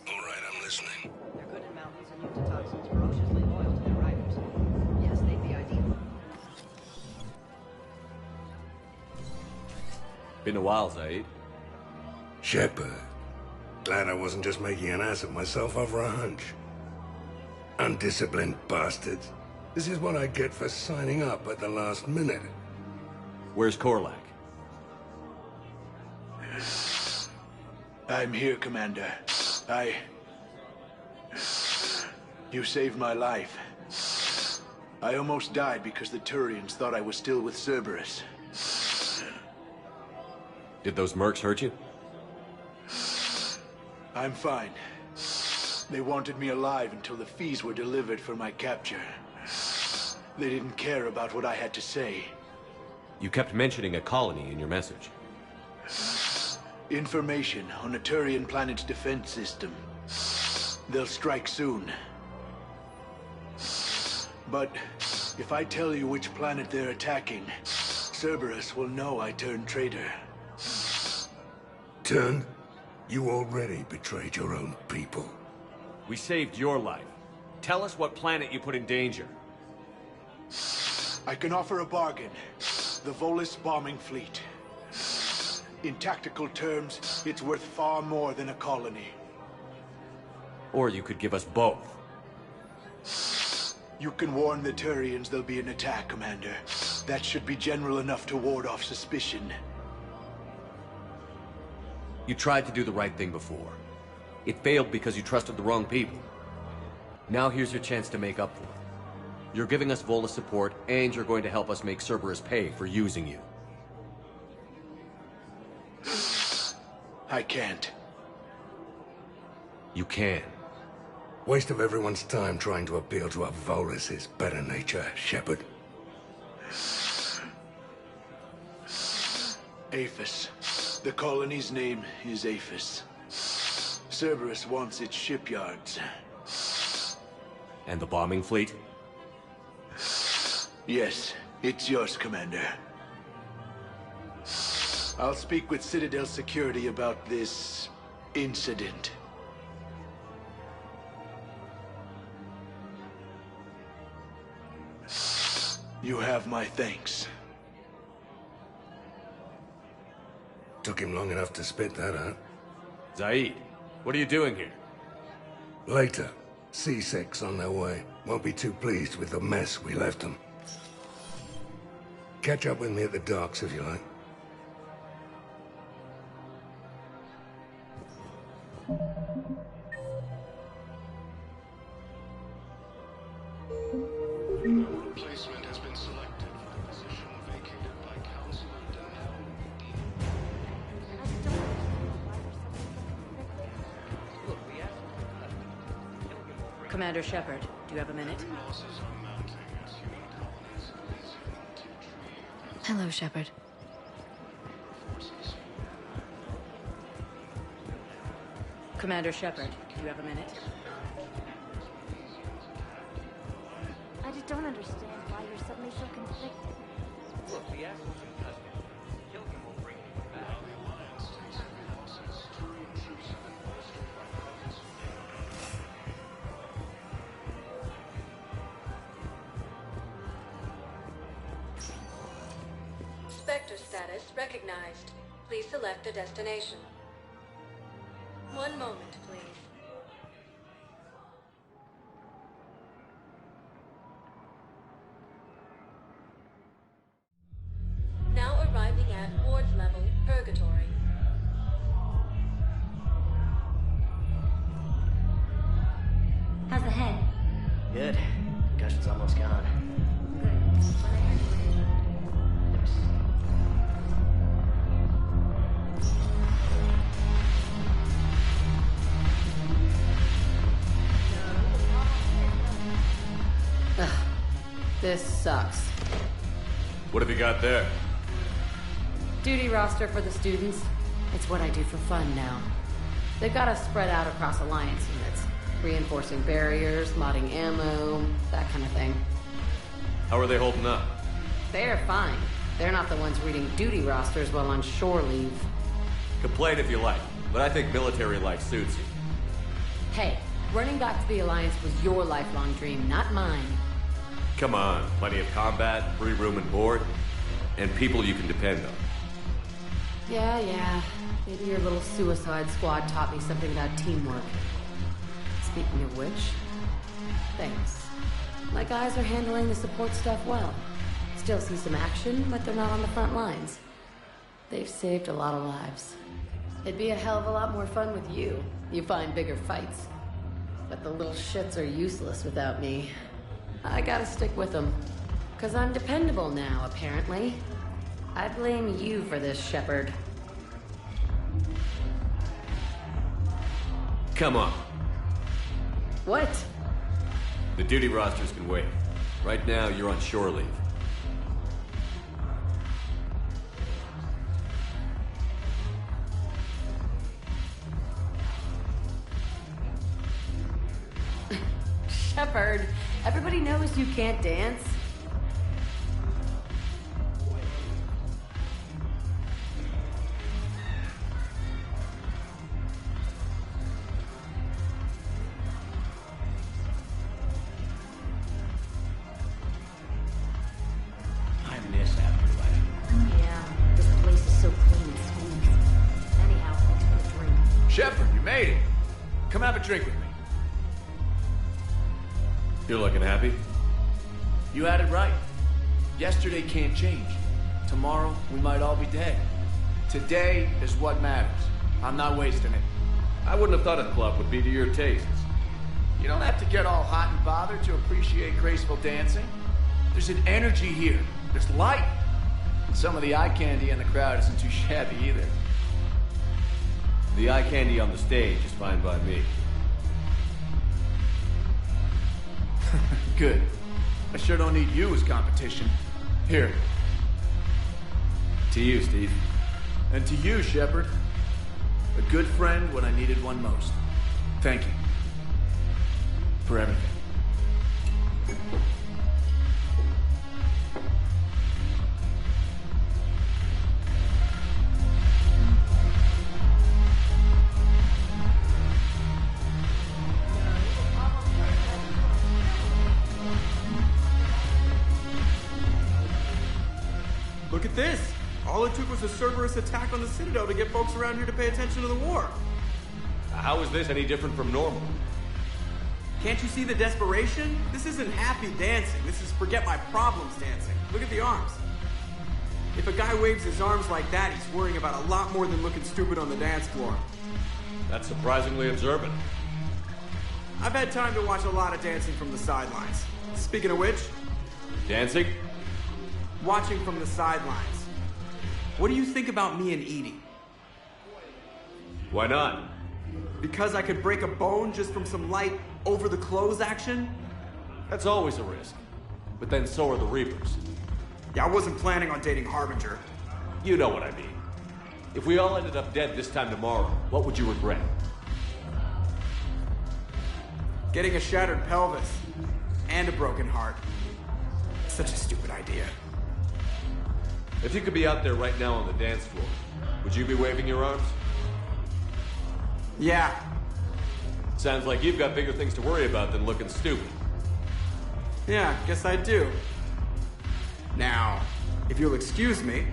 Speaker 9: All right, I'm listening.
Speaker 10: They're good in mountains and immune to toxins, ferociously loyal to their riders. Yes, they'd be ideal.
Speaker 2: Been a while, Zaid.
Speaker 9: Shepard. Glad I wasn't just making an ass of myself over a hunch. Undisciplined bastards. This is what I get for signing up at the last minute.
Speaker 2: Where's Korlak?
Speaker 1: I'm here, Commander. You saved my life. I almost died because the Turians thought I was still with Cerberus.
Speaker 2: Did those mercs hurt you?
Speaker 1: I'm fine. They wanted me alive until the fees were delivered for my capture. They didn't care about what I had to say.
Speaker 2: You kept mentioning a colony in your message.
Speaker 1: Information on a Turian planet's defense system. They'll strike soon. But if I tell you which planet they're attacking, Cerberus will know I turned traitor.
Speaker 9: Turned? You already betrayed your own people.
Speaker 2: We saved your life. Tell us what planet you put in danger.
Speaker 1: I can offer a bargain. The Volus bombing fleet. In tactical terms, it's worth far more than a colony.
Speaker 2: Or you could give us both.
Speaker 1: You can warn the Turians there'll be an attack, Commander. That should be general enough to ward off suspicion.
Speaker 2: You tried to do the right thing before. It failed because you trusted the wrong people. Now here's your chance to make up for it. You're giving us Volus support, and you're going to help us make Cerberus pay for using you.
Speaker 1: I can't.
Speaker 2: You can.
Speaker 9: Waste of everyone's time trying to appeal to a Volus' better nature, Shepard.
Speaker 1: Aphis. The colony's name is Aphis. Cerberus wants its shipyards.
Speaker 2: And the bombing fleet?
Speaker 1: Yes, it's yours, Commander. I'll speak with Citadel Security about this incident. You have my thanks.
Speaker 9: Took him long enough to spit that out.
Speaker 2: Zaid, what are you doing here?
Speaker 9: Later. C6 on their way. Won't be too pleased with the mess we left them. Catch up with me at the docks if you like.
Speaker 4: Replacement has been selected for the position vacated by Councilor Denell.
Speaker 12: Commander Shepard, do you have a minute?
Speaker 13: Hello, Shepard.
Speaker 12: Commander Shepard, do you have a minute?
Speaker 19: I just don't understand why you're suddenly so conflicted.
Speaker 6: Look, the asshole's in custody. Killing him will bring him back.
Speaker 21: Spectre status recognized. Please select a destination. One moment, please. Now arriving at Ward's level, Purgatory.
Speaker 10: How's the head? Good. Concussion's almost gone.
Speaker 15: Ugh. This sucks.
Speaker 2: What have you got there?
Speaker 15: Duty roster for the students. It's what I do for fun now. They've got us spread out across Alliance units. Reinforcing barriers, modding ammo, that kind of thing.
Speaker 2: How are they holding up?
Speaker 15: They're fine. They're not the ones reading duty rosters while on shore leave.
Speaker 2: Complain if you like, but I think military life suits you.
Speaker 15: Hey, running back to the Alliance was your lifelong dream, not mine.
Speaker 2: Come on, plenty of combat, free room and board, and people you can depend on.
Speaker 15: Yeah. Maybe your little suicide squad taught me something about teamwork. Speaking of which, thanks. My guys are handling the support stuff well. Still see some action, but they're not on the front lines. They've saved a lot of lives. It'd be a hell of a lot more fun with you. You find bigger fights. But the little shits are useless without me. I gotta stick with them. 'Cause I'm dependable now, apparently. I blame you for this, Shepard.
Speaker 2: Come on.
Speaker 15: What?
Speaker 2: The duty rosters can wait. Right now, you're on shore leave.
Speaker 15: Shepard, everybody knows you can't dance.
Speaker 10: I miss Afterlife. Yeah, this place is so clean and smooth. Anyhow, thanks for the drink.
Speaker 2: Shepard, you made it! Come have a drink with me. You're looking happy?
Speaker 16: You had it right. Yesterday can't change. Tomorrow, we might all be dead. Today is what matters. I'm not wasting it.
Speaker 2: I wouldn't have thought a club would be to your tastes.
Speaker 16: You don't have to get all hot and bothered to appreciate graceful dancing. There's an energy here. There's light. And some of the eye candy in the crowd isn't too shabby either.
Speaker 2: The eye candy on the stage is fine by me.
Speaker 16: Good. I sure don't need you as competition. Here.
Speaker 2: To you, Steve.
Speaker 16: And to you, Shepard. A good friend when I needed one most. Thank you. For everything.
Speaker 22: Look at this! All it took was a Cerberus attack on the Citadel to get folks around here to pay attention to the war.
Speaker 2: How is this any different from normal?
Speaker 22: Can't you see the desperation? This isn't happy dancing. This is forget my problems dancing. Look at the arms. If a guy waves his arms like that, he's worrying about a lot more than looking stupid on the dance floor.
Speaker 2: That's surprisingly observant.
Speaker 22: I've had time to watch a lot of dancing from the sidelines. Speaking of which...
Speaker 2: Dancing?
Speaker 22: Watching from the sidelines. What do you think about me and Edie?
Speaker 2: Why not?
Speaker 22: Because I could break a bone just from some light over-the-clothes action?
Speaker 2: That's always a risk. But then so are the Reapers.
Speaker 22: Yeah, I wasn't planning on dating Harbinger.
Speaker 2: You know what I mean. If we all ended up dead this time tomorrow, what would you regret?
Speaker 22: Getting a shattered pelvis. And a broken heart. Such a stupid idea.
Speaker 2: If you could be out there right now on the dance floor, would you be waving your arms?
Speaker 22: Yeah.
Speaker 2: Sounds like you've got bigger things to worry about than looking stupid.
Speaker 22: Yeah, guess I do. Now, if you'll excuse me,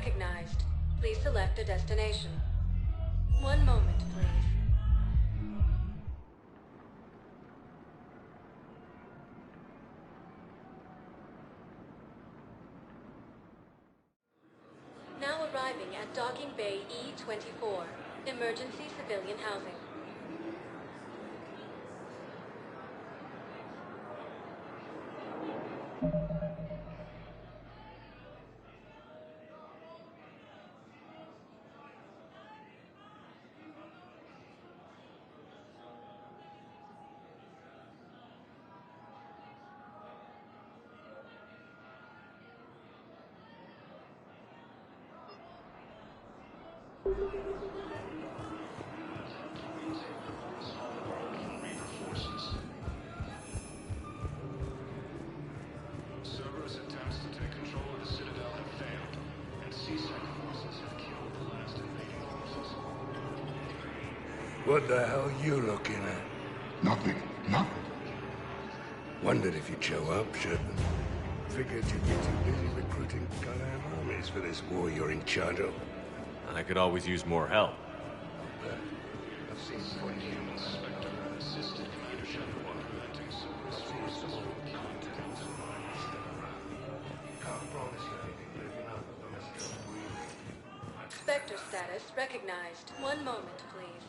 Speaker 21: recognized. Please select a destination. One moment, please. Now arriving at Docking Bay E-24, emergency civilian housing.
Speaker 4: Cerberus attempts to take control of the Citadel have failed, and C-Sec forces have killed the last invading forces.
Speaker 8: What the hell you looking at?
Speaker 9: Nothing. Nothing.
Speaker 8: Wondered if you'd show up, Shepard. Figured you'd be too busy recruiting goddamn armies for this war you're in charge of.
Speaker 2: I could always use more help.
Speaker 8: I've seen
Speaker 4: Second human Spectre assisted Commander Shepard in preventing Cerberus forces from contact.
Speaker 8: Can't promise you anything, but if you're not, I'm still breathing.
Speaker 21: Spectre status recognized. One moment, please.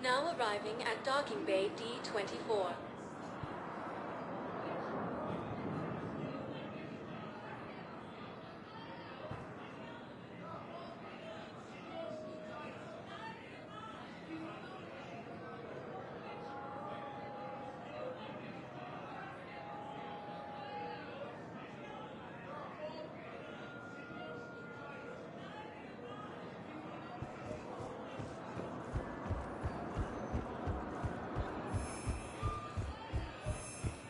Speaker 21: Now arriving at Docking Bay D-24.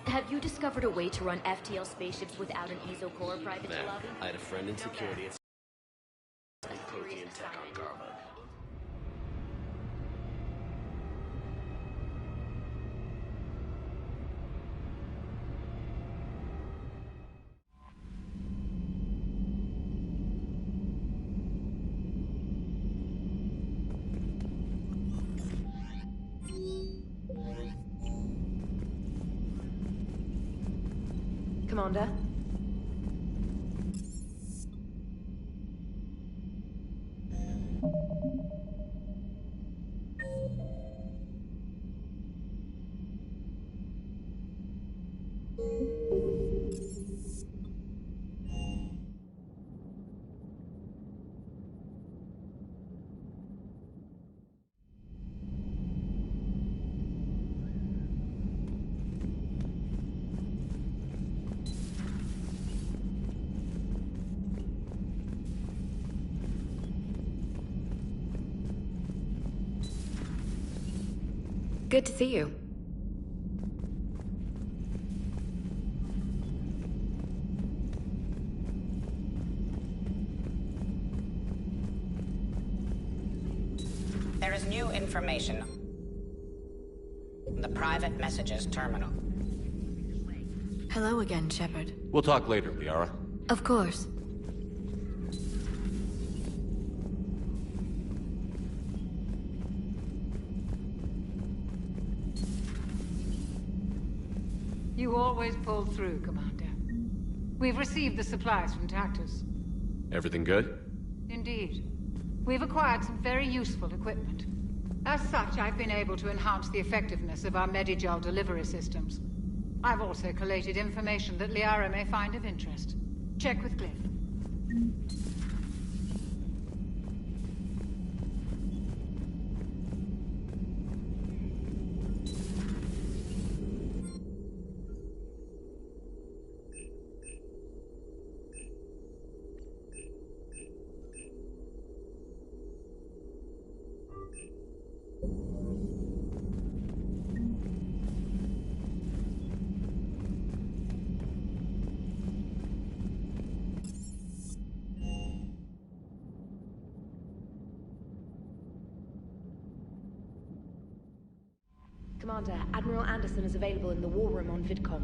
Speaker 10: Have you discovered a way to run FTL spaceships without an ESO core private jet lobby?
Speaker 17: I had a friend in security at protein tech on Garbo.
Speaker 12: Commander?
Speaker 13: Good to see you.
Speaker 23: There is new information. The private messages terminal.
Speaker 13: Hello again, Shepard.
Speaker 2: We'll talk later, Liara.
Speaker 13: Of course.
Speaker 24: You always pull through, Commander. We've received the supplies from Tactus.
Speaker 2: Everything good?
Speaker 24: Indeed. We've acquired some very useful equipment. As such, I've been able to enhance the effectiveness of our Medigel delivery systems. I've also collated information that Liara may find of interest. Check with Glyph.
Speaker 10: Commander, Admiral Anderson is available in the war room on VidCom.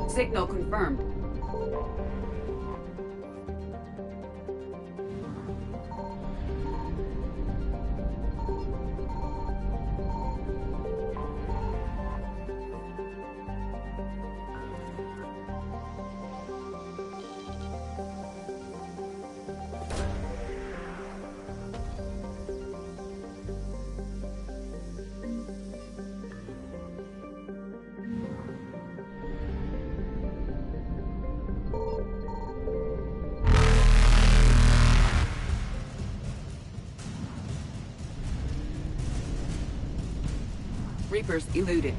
Speaker 5: Signal confirmed. Reapers eluded.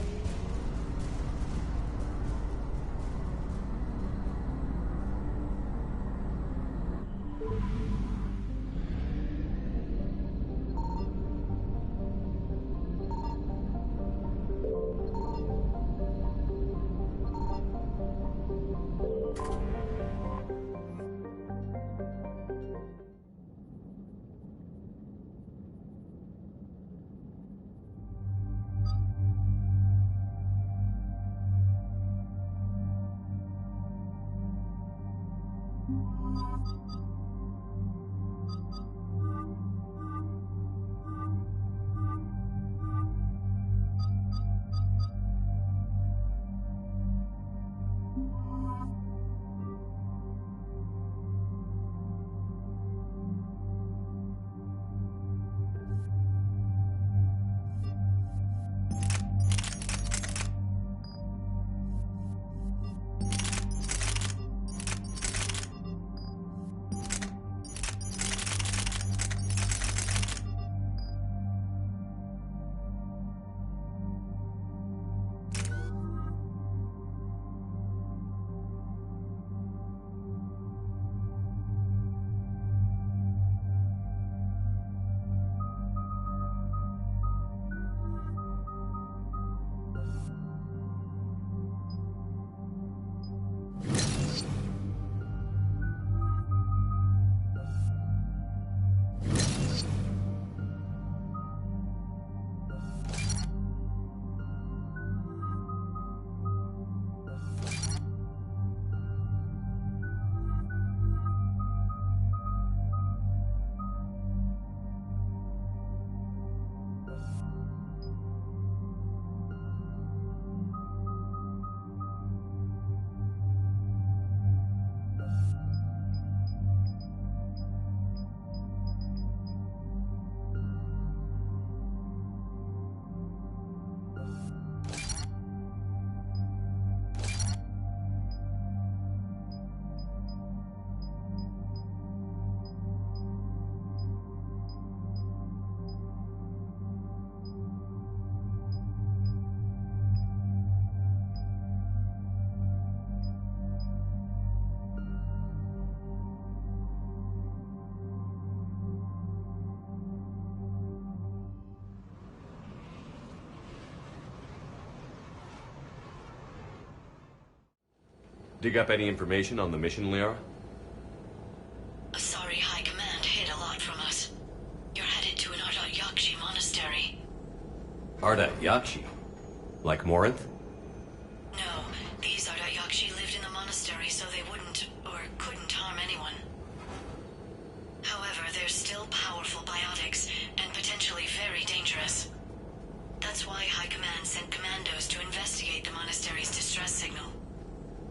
Speaker 2: Dig up any information on the mission, Liara?
Speaker 13: Sorry, High Command hid a lot from us. You're headed to an Ardat Yakshi monastery.
Speaker 2: Ardat Yakshi? Like Morinth?
Speaker 13: No, these Ardat Yakshi lived in the monastery so they wouldn't, or couldn't harm anyone. However, they're still powerful biotics, and potentially very dangerous. That's why High Command sent commandos to investigate the monastery's distress signal.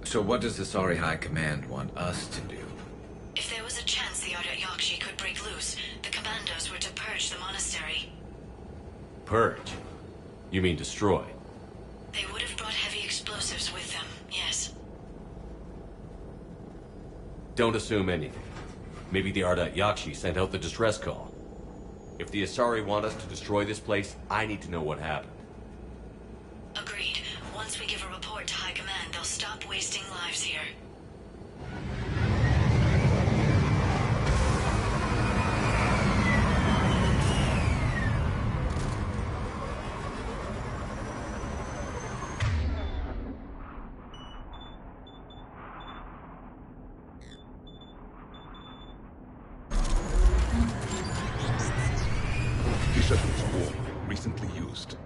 Speaker 7: So what does the Sorry High Command want us to do?
Speaker 13: If there was a chance the Ardat Yakshi could break loose, the commandos were to purge the monastery.
Speaker 2: Purge? You mean destroy?
Speaker 13: They would have brought heavy explosives with them, yes.
Speaker 2: Don't assume anything. Maybe the Ardat Yakshi sent out the distress call. If the Asari want us to destroy this place, I need to know what happened.
Speaker 13: Agreed. Once we give a report to High Command, they'll stop wasting lives here.
Speaker 8: T-shirts worn, recently used.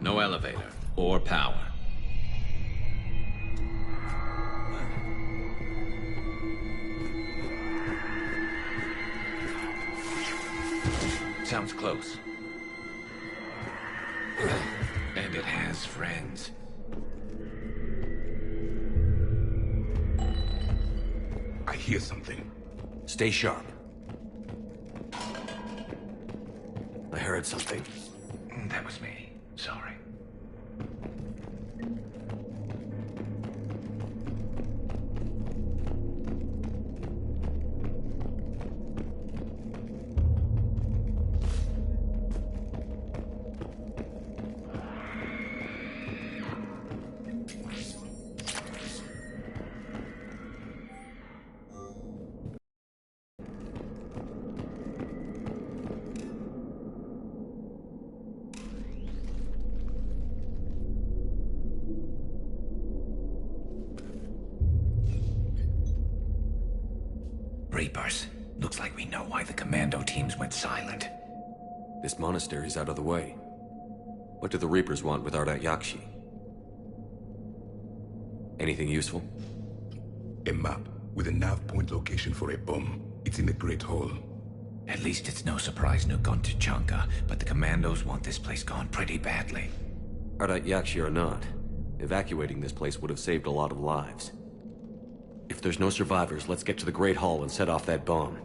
Speaker 7: No elevator or power. Sounds close. And it has friends.
Speaker 8: I hear something.
Speaker 2: Stay sharp. I heard something.
Speaker 7: That was me. Sorry. Reapers. Looks like we know why the commando teams went silent.
Speaker 2: This monastery's out of the way. What do the Reapers want with Ardat Yakshi? Anything useful?
Speaker 3: A map with a nav point location for a bomb. It's in the Great Hall.
Speaker 7: At least it's no surprise Nuke gone to Chanka, but the commandos want this place gone pretty badly.
Speaker 2: Ardat Yakshi or not, evacuating this place would have saved a lot of lives. If there's no survivors, let's get to the Great Hall and set off that bomb.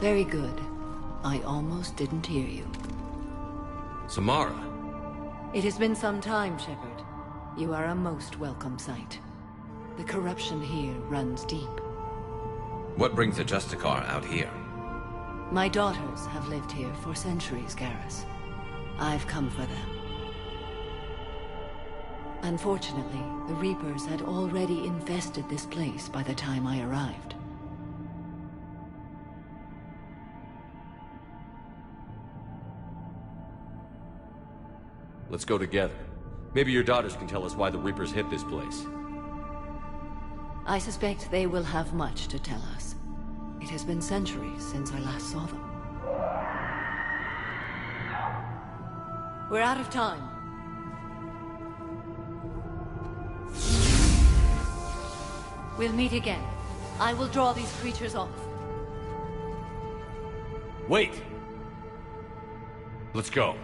Speaker 11: Very good. I almost didn't hear you.
Speaker 2: Samara!
Speaker 11: It has been some time, Shepard. You are a most welcome sight. The corruption here runs deep.
Speaker 7: What brings the Justicar out here?
Speaker 11: My daughters have lived here for centuries, Garrus. I've come for them. Unfortunately, the Reapers had already infested this place by the time I arrived.
Speaker 2: Let's go together. Maybe your daughters can tell us why the Reapers hit this place.
Speaker 11: I suspect they will have much to tell us. It has been centuries since I last saw them. We're out of time. We'll meet again. I will draw these creatures off.
Speaker 2: Wait! Let's go.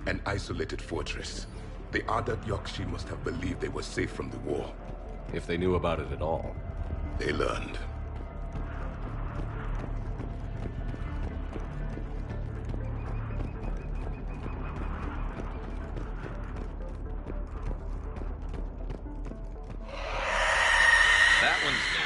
Speaker 3: An isolated fortress. The Ardat Yakshi must have believed they were safe from the war.
Speaker 2: If they knew about it at all.
Speaker 3: They learned.
Speaker 7: That one's new.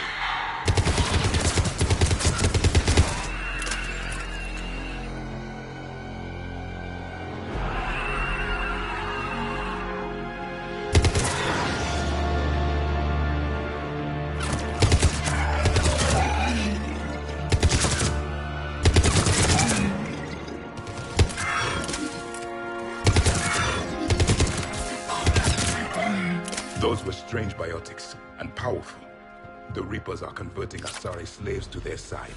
Speaker 3: Those were strange biotics, and powerful. The Reapers are converting Asari slaves to their side.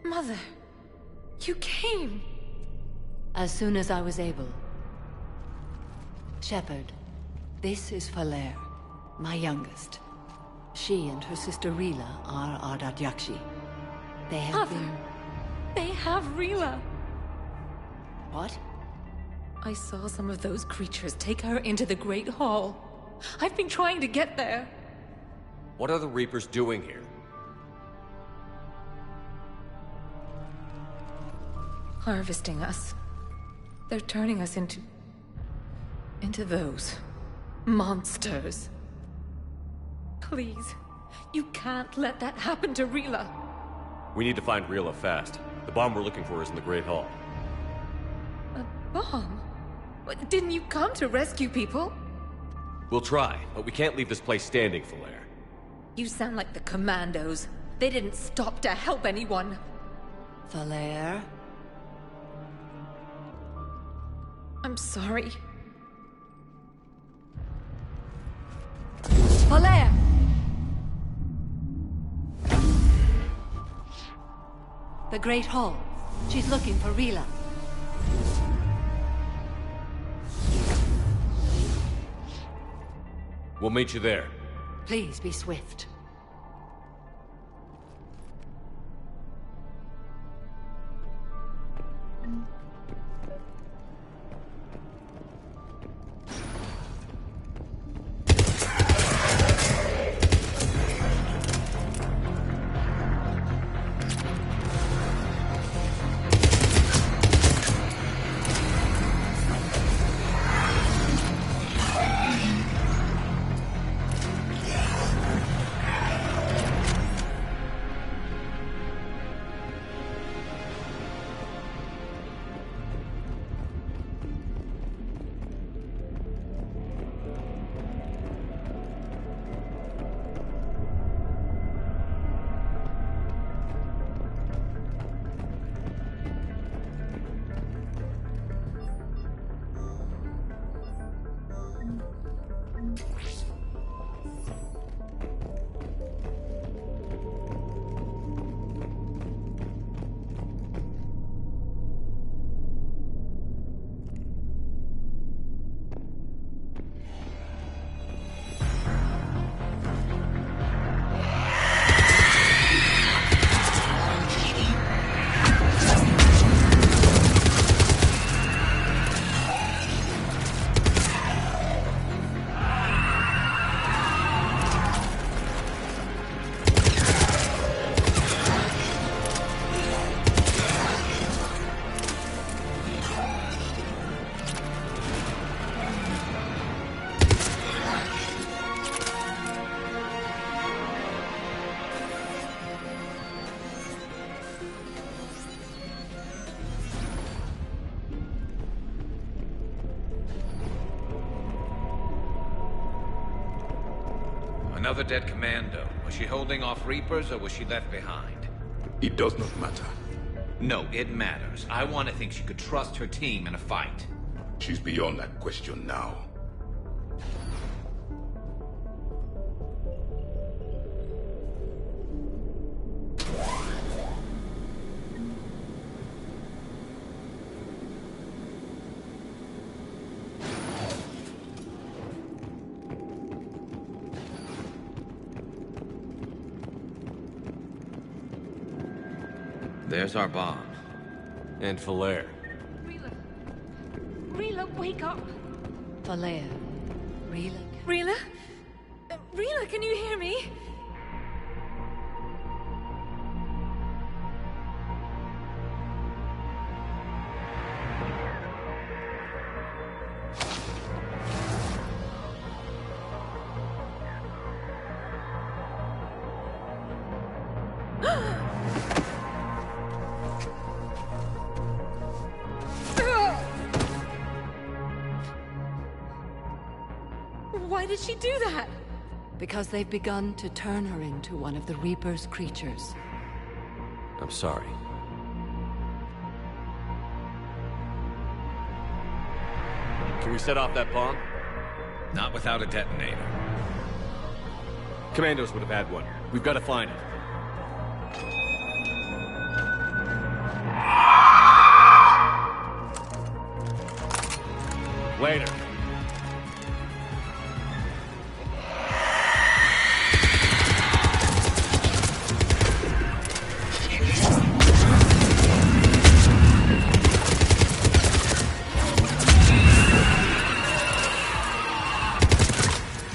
Speaker 12: Mother, you came.
Speaker 11: As soon as I was able. Shepard, this is Falere, my youngest. She and her sister Rila are Ardat Yakshi. They have been...
Speaker 12: They have Rila.
Speaker 11: What?
Speaker 12: I saw some of those creatures take her into the Great Hall. I've been trying to get there.
Speaker 2: What are the Reapers doing here?
Speaker 12: Harvesting us. They're turning us into those monsters. Please, you can't let that happen to Rila.
Speaker 2: We need to find Rila fast. The bomb we're looking for is in the Great Hall.
Speaker 12: A bomb? What, didn't you come to rescue people?
Speaker 2: We'll try, but we can't leave this place standing, Falere.
Speaker 12: You sound like the Commandos. They didn't stop to help anyone.
Speaker 11: Falere?
Speaker 12: I'm sorry.
Speaker 11: Falere! The Great Hall. She's looking for Rila.
Speaker 2: We'll meet you there.
Speaker 11: Please be swift.
Speaker 7: Another dead commando. Was she holding off Reapers or was she left behind?
Speaker 3: It does not matter.
Speaker 7: No, it matters. I want to think she could trust her team in a fight.
Speaker 3: She's beyond that question now.
Speaker 7: There's our bomb.
Speaker 2: And Falair.
Speaker 12: Rila, wake up!
Speaker 11: Falair. Rila.
Speaker 12: Rila? Rila, can you hear me? Why did she do that?
Speaker 11: Because they've begun to turn her into one of the Reaper's creatures.
Speaker 2: I'm sorry. Can we set off that bomb?
Speaker 7: Not without a detonator.
Speaker 2: Commandos would have had one. We've got to find it. Later.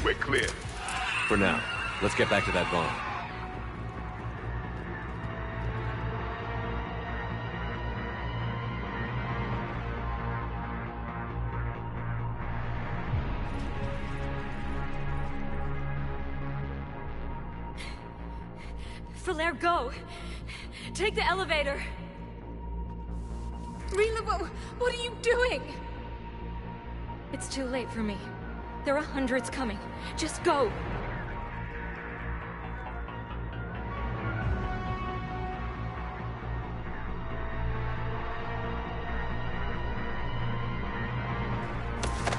Speaker 3: We're clear.
Speaker 2: For now. Let's get back to that bomb.
Speaker 12: Falair, go! Take the elevator! Rila, what are you doing? It's too late for me. There are hundreds coming. Just go!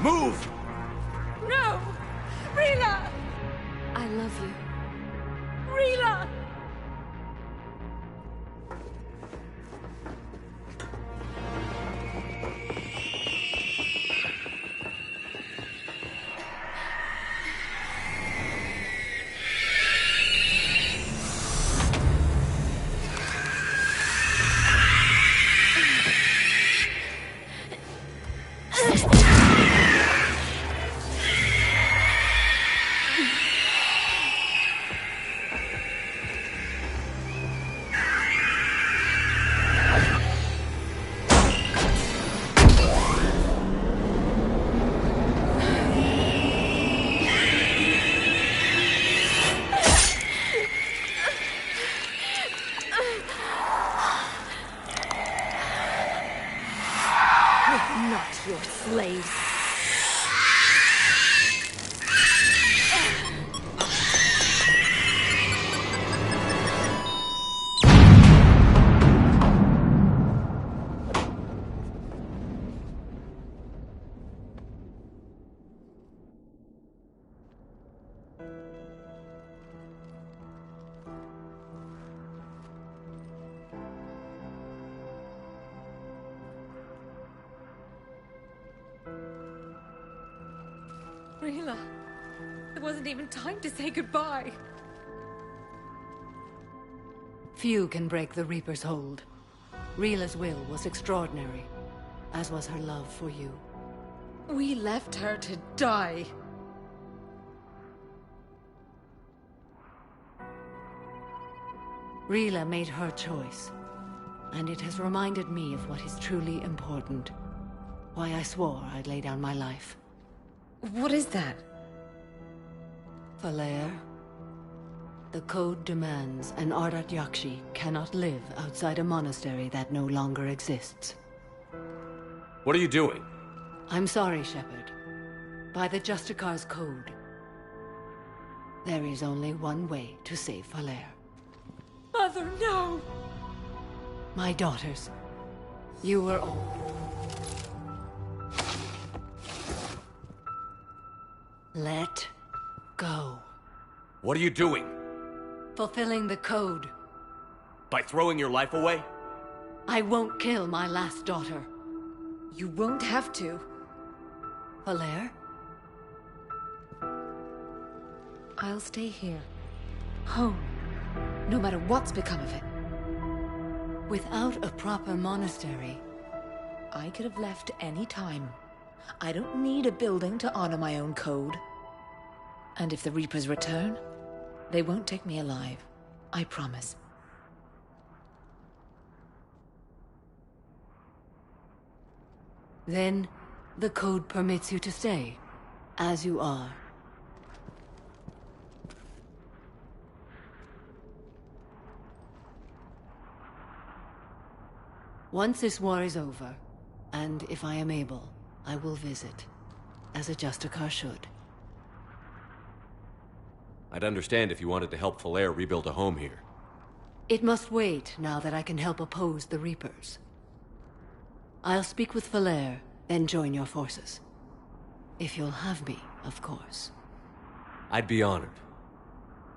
Speaker 2: Move!
Speaker 12: No! Rila! I love you. Rila! not your slaves. Rila, there wasn't even time to say goodbye.
Speaker 11: Few can break the Reaper's hold. Rila's will was extraordinary, as was her love for you.
Speaker 12: We left her to die.
Speaker 11: Rila made her choice, and it has reminded me of what is truly important. Why I swore I'd lay down my life.
Speaker 12: What is that?
Speaker 11: Falair. The code demands an Ardat Yakshi cannot live outside a monastery that no longer exists.
Speaker 2: What are you doing?
Speaker 11: I'm sorry, Shepard. By the Justicar's code, there is only one way to save Falair.
Speaker 12: Mother, no!
Speaker 11: My daughters, you were all. Let go.
Speaker 2: What are you doing?
Speaker 11: Fulfilling the code.
Speaker 2: By throwing your life away?
Speaker 11: I won't kill my last daughter.
Speaker 12: You won't have to.
Speaker 11: Falair?
Speaker 12: I'll stay here. Home. No matter what's become of it.
Speaker 11: Without a proper monastery,
Speaker 12: I could have left any time. I don't need a building to honor my own code. And if the Reapers return, they won't take me alive. I promise.
Speaker 11: Then, the code permits you to stay, as you are. Once this war is over, and if I am able, I will visit, as a Justicar should.
Speaker 2: I'd understand if you wanted to help Falair rebuild a home here.
Speaker 11: It must wait now that I can help oppose the Reapers. I'll speak with Falair, then join your forces. If you'll have me, of course.
Speaker 2: I'd be honored.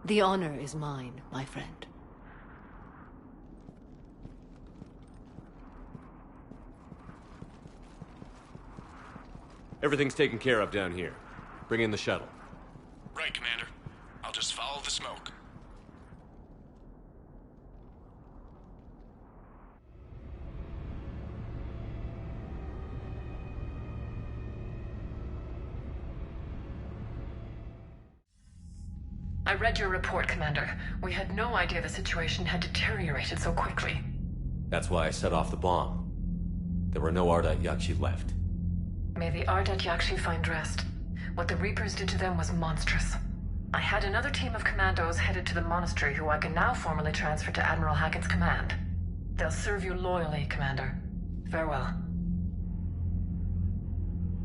Speaker 11: The honor is mine, my friend.
Speaker 2: Everything's taken care of down here. Bring in the shuttle.
Speaker 1: Right, Commander. I'll just follow the smoke.
Speaker 14: I read your report, Commander. We had no idea the situation had deteriorated so quickly.
Speaker 2: That's why I set off the bomb. There were no Ardat Yakshi left.
Speaker 14: May the Ardat Yakshi find rest. What the Reapers did to them was monstrous. I had another team of commandos headed to the monastery who I can now formally transfer to Admiral Hackett's command. They'll serve you loyally, Commander. Farewell.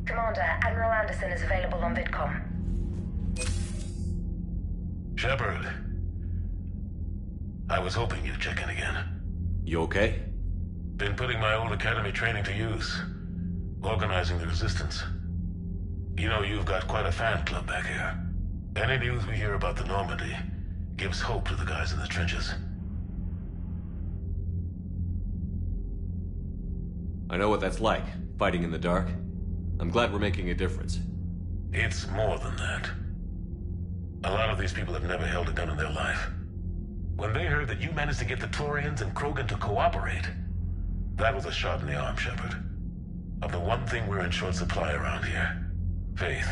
Speaker 18: Commander, Admiral Anderson is available on VidCom.
Speaker 9: Shepard. I was hoping you'd check in again.
Speaker 2: You okay?
Speaker 9: Been putting my old academy training to use. Organizing the resistance. You know, you've got quite a fan club back here. Any news we hear about the Normandy gives hope to the guys in the trenches.
Speaker 2: I know what that's like, fighting in the dark. I'm glad we're making a difference.
Speaker 9: It's more than that. A lot of these people have never held a gun in their life. When they heard that you managed to get the Turians and Krogan to cooperate, that was a shot in the arm, Shepard. Of the one thing we're in short supply around here. Faith.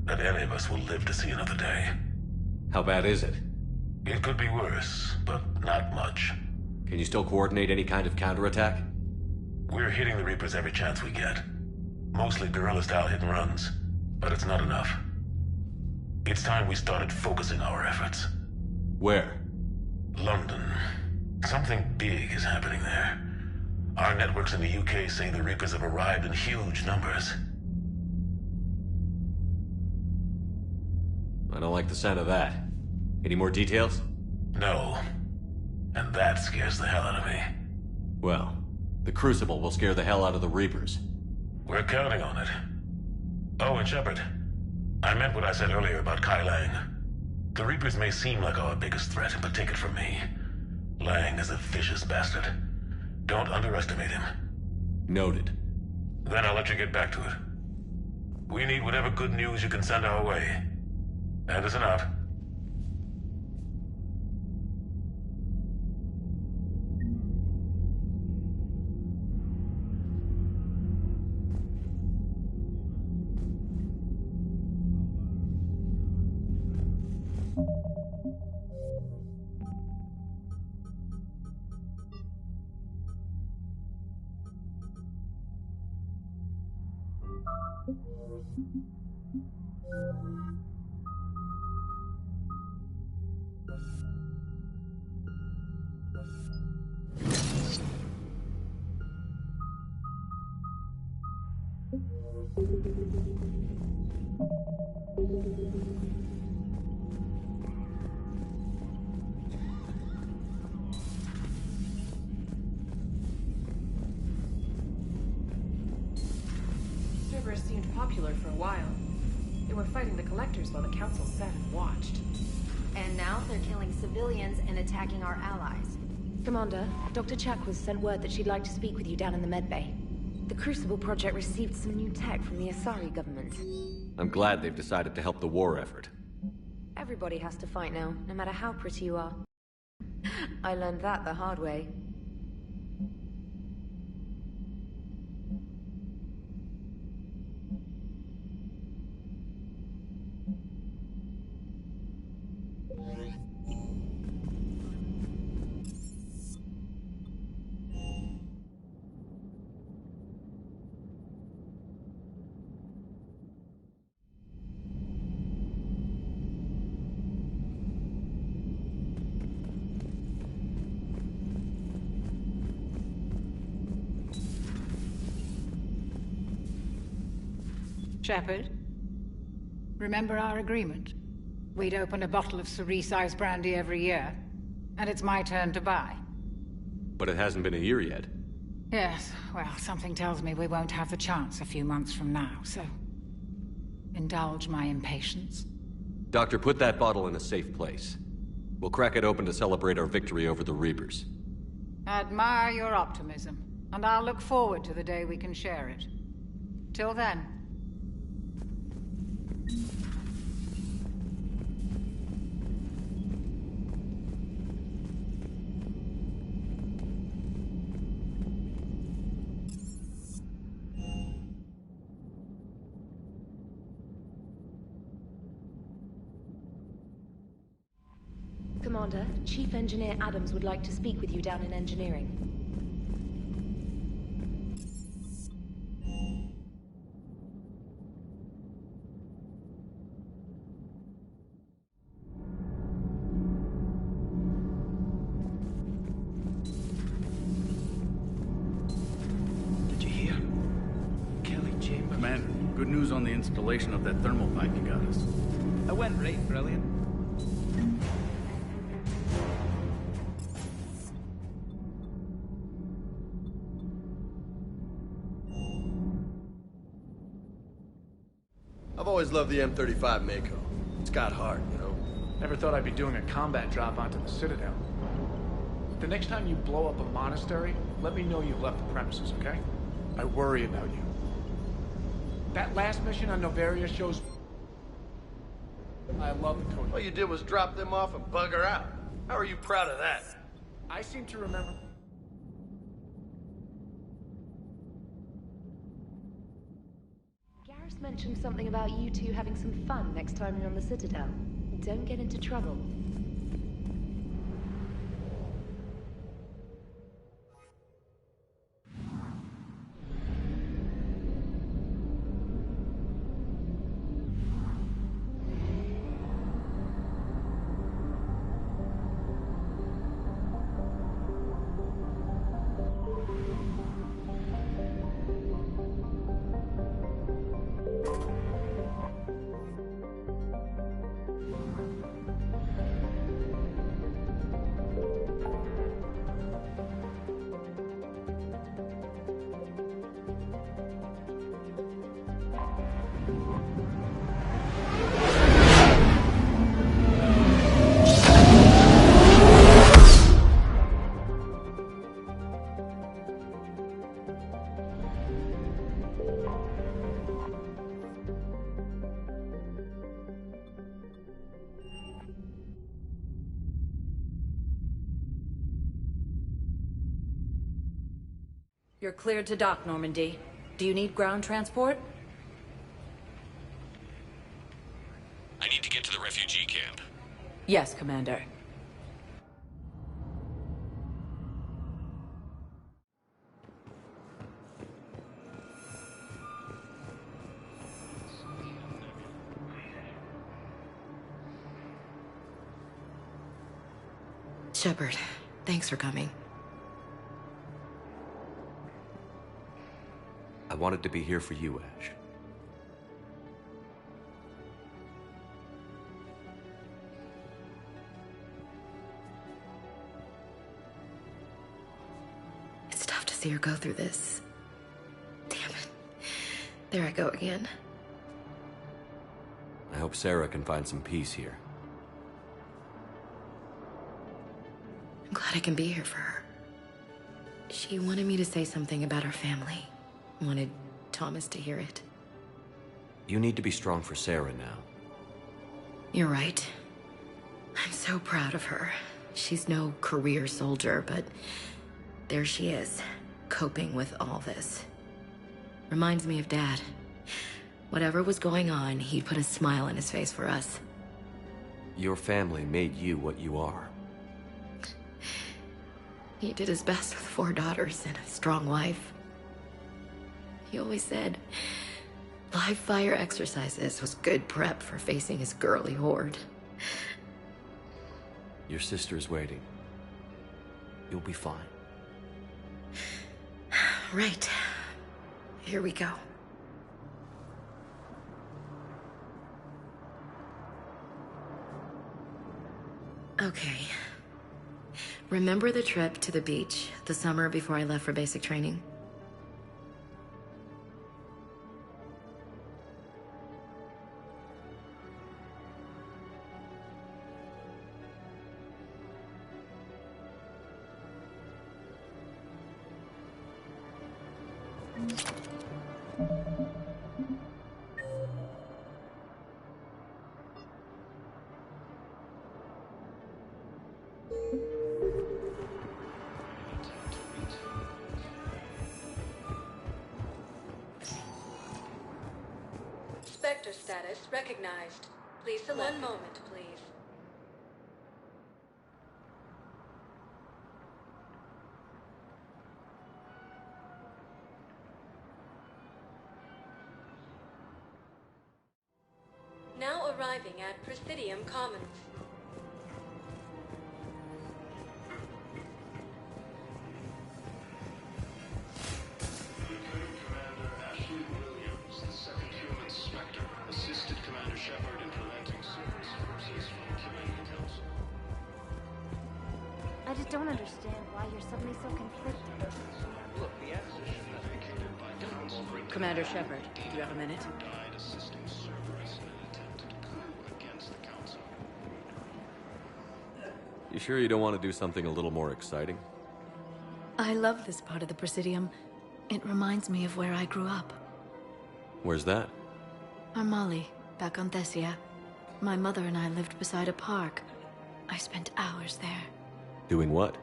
Speaker 9: That any of us will live to see another day.
Speaker 2: How bad is it?
Speaker 9: It could be worse, but not much.
Speaker 2: Can you still coordinate any kind of counterattack?
Speaker 9: We're hitting the Reapers every chance we get. Mostly guerrilla-style hit-and-runs, but it's not enough. It's time we started focusing our efforts.
Speaker 2: Where?
Speaker 9: London. Something big is happening there. Our networks in the UK say the Reapers have arrived in huge numbers.
Speaker 2: I don't like the sound of that. Any more details?
Speaker 9: No. And that scares the hell out of me.
Speaker 2: Well, the Crucible will scare the hell out of the Reapers.
Speaker 9: We're counting on it. Oh, and Shepard, I meant what I said earlier about Kai Lang. The Reapers may seem like our biggest threat, but take it from me. Lang is a vicious bastard. Don't underestimate him.
Speaker 2: Noted.
Speaker 9: Then I'll let you get back to it. We need whatever good news you can send our way. Anderson out.
Speaker 14: Servers seemed popular for a while. They were fighting the Collectors while the Council sat and watched.
Speaker 10: And now they're killing civilians and attacking our allies.
Speaker 14: Commander, Dr. Chakwas sent word that she'd like to speak with you down in the medbay. The Crucible Project received some new tech from the Asari government.
Speaker 2: I'm glad they've decided to help the war effort.
Speaker 14: Everybody has to fight now, no matter how pretty you are. I learned that the hard way.
Speaker 24: Shepard, remember our agreement? We'd open a bottle of cerise-sized brandy every year, and it's my turn to buy.
Speaker 2: But it hasn't been a year yet.
Speaker 24: Yes, well, something tells me we won't have the chance a few months from now, so... indulge my impatience.
Speaker 2: Doctor, put that bottle in a safe place. We'll crack it open to celebrate our victory over the Reapers.
Speaker 24: Admire your optimism, and I'll look forward to the day we can share it. Till then...
Speaker 14: Commander, Chief Engineer Adams would like to speak with you down in engineering.
Speaker 16: Did you hear? Kelly Chamber. Commander, good news on the installation of that thermal pipe you got us.
Speaker 6: That went right, brilliant. I've always loved the M35 Mako. It's got heart, you know?
Speaker 16: Never thought I'd be doing a combat drop onto the Citadel. The next time you blow up a monastery, let me know you've left the premises, okay? I worry about you. That last mission on Novaria shows... I love the code.
Speaker 6: All you did was drop them off and bugger out. How are you proud of that?
Speaker 16: I seem to remember...
Speaker 14: Garrus mentioned something about you two having some fun next time you're on the Citadel. Don't get into trouble.
Speaker 10: You're cleared to dock, Normandy. Do you need ground transport?
Speaker 1: I need to get to the refugee camp.
Speaker 10: Yes, Commander.
Speaker 13: Shepard, thanks for coming.
Speaker 2: I wanted to be here for you, Ash.
Speaker 13: It's tough to see her go through this. Damn it. There I go again.
Speaker 2: I hope Sarah can find some peace here.
Speaker 13: I'm glad I can be here for her. She wanted me to say something about her family. Wanted Thomas to hear it.
Speaker 2: You need to be strong for Sarah now.
Speaker 13: You're right. I'm so proud of her. She's no career soldier, but there she is, coping with all this. Reminds me of Dad. Whatever was going on, he'd put a smile on his face for us.
Speaker 2: Your family made you what you are.
Speaker 13: He did his best with 4 daughters and a strong wife. He always said live fire exercises was good prep for facing his girly horde.
Speaker 2: Your sister's waiting. You'll be fine.
Speaker 13: Right. Here we go. Okay. Remember the trip to the beach the summer before I left for basic training?
Speaker 21: Spectre status recognized. Please select. One moment, please. Now arriving at Presidium Commons.
Speaker 4: Assisted Commander Shepard in preventing service forces from killing the Council.
Speaker 15: I just don't understand why you're suddenly so conflicted.
Speaker 4: Look, the acquisition vacated by Council
Speaker 10: Commander Shepard, do you have a minute?
Speaker 4: died assisting Cerberus in an attempted coup against the Council.
Speaker 2: You sure you don't want to do something a little more exciting?
Speaker 11: I love this part of the Presidium. It reminds me of where I grew up.
Speaker 2: Where's that?
Speaker 11: Armali, back on Thessia. My mother and I lived beside a park. I spent hours there.
Speaker 2: Doing what?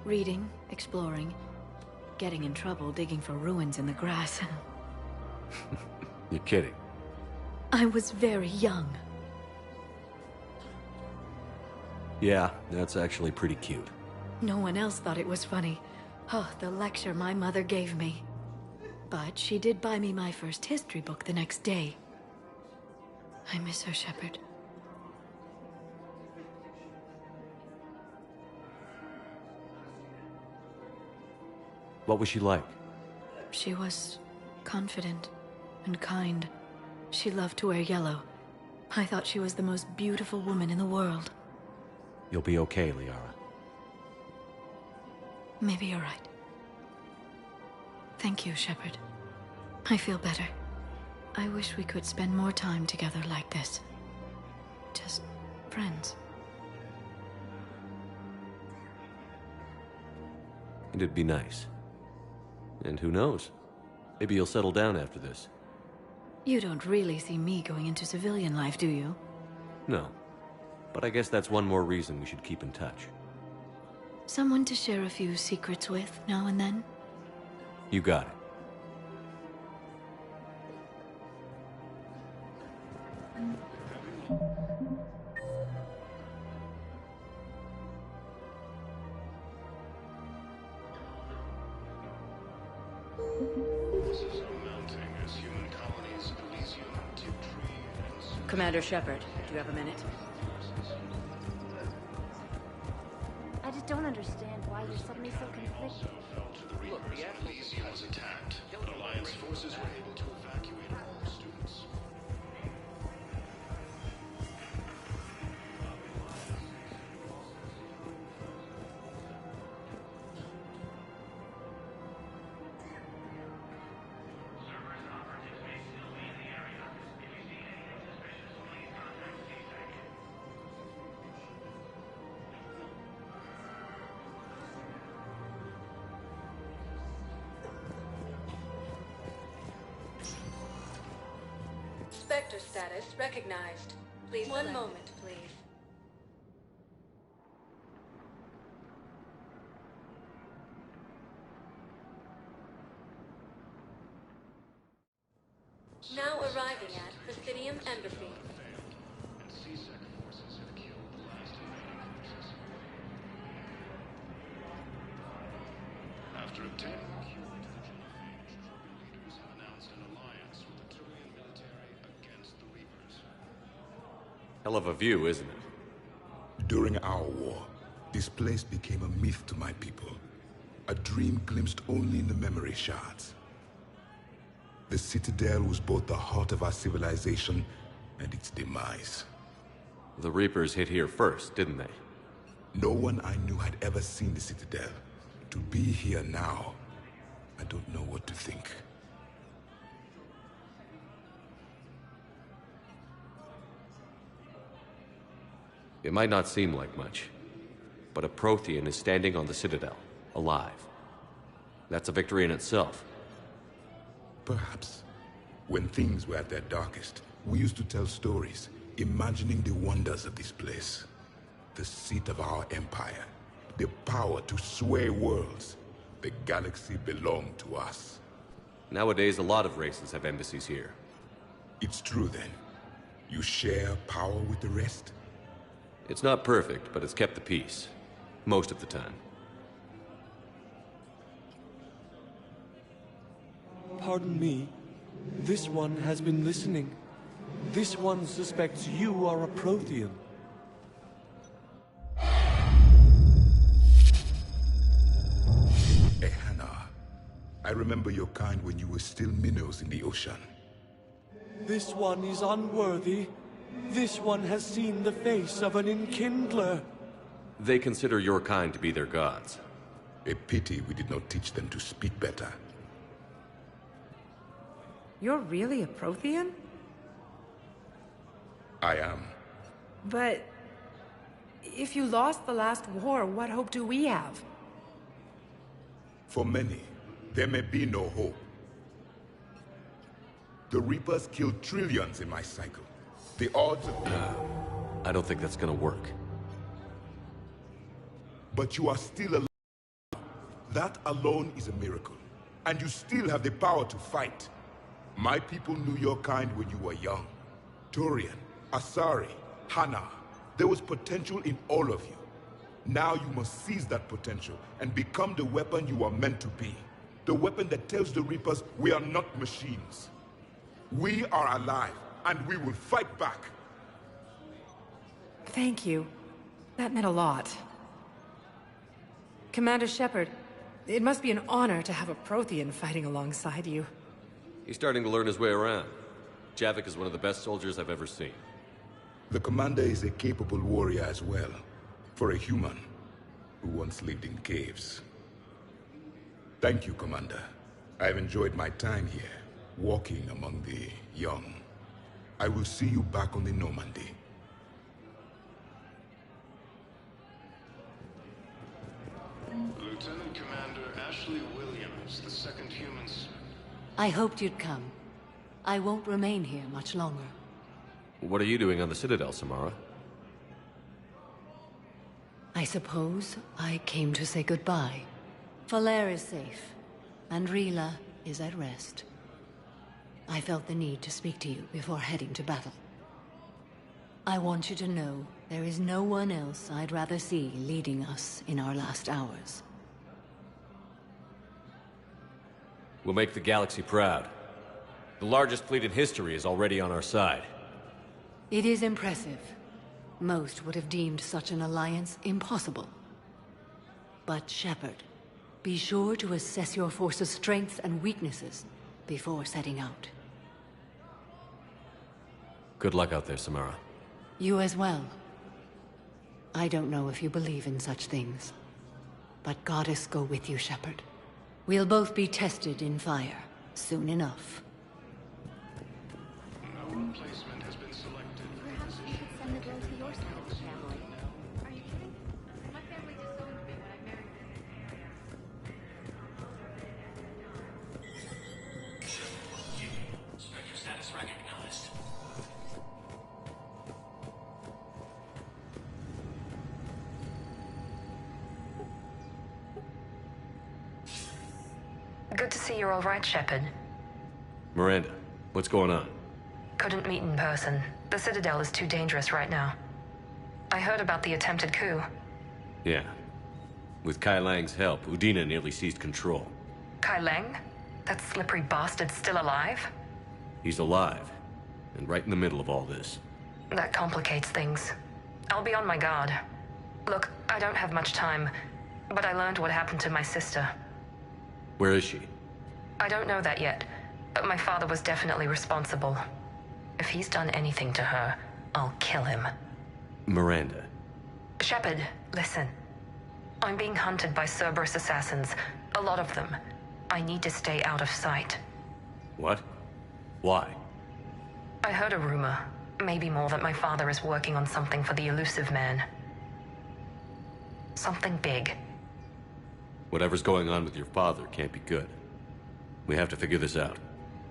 Speaker 11: Reading, exploring, getting in trouble digging for ruins in the grass.
Speaker 2: You're kidding.
Speaker 11: I was very young.
Speaker 2: Yeah, that's actually pretty cute.
Speaker 11: No one else thought it was funny. Oh, the lecture my mother gave me. But she did buy me my first history book the next day. I miss her, Shepard.
Speaker 2: What was she like?
Speaker 11: She was confident and kind. She loved to wear yellow. I thought she was the most beautiful woman in the world.
Speaker 2: You'll be okay, Liara.
Speaker 11: Maybe you're right. Thank you, Shepard. I feel better. I wish we could spend more time together like this. Just friends.
Speaker 2: It'd be nice. And who knows? Maybe you'll settle down after this.
Speaker 11: You don't really see me going into civilian life, do you?
Speaker 2: No. But I guess that's one more reason we should keep in touch.
Speaker 11: Someone to share a few secrets with now and then?
Speaker 2: You got it.
Speaker 5: Commander Shepard, do you have a minute?
Speaker 15: I just don't understand why you're suddenly so conflicted.
Speaker 4: Look, the Elysium was attacked, but Alliance forces were able to evacuate all students.
Speaker 21: Spectre status recognized. Please, one moment, please. Now arriving at Presidium Embassy.
Speaker 4: After obtaining a cure to the genophage, leaders have announced an alliance with the Turian military against the Reapers.
Speaker 2: Hell of a view, isn't it?
Speaker 3: During our war, this place became a myth to my people. A dream glimpsed only in the memory shards. The Citadel was both the heart of our civilization and its demise.
Speaker 2: The Reapers hit here first, didn't they?
Speaker 3: No one I knew had ever seen the Citadel. To be here now, I don't know what to think.
Speaker 2: It might not seem like much, but a Prothean is standing on the Citadel, alive. That's a victory in itself.
Speaker 3: Perhaps. When things were at their darkest, we used to tell stories, imagining the wonders of this place. The seat of our empire, the power to sway worlds. The galaxy belonged to us.
Speaker 2: Nowadays, a lot of races have embassies here.
Speaker 3: It's true then. You share power with the rest?
Speaker 2: It's not perfect, but it's kept the peace. Most of the time.
Speaker 17: Pardon me. This one has been listening. This one suspects you are a Prothean.
Speaker 3: Hannah, I remember your kind when you were still minnows in the ocean.
Speaker 17: This one is unworthy. This one has seen the face of an enkindler.
Speaker 2: They consider your kind to be their gods.
Speaker 3: A pity we did not teach them to speak better.
Speaker 19: You're really a Prothean?
Speaker 3: I am.
Speaker 19: But if you lost the last war, what hope do we have?
Speaker 3: For many, there may be no hope. The Reapers killed trillions in my cycle. The odds of...
Speaker 2: I don't think that's gonna work.
Speaker 3: But you are still alive. That alone is a miracle. And you still have the power to fight. My people knew your kind when you were young. Turian, Asari, Hana. There was potential in all of you. Now you must seize that potential and become the weapon you are meant to be. The weapon that tells the Reapers we are not machines. We are alive, and we will fight back.
Speaker 19: Thank you. That meant a lot. Commander Shepard, it must be an honor to have a Prothean fighting alongside you.
Speaker 2: He's starting to learn his way around. Javik is one of the best soldiers I've ever seen.
Speaker 3: The commander is a capable warrior as well, for a human who once lived in caves. Thank you, Commander. I've enjoyed my time here, walking among the young. I will see you back on the Normandy.
Speaker 4: Lieutenant Commander Ashley Williams, the second human...
Speaker 11: I hoped you'd come. I won't remain here much longer.
Speaker 2: What are you doing on the Citadel, Samara?
Speaker 11: I I suppose I came to say goodbye. Falair is safe, and Rila is at rest. I felt the need to speak to you before heading to battle. I want you to know there is no one else I'd rather see leading us in our last hours.
Speaker 2: We'll make the galaxy proud. The largest fleet in history is already on our side.
Speaker 11: It is impressive. Most would have deemed such an alliance impossible. But Shepard, be sure to assess your force's strengths and weaknesses before setting out.
Speaker 2: Good luck out there, Samara.
Speaker 11: You as well. I don't know if you believe in such things, but Goddess go with you, Shepard. We'll both be tested in fire soon enough.
Speaker 4: No replacement has been selected.
Speaker 15: Perhaps we could send the girl to your side of the family.
Speaker 24: Are you kidding? My family disowned me when I married them.
Speaker 1: Spectre status recognized.
Speaker 14: Good to see you're all right, Shepard.
Speaker 2: Miranda, what's going on?
Speaker 14: Couldn't meet in person. The Citadel is too dangerous right now. I heard about the attempted coup.
Speaker 2: Yeah. With Kai Lang's help, Udina nearly seized control.
Speaker 14: Kai Lang? That slippery bastard's still alive?
Speaker 2: He's alive, and right in the middle of all this.
Speaker 14: That complicates things. I'll be on my guard. Look, I don't have much time, but I learned what happened to my sister.
Speaker 2: Where is she?
Speaker 14: I don't know that yet, but my father was definitely responsible. If he's done anything to her, I'll kill him.
Speaker 2: Miranda.
Speaker 14: Shepard, listen. I'm being hunted by Cerberus assassins. A lot of them. I need to stay out of sight.
Speaker 2: What? Why?
Speaker 14: I heard a rumor, maybe more, that my father is working on something for the elusive man. Something big.
Speaker 2: Whatever's going on with your father can't be good. We have to figure this out.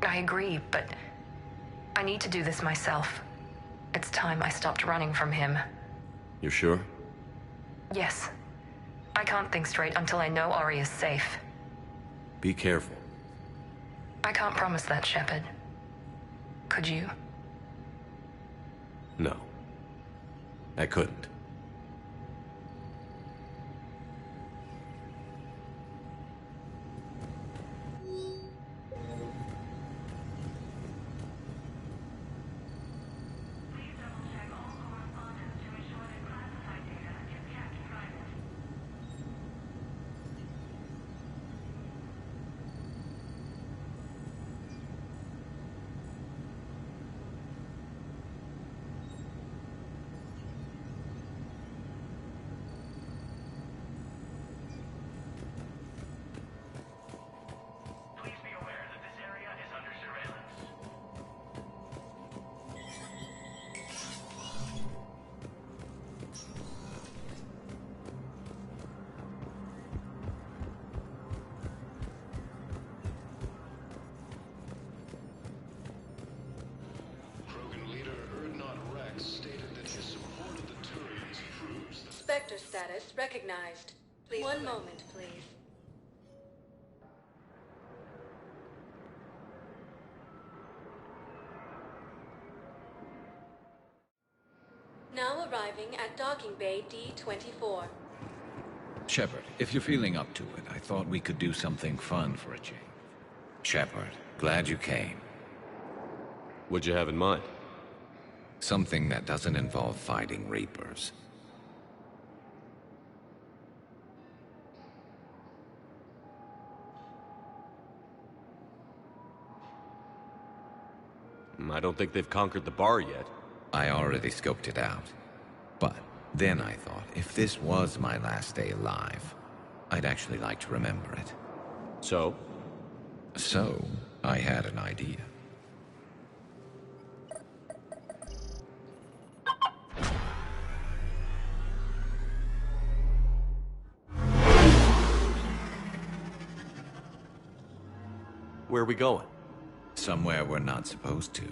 Speaker 14: I agree, but I need to do this myself. It's time I stopped running from him.
Speaker 2: You're sure?
Speaker 14: Yes. I can't think straight until I know Ori is safe.
Speaker 2: Be careful.
Speaker 14: I can't promise that, Shepard. Could you?
Speaker 2: No. I couldn't.
Speaker 21: Spectre status recognized. Please. One moment, please. Now arriving at docking bay D-24.
Speaker 7: Shepard, if you're feeling up to it, I thought we could do something fun for a change. Shepard, glad you came.
Speaker 2: What'd you have in mind?
Speaker 7: Something that doesn't involve fighting Reapers.
Speaker 2: I don't think they've conquered the bar yet.
Speaker 7: I already scoped it out. But then I thought, if this was my last day alive, I'd actually like to remember it.
Speaker 2: So?
Speaker 7: So, I had an idea.
Speaker 2: Where are we going?
Speaker 7: Somewhere we're not supposed to.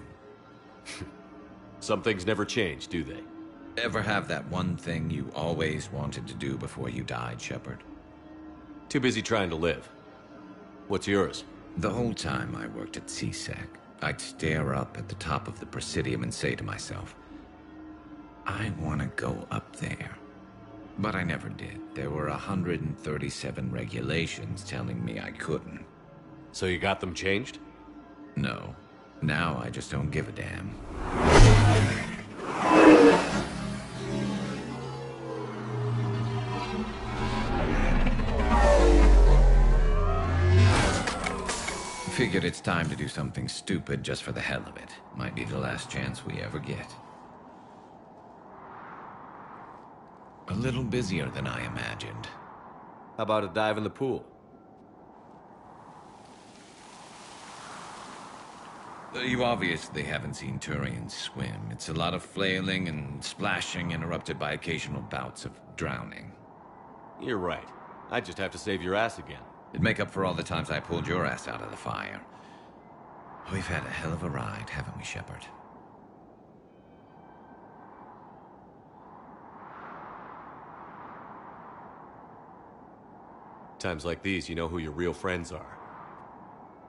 Speaker 2: Some things never change, do they?
Speaker 7: Ever have that one thing you always wanted to do before you died, Shepard?
Speaker 2: Too busy trying to live. What's yours?
Speaker 7: The whole time I worked at CSEC, I'd stare up at the top of the Presidium and say to myself, I want to go up there. But I never did. There were 137 regulations telling me I couldn't.
Speaker 2: So you got them changed?
Speaker 7: No. Now I just don't give a damn. Figured it's time to do something stupid just for the hell of it. Might be the last chance we ever get. A little busier than I imagined.
Speaker 2: How about a dive in the pool?
Speaker 7: You obviously haven't seen Turians swim. It's a lot of flailing and splashing, interrupted by occasional bouts of drowning.
Speaker 2: You're right. I just have to save your ass again.
Speaker 7: It'd make up for all the times I pulled your ass out of the fire. We've had a hell of a ride, haven't we, Shepard?
Speaker 2: Times like these, you know who your real friends are.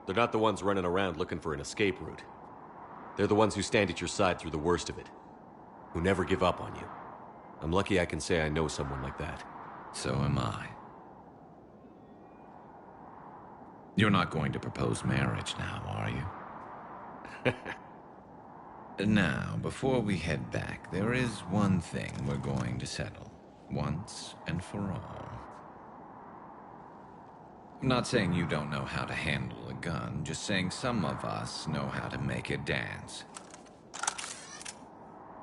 Speaker 2: They're not the ones running around looking for an escape route. They're the ones who stand at your side through the worst of it. Who never give up on you. I'm lucky I can say I know someone like that.
Speaker 7: So am I. You're not going to propose marriage now, are you? Now, before we head back, there is one thing we're going to settle. Once and for all. I'm not saying you don't know how to handle a gun, just saying some of us know how to make it dance.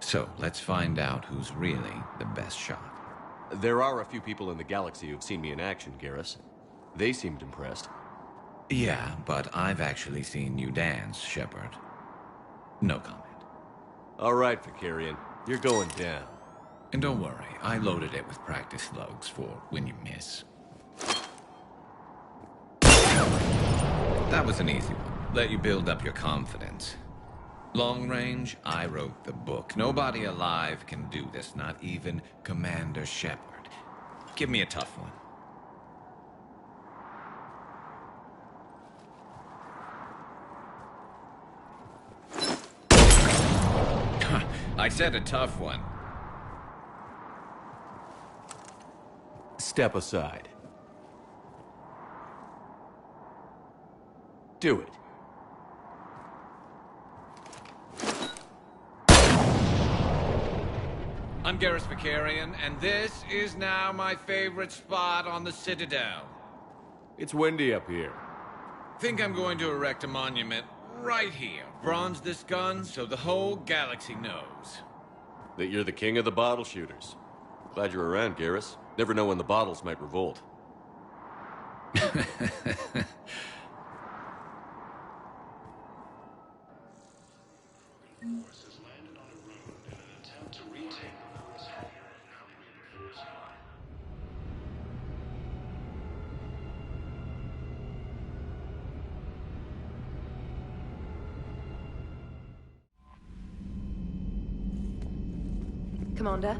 Speaker 7: So, let's find out who's really the best shot.
Speaker 2: There are a few people in the galaxy who've seen me in action, Garrus. They seemed impressed.
Speaker 7: Yeah, but I've actually seen you dance, Shepard. No comment.
Speaker 2: All right, Vicarian. You're going down.
Speaker 7: And don't worry, I loaded it with practice slugs for when you miss. That was an easy one. Let you build up your confidence. Long range, I wrote the book. Nobody alive can do this, not even Commander Shepard. Give me a tough one. I said a tough one.
Speaker 2: Step aside. Do it.
Speaker 7: I'm Garrus Vicarian, and this is now my favorite spot on the Citadel.
Speaker 2: It's windy up here.
Speaker 7: Think I'm going to erect a monument right here. Bronze this gun so the whole galaxy knows.
Speaker 2: That you're the king of the bottle shooters. Glad you're around, Garrus. Never know when the bottles might revolt.
Speaker 5: Commander?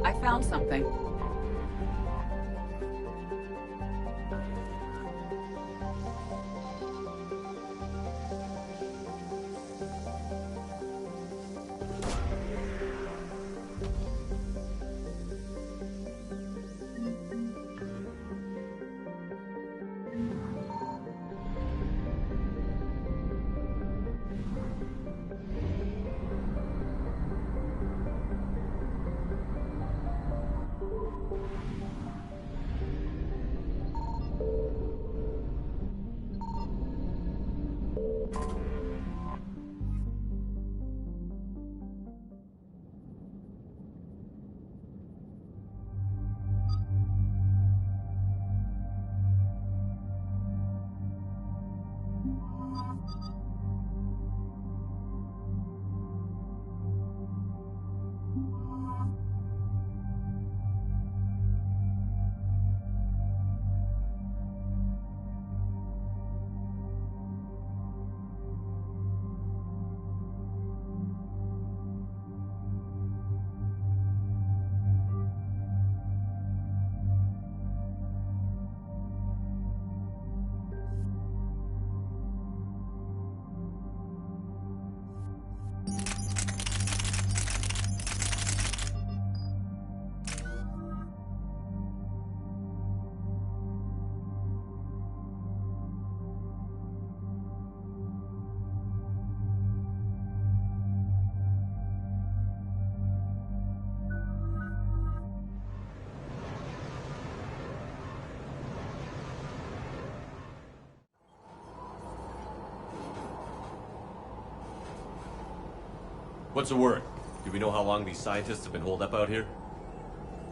Speaker 8: I found something.
Speaker 2: What's the word? Do we know how long these scientists have been holed up out here?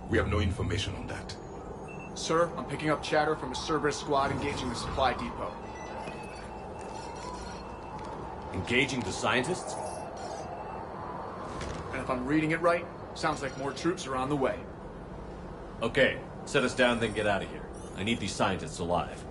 Speaker 3: We have no information on that.
Speaker 16: Sir, I'm picking up chatter from a Cerberus squad engaging the supply depot.
Speaker 2: Engaging the scientists?
Speaker 16: And if I'm reading it right, sounds like more troops are on the way.
Speaker 2: Okay, set us down, then get out of here. I need these scientists alive.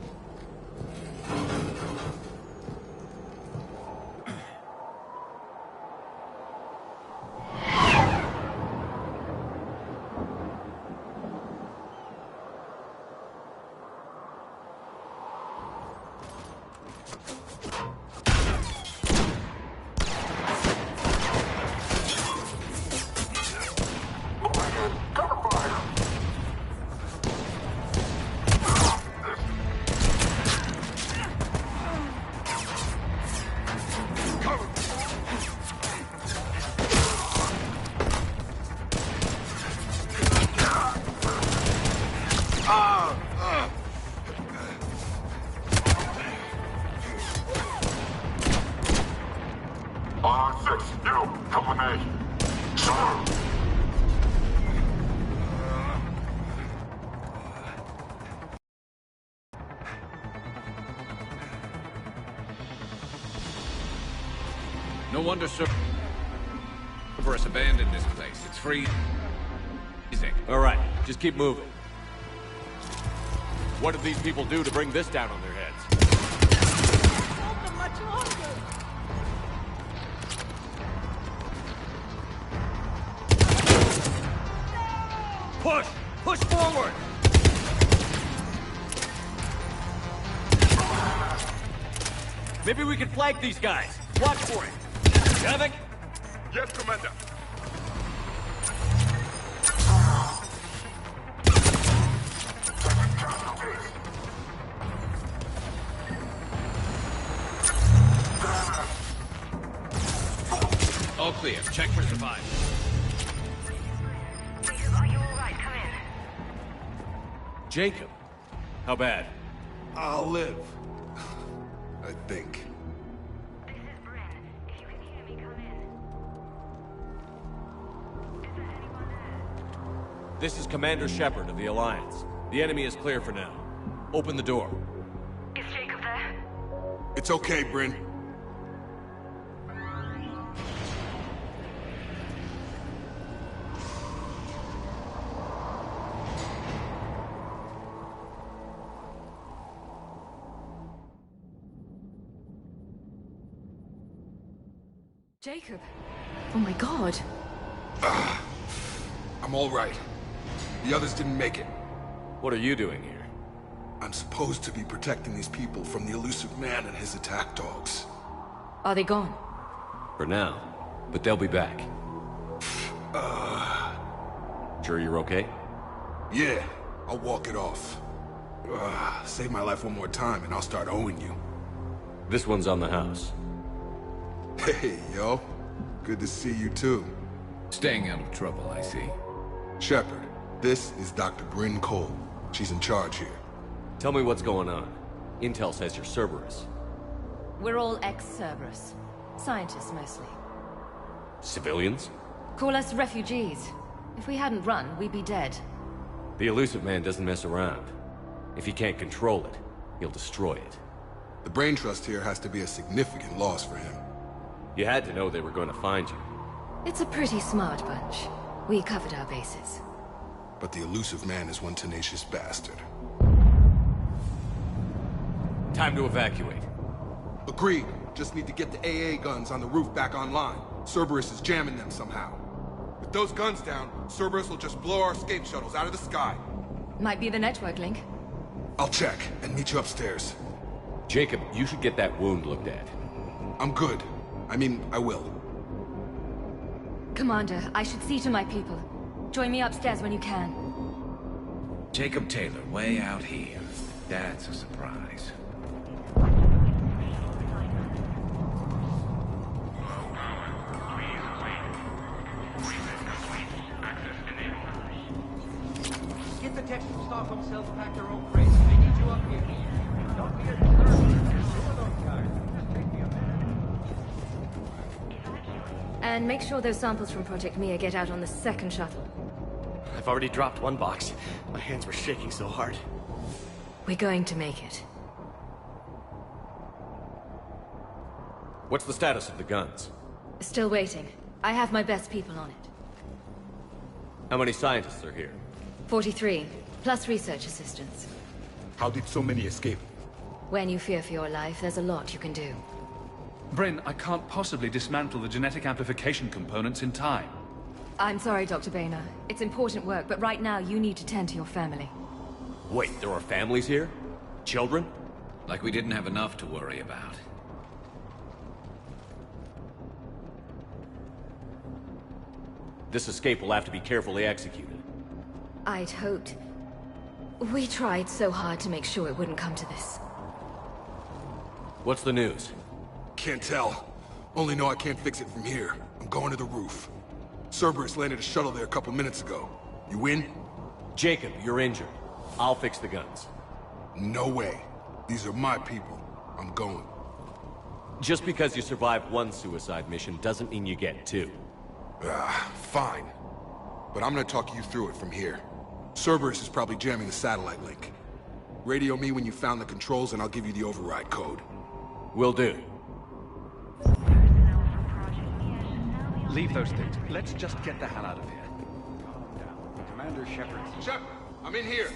Speaker 7: No wonder Cerberus abandoned this place. It's freezing.
Speaker 2: All right, just keep moving. What did these people do to bring this down on their heads?
Speaker 12: Much longer.
Speaker 2: Push! Push forward! Maybe we can flank these guys. Watch for it. Javik?
Speaker 3: Yes, Commander.
Speaker 7: All clear. Check for survival.
Speaker 18: Are you alright? Come in.
Speaker 2: Jacob. How bad?
Speaker 3: I'll live. I think.
Speaker 18: This is Bryn. If you can hear me, come in. Is there anyone there?
Speaker 2: This is Commander Shepard of the Alliance. The enemy is clear for now. Open the door.
Speaker 18: Is Jacob there?
Speaker 3: It's okay, Bryn.
Speaker 13: Jacob. Oh my god.
Speaker 3: I'm all right. The others didn't make it.
Speaker 2: What are you doing here?
Speaker 3: I'm supposed to be protecting these people from the elusive man and his attack dogs.
Speaker 13: Are they gone?
Speaker 2: For now. But they'll be back. Sure you're okay?
Speaker 3: Yeah, I'll walk it off. Save my life one more time and I'll start owing you.
Speaker 2: This one's on the house.
Speaker 3: Hey, yo. Good to see you too.
Speaker 7: Staying out of trouble, I see.
Speaker 3: Shepard, this is Dr. Bryn Cole. She's in charge here.
Speaker 2: Tell me what's going on. Intel says you're Cerberus.
Speaker 13: We're all ex-Cerberus. Scientists, mostly.
Speaker 2: Civilians?
Speaker 13: Call us refugees. If we hadn't run, we'd be dead.
Speaker 2: The elusive man doesn't mess around. If he can't control it, he'll destroy it.
Speaker 3: The brain trust here has to be a significant loss for him.
Speaker 2: You had to know they were going to find you.
Speaker 13: It's a pretty smart bunch. We covered our bases.
Speaker 3: But the elusive man is one tenacious bastard.
Speaker 2: Time to evacuate.
Speaker 3: Agreed. Just need to get the AA guns on the roof back online. Cerberus is jamming them somehow. With those guns down, Cerberus will just blow our escape shuttles out of the sky.
Speaker 13: Might be the network link.
Speaker 3: I'll check and meet you upstairs.
Speaker 2: Jacob, you should get that wound looked at.
Speaker 3: I'm good. I mean, I will.
Speaker 13: Commander, I should see to my people. Join me upstairs when you can.
Speaker 7: Jacob Taylor, way out here. That's a surprise.
Speaker 12: Get the tech from Stockholm cells pack their own crates. They need you up here. Don't be a jerk. Sure those guys. Just take me a minute.
Speaker 18: And make sure those samples from Project Mia get out on the second shuttle.
Speaker 9: I've already dropped one box. My hands were shaking so hard.
Speaker 18: We're going to make it.
Speaker 2: What's the status of the guns?
Speaker 18: Still waiting. I have my best people on it.
Speaker 2: How many scientists are here?
Speaker 18: 43, plus research assistants.
Speaker 3: How did so many escape?
Speaker 18: When you fear for your life, there's a lot you can do.
Speaker 20: Bryn, I can't possibly dismantle the genetic amplification components in time.
Speaker 18: I'm sorry, Dr. Boehner. It's important work, but right now you need to tend to your family.
Speaker 2: Wait, there are families here? Children?
Speaker 7: Like we didn't have enough to worry about.
Speaker 2: This escape will have to be carefully executed.
Speaker 18: I'd hoped. We tried so hard to make sure it wouldn't come to this.
Speaker 2: What's the news?
Speaker 3: Can't tell. Only know I can't fix it from here. I'm going to the roof. Cerberus landed a shuttle there a couple minutes ago. You in?
Speaker 2: Jacob, you're injured. I'll fix the guns.
Speaker 3: No way. These are my people. I'm going.
Speaker 2: Just because you survived one suicide mission doesn't mean you get two.
Speaker 3: Fine. But I'm gonna talk you through it from here. Cerberus is probably jamming the satellite link. Radio me when you found the controls and I'll give you the override code.
Speaker 2: Will do.
Speaker 20: Leave those things. Let's just get the hell out of here.
Speaker 12: Commander Shepard.
Speaker 3: Shepard, I'm in here.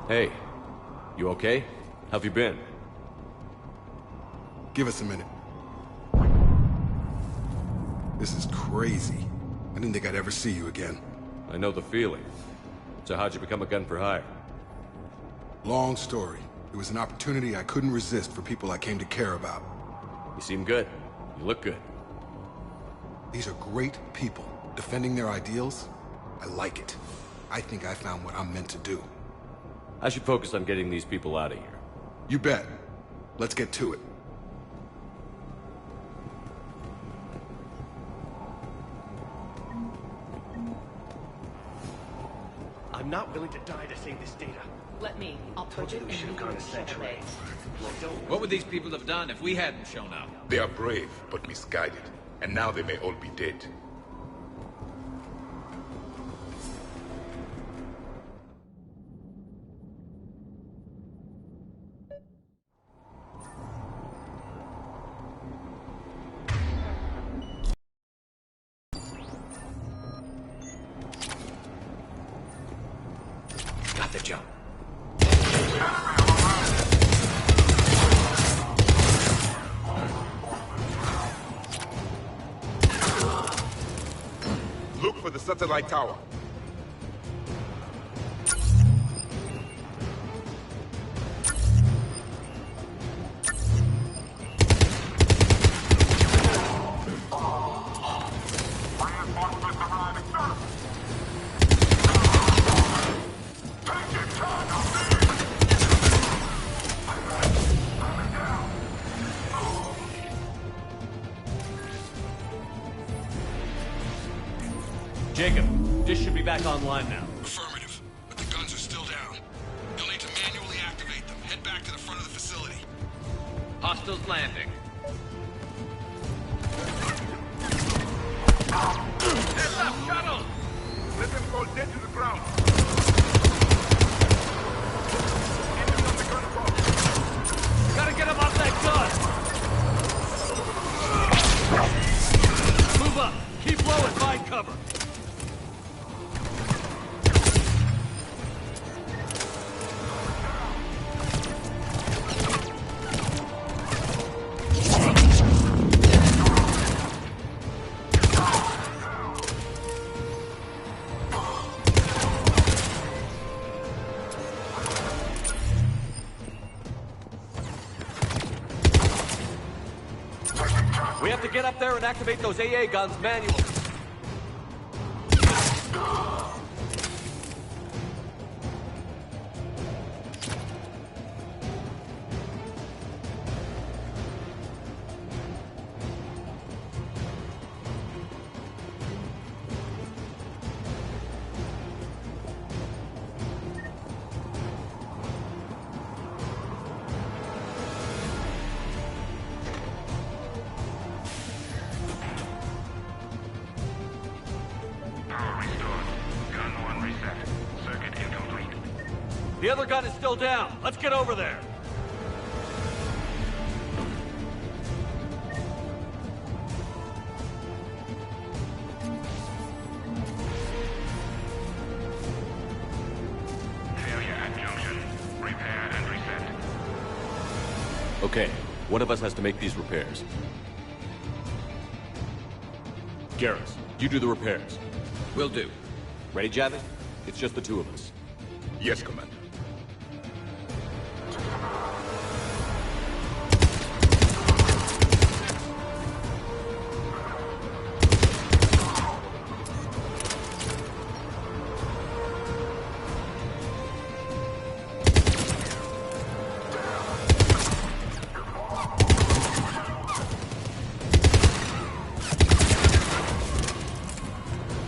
Speaker 2: Hey, you okay? How've you been?
Speaker 3: Give us a minute. This is crazy. I didn't think I'd ever see you again.
Speaker 2: I know the feeling. So how'd you become a gun for hire?
Speaker 3: Long story. It was an opportunity I couldn't resist for people I came to care about.
Speaker 2: You seem good. You look good.
Speaker 3: These are great people, defending their ideals. I like it. I think I found what I'm meant to do.
Speaker 2: I should focus on getting these people out of here.
Speaker 3: You bet. Let's get to it.
Speaker 9: I'm not willing to die to save this data.
Speaker 8: Let me. I'll put it in the sanctuary.
Speaker 7: What would these people have done if we hadn't shown up?
Speaker 3: They are brave, but misguided. And now they may all be dead.
Speaker 7: Got the jump.
Speaker 3: Look for the satellite tower.
Speaker 2: Jacob, dish should be back online now.
Speaker 3: Affirmative, but the guns are still down. You'll need to manually activate them. Head back to the front of the facility.
Speaker 7: Hostiles landing.
Speaker 3: Heads up, shuttle! Let them fall dead to the ground. Enemy on the gun front.
Speaker 2: Gotta get him off that gun! Move up! Keep low and find cover! We have to get up there and activate those AA guns manually. The other gun is still down. Let's get over there.
Speaker 4: Failure at junction. Repair and reset.
Speaker 2: Okay, one of us has to make these repairs. Garrus, you do the repairs.
Speaker 7: Will do.
Speaker 2: Ready, Javid? It's just the two of us.
Speaker 3: Yes, Commander.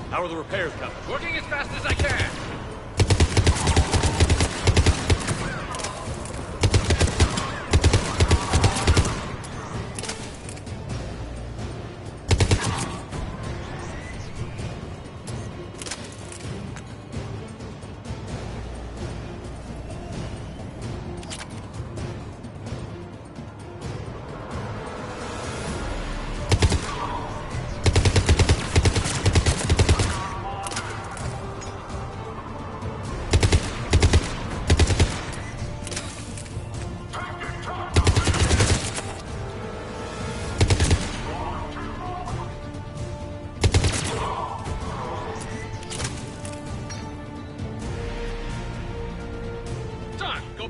Speaker 2: How are the repairs coming?
Speaker 9: Working as fast as I can.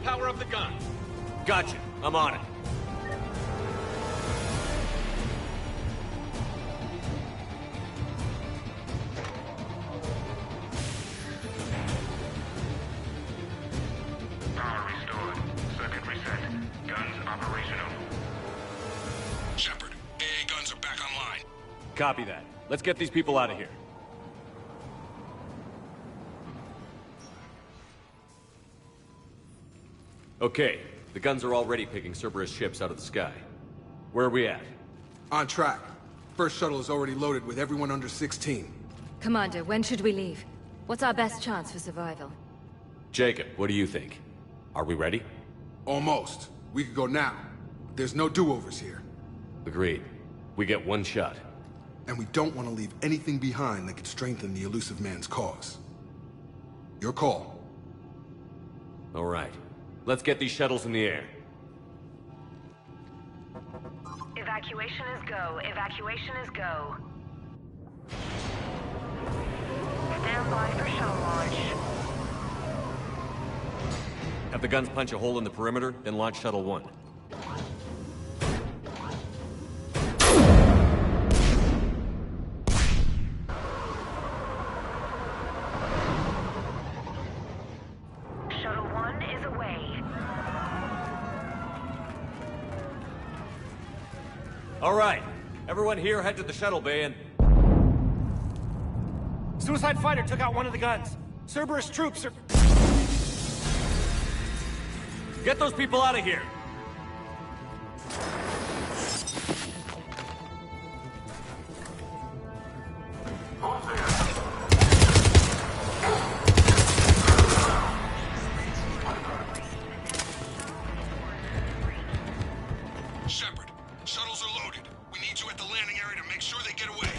Speaker 9: Power up the gun.
Speaker 2: Gotcha. I'm on it.
Speaker 4: Power restored. Circuit reset. Guns operational.
Speaker 1: Shepard, AA guns are back online.
Speaker 2: Copy that. Let's get these people out of here. Okay, the guns are already picking Cerberus ships out of the sky. Where are we at?
Speaker 6: On track. First shuttle is already loaded with everyone under 16.
Speaker 18: Commander, when should we leave? What's our best chance for survival?
Speaker 2: Jacob, what do you think? Are we ready?
Speaker 6: Almost. We could go now. There's no do-overs here.
Speaker 2: Agreed. We get one shot.
Speaker 6: And we don't want to leave anything behind that could strengthen the elusive man's cause. Your call.
Speaker 2: All right. Let's get these shuttles in the air.
Speaker 14: Evacuation is go. Evacuation is go. Stand by for shuttle launch.
Speaker 2: Have the guns punch a hole in the perimeter, then launch Shuttle 1.
Speaker 14: Shuttle 1 is away.
Speaker 2: All right. Everyone here head to the shuttle bay and...
Speaker 9: Suicide fighter took out one of the guns. Cerberus troops are...
Speaker 2: Get those people out of here!
Speaker 1: Shepard, shuttles are loaded. We need you at the landing area to make sure they get away.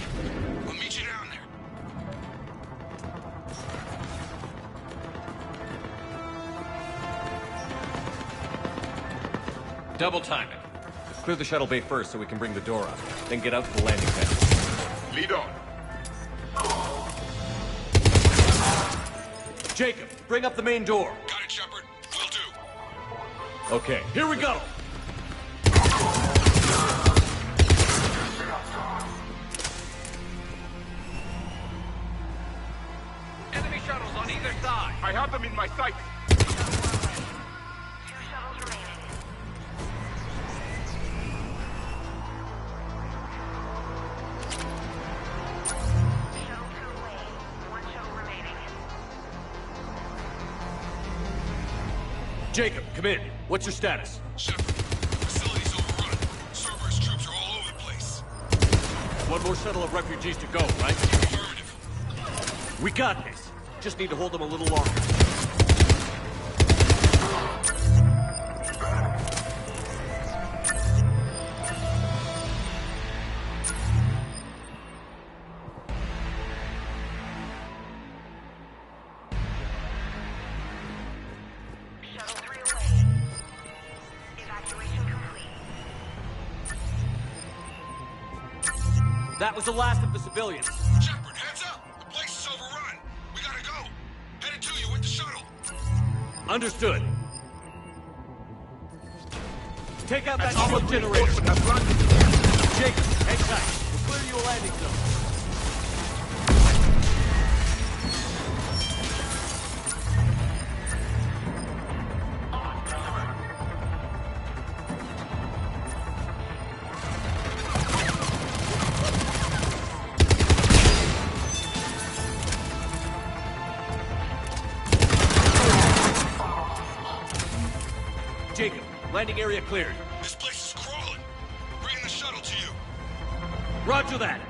Speaker 1: I'll meet you down there.
Speaker 2: Double time it. Clear the shuttle bay first so we can bring the door up. Then get out to the landing pad.
Speaker 3: Lead on.
Speaker 2: Jacob, bring up the main door.
Speaker 1: Got it, Shepard. Will do.
Speaker 2: Okay, here we go!
Speaker 9: Enemy shuttles on either side.
Speaker 3: I have them in my sights.
Speaker 2: Jacob, come in. What's your status?
Speaker 1: Shepard, facility's overrun. Cerberus troops are all over the place.
Speaker 2: One more shuttle of refugees to go, right?
Speaker 1: Affirmative.
Speaker 2: We got this. Just need to hold them a little longer. That was the last of the civilians.
Speaker 1: Shepard, heads up! The place is overrun. We gotta go. Headed to you with the shuttle.
Speaker 2: Understood. Take out that smoke generator. Jake, hang tight. We'll clear you a landing zone. Jacob, landing area cleared.
Speaker 1: This place is crawling. Bringing the shuttle to you.
Speaker 2: Roger that.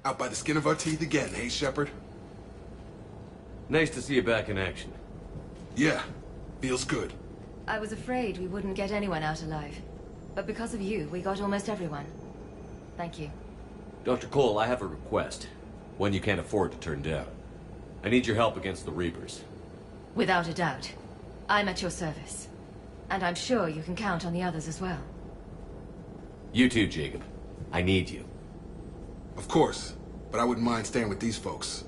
Speaker 6: Out by the skin of our teeth again, hey, Shepard?
Speaker 2: Nice to see you back in action.
Speaker 6: Yeah, feels good.
Speaker 18: I was afraid we wouldn't get anyone out alive. But because of you, we got almost everyone. Thank you.
Speaker 2: Dr. Cole, I have a request. One you can't afford to turn down. I need your help against the Reapers.
Speaker 18: Without a doubt. I'm at your service. And I'm sure you can count on the others as well.
Speaker 2: You too, Jacob. I need you.
Speaker 6: Of course, but I wouldn't mind staying with these folks.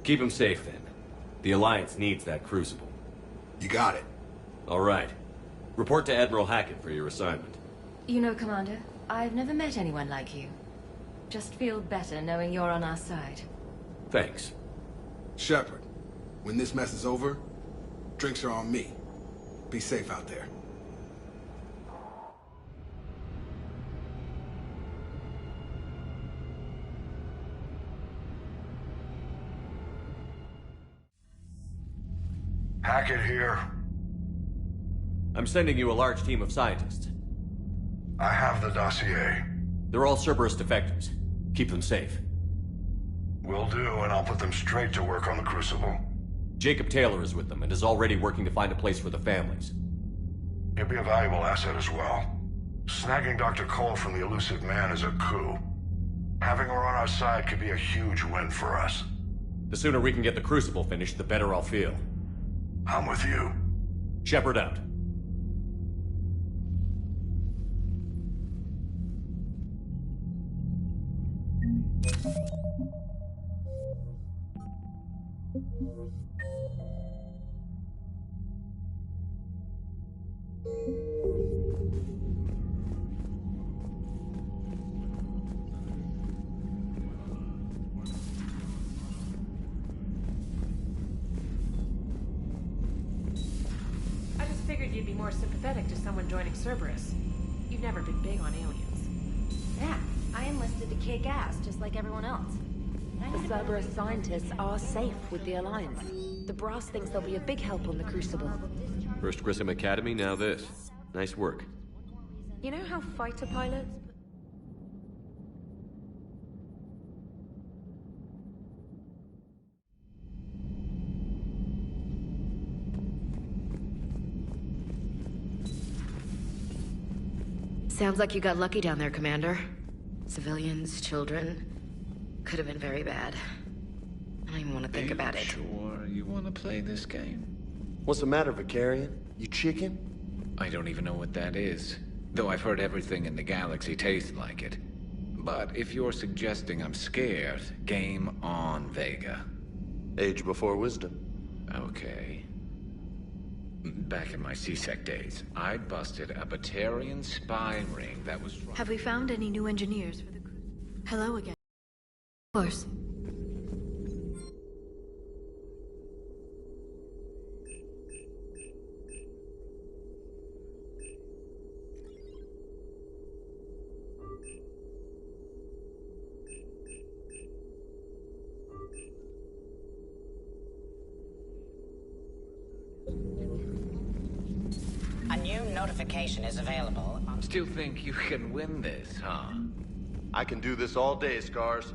Speaker 2: Keep them safe, then. The Alliance needs that crucible.
Speaker 6: You got it.
Speaker 2: All right. Report to Admiral Hackett for your assignment.
Speaker 18: You know, Commander, I've never met anyone like you. Just feel better knowing you're on our side.
Speaker 2: Thanks.
Speaker 6: Shepard, when this mess is over, drinks are on me. Be safe out there.
Speaker 1: Hackett here.
Speaker 2: I'm sending you a large team of scientists.
Speaker 1: I have the dossier.
Speaker 2: They're all Cerberus defectors. Keep them safe.
Speaker 1: Will do, and I'll put them straight to work on the Crucible.
Speaker 2: Jacob Taylor is with them and is already working to find a place for the families.
Speaker 1: He'll be a valuable asset as well. Snagging Dr. Cole from the elusive man is a coup. Having her on our side could be a huge win for us.
Speaker 2: The sooner we can get the Crucible finished, the better I'll feel.
Speaker 1: I'm with you.
Speaker 2: Shepard out.
Speaker 8: I just figured you'd be more sympathetic to someone joining Cerberus. You've never been big on aliens.
Speaker 15: Yeah, I enlisted to kick ass, just like everyone else.
Speaker 5: The Cerberus scientists are safe with the Alliance. The Brass thinks they'll be a big help on the Crucible.
Speaker 2: First Grissom Academy, now this. Nice work.
Speaker 5: You know how fighter pilots...
Speaker 13: Sounds like you got lucky down there, Commander. Civilians, children. Could have been very bad. I don't even want to think about it.
Speaker 7: Sure you want to play this game?
Speaker 9: What's the matter, Vicarian? You chicken?
Speaker 7: I don't even know what that is. Though I've heard everything in the galaxy taste like it. But if you're suggesting I'm scared, game on, Vega.
Speaker 9: Age before wisdom.
Speaker 7: Okay. Back in my CSEC days, I busted a Batarian spy ring that was...
Speaker 10: Have we found any new engineers for the cruise? Hello again.
Speaker 18: Of course.
Speaker 17: amplification is available.
Speaker 7: Still think you can win this, huh?
Speaker 9: I can do this all day, Scars.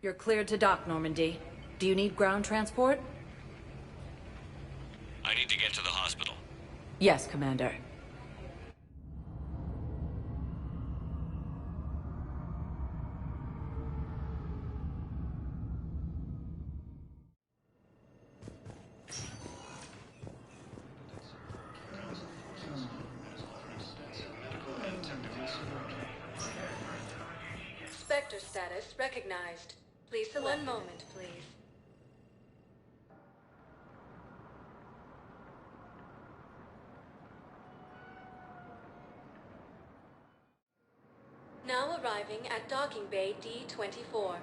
Speaker 5: You're cleared to dock, Normandy. Do you need ground transport?
Speaker 2: I need to get to the hospital.
Speaker 5: Yes, Commander.
Speaker 21: Spectre status recognized. Please select. One moment, please. Now arriving at docking bay D-24.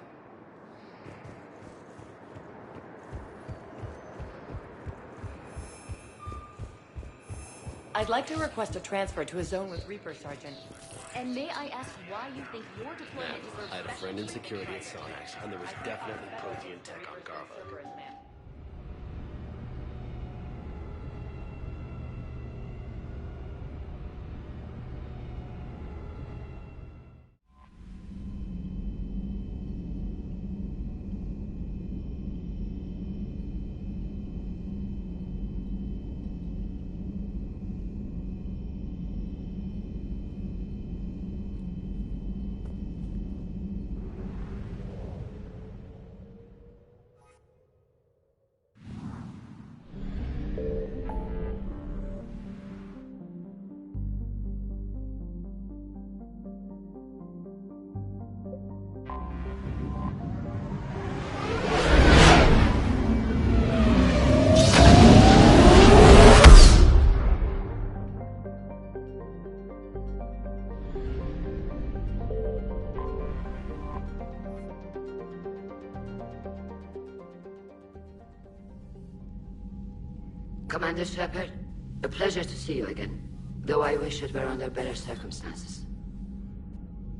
Speaker 5: I'd like to request a transfer to a zone with Reaper, Sergeant.
Speaker 15: And may I ask why you think your deployment deserves
Speaker 9: I had a friend in security at Sonax, and there was definitely protein tech on Garva.
Speaker 19: Commander Shepard, a pleasure to see you again, though I wish it were under better circumstances.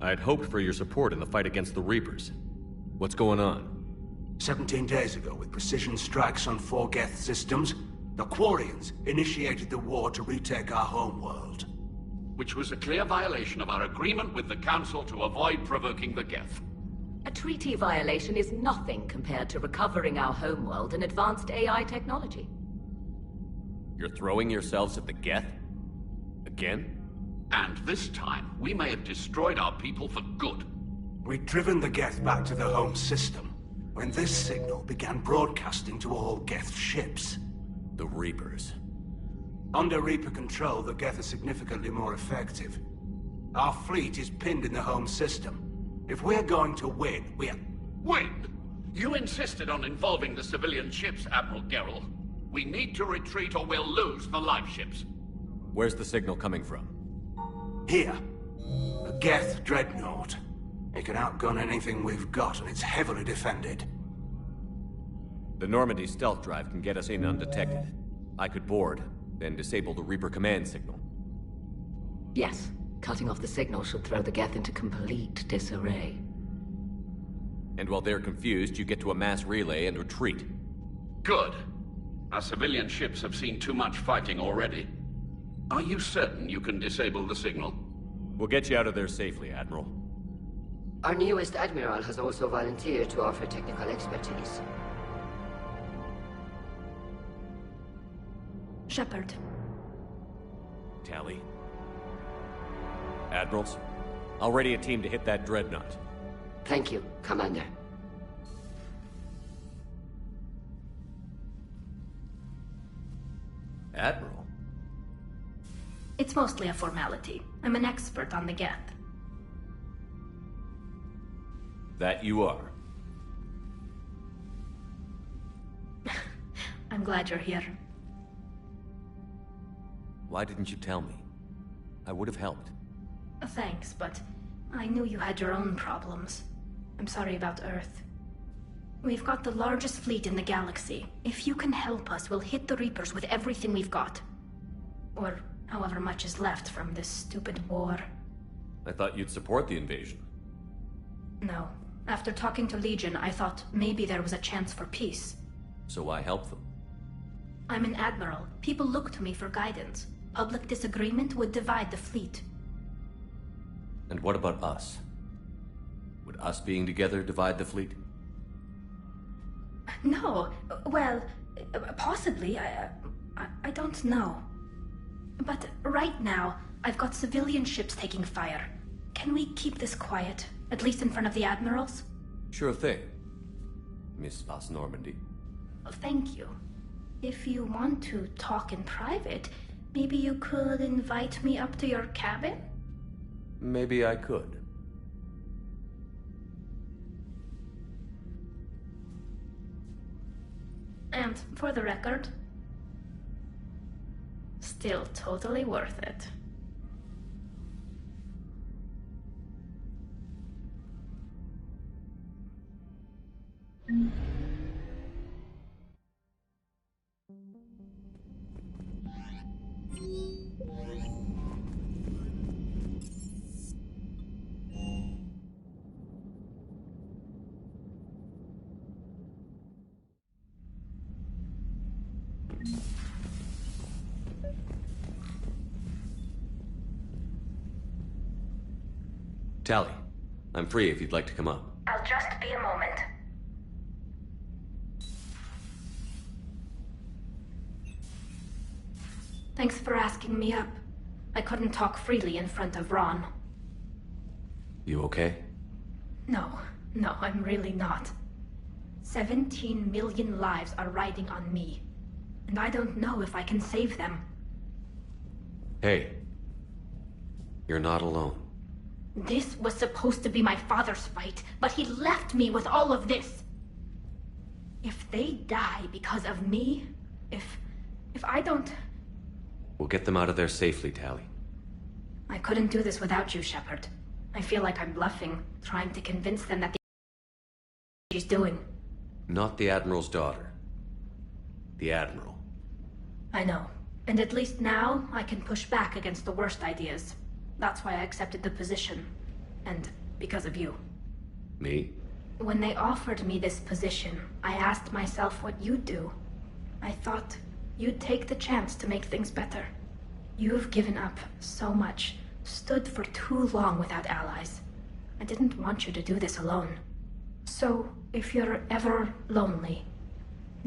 Speaker 2: I'd hoped for your support in the fight against the Reapers. What's going on?
Speaker 22: 17 days ago, with precision strikes on 4 Geth systems, the Quarians initiated the war to retake our homeworld.
Speaker 23: Which was a clear violation of our agreement with the Council to avoid provoking the Geth.
Speaker 19: A treaty violation is nothing compared to recovering our homeworld and advanced AI technology.
Speaker 2: You're throwing yourselves at the Geth? Again?
Speaker 23: And this time, we may have destroyed our people for good.
Speaker 22: We'd driven the Geth back to the home system, when this signal began broadcasting to all Geth ships.
Speaker 2: The Reapers.
Speaker 22: Under Reaper control, the Geth are significantly more effective. Our fleet is pinned in the home system. If we're going to win,
Speaker 23: Win? You insisted on involving the civilian ships, Admiral Gerrel. We need to retreat or we'll lose the live ships.
Speaker 2: Where's the signal coming from?
Speaker 22: Here. A Geth dreadnought. It can outgun anything we've got, and it's heavily defended.
Speaker 2: The Normandy stealth drive can get us in undetected. I could board, then disable the Reaper command signal.
Speaker 19: Yes. Cutting off the signal should throw the Geth into complete disarray.
Speaker 2: And while they're confused, you get to a mass relay and retreat.
Speaker 23: Good. Our civilian ships have seen too much fighting already. Are you certain you can disable the signal?
Speaker 2: We'll get you out of there safely, Admiral.
Speaker 19: Our newest admiral has also volunteered to offer technical expertise.
Speaker 10: Shepard.
Speaker 2: Tally. Admirals, I'll ready a team to hit that dreadnought.
Speaker 19: Thank you, Commander.
Speaker 2: Admiral?
Speaker 11: It's mostly a formality. I'm an expert on the Geth.
Speaker 2: That you are.
Speaker 11: I'm glad you're here.
Speaker 2: Why didn't you tell me? I would have helped.
Speaker 11: Thanks, but I knew you had your own problems. I'm sorry about Earth. We've got the largest fleet in the galaxy. If you can help us, we'll hit the Reapers with everything we've got. Or however much is left from this stupid war.
Speaker 2: I thought you'd support the invasion.
Speaker 11: No. After talking to Legion, I thought maybe there was a chance for peace.
Speaker 2: So why help them?
Speaker 11: I'm an admiral. People look to me for guidance. Public disagreement would divide the fleet.
Speaker 2: And what about us? Would us being together divide the fleet?
Speaker 11: No. Well, possibly. I don't know. But right now, I've got civilian ships taking fire. Can we keep this quiet? At least in front of the admirals?
Speaker 2: Sure thing, Miss Vas Normandy.
Speaker 11: Thank you. If you want to talk in private, maybe you could invite me up to your cabin?
Speaker 2: Maybe I could.
Speaker 11: And for the record, still totally worth it.
Speaker 2: Tally, I'm free if you'd like to come up.
Speaker 11: I'll just be a moment. Thanks for asking me up. I couldn't talk freely in front of Ron.
Speaker 2: You okay?
Speaker 11: No, I'm really not. 17 million lives are riding on me, and I don't know if I can save them.
Speaker 2: Hey, you're not alone.
Speaker 11: This was supposed to be my father's fight, but he left me with all of this. If they die because of me, if I don't...
Speaker 2: We'll get them out of there safely, Tally.
Speaker 11: I couldn't do this without you, Shepard. I feel like I'm bluffing, trying to convince them that she's doing.
Speaker 2: Not the Admiral's daughter. The Admiral.
Speaker 11: I know. And at least now, I can push back against the worst ideas. That's why I accepted the position. And because of you.
Speaker 2: Me?
Speaker 11: When they offered me this position, I asked myself what you'd do. I thought you'd take the chance to make things better. You've given up so much, stood for too long without allies. I didn't want you to do this alone. So, if you're ever lonely,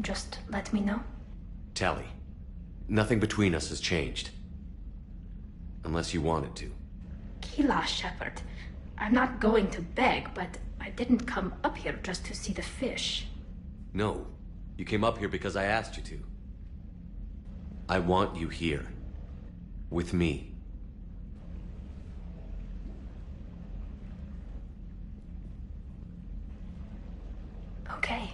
Speaker 11: just let me know.
Speaker 2: Tally, nothing between us has changed. Unless you wanted to.
Speaker 11: Kila, Shepard. I'm not going to beg, but I didn't come up here just to see the fish.
Speaker 2: No, you came up here because I asked you to. I want you here. With me.
Speaker 11: Okay.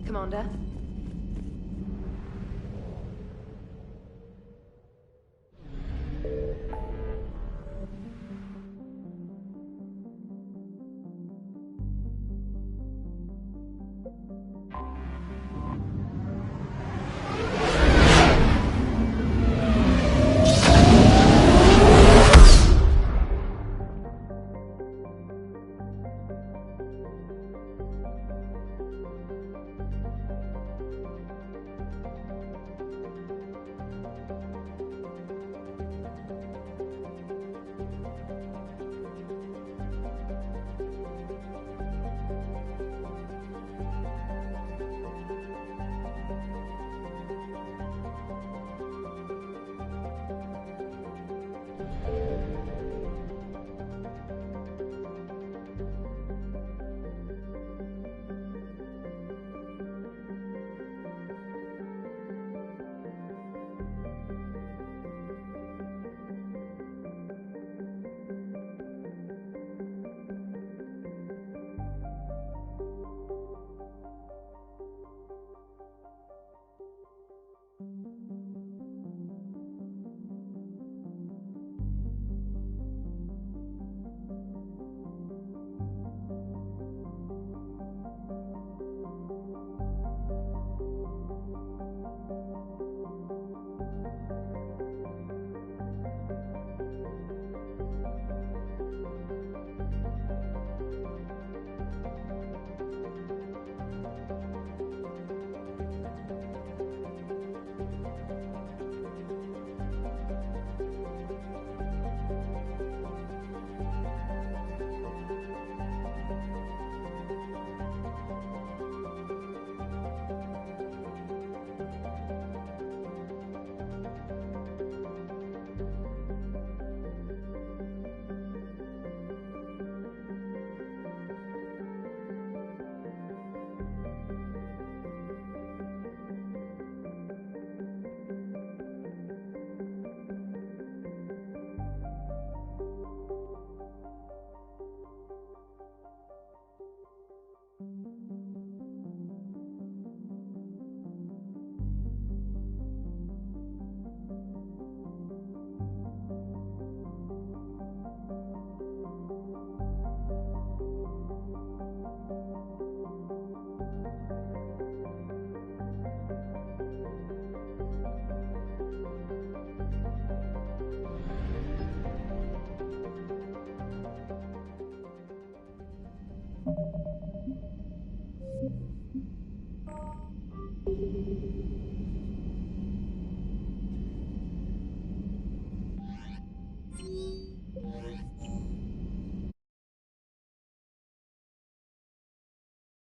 Speaker 18: Commander?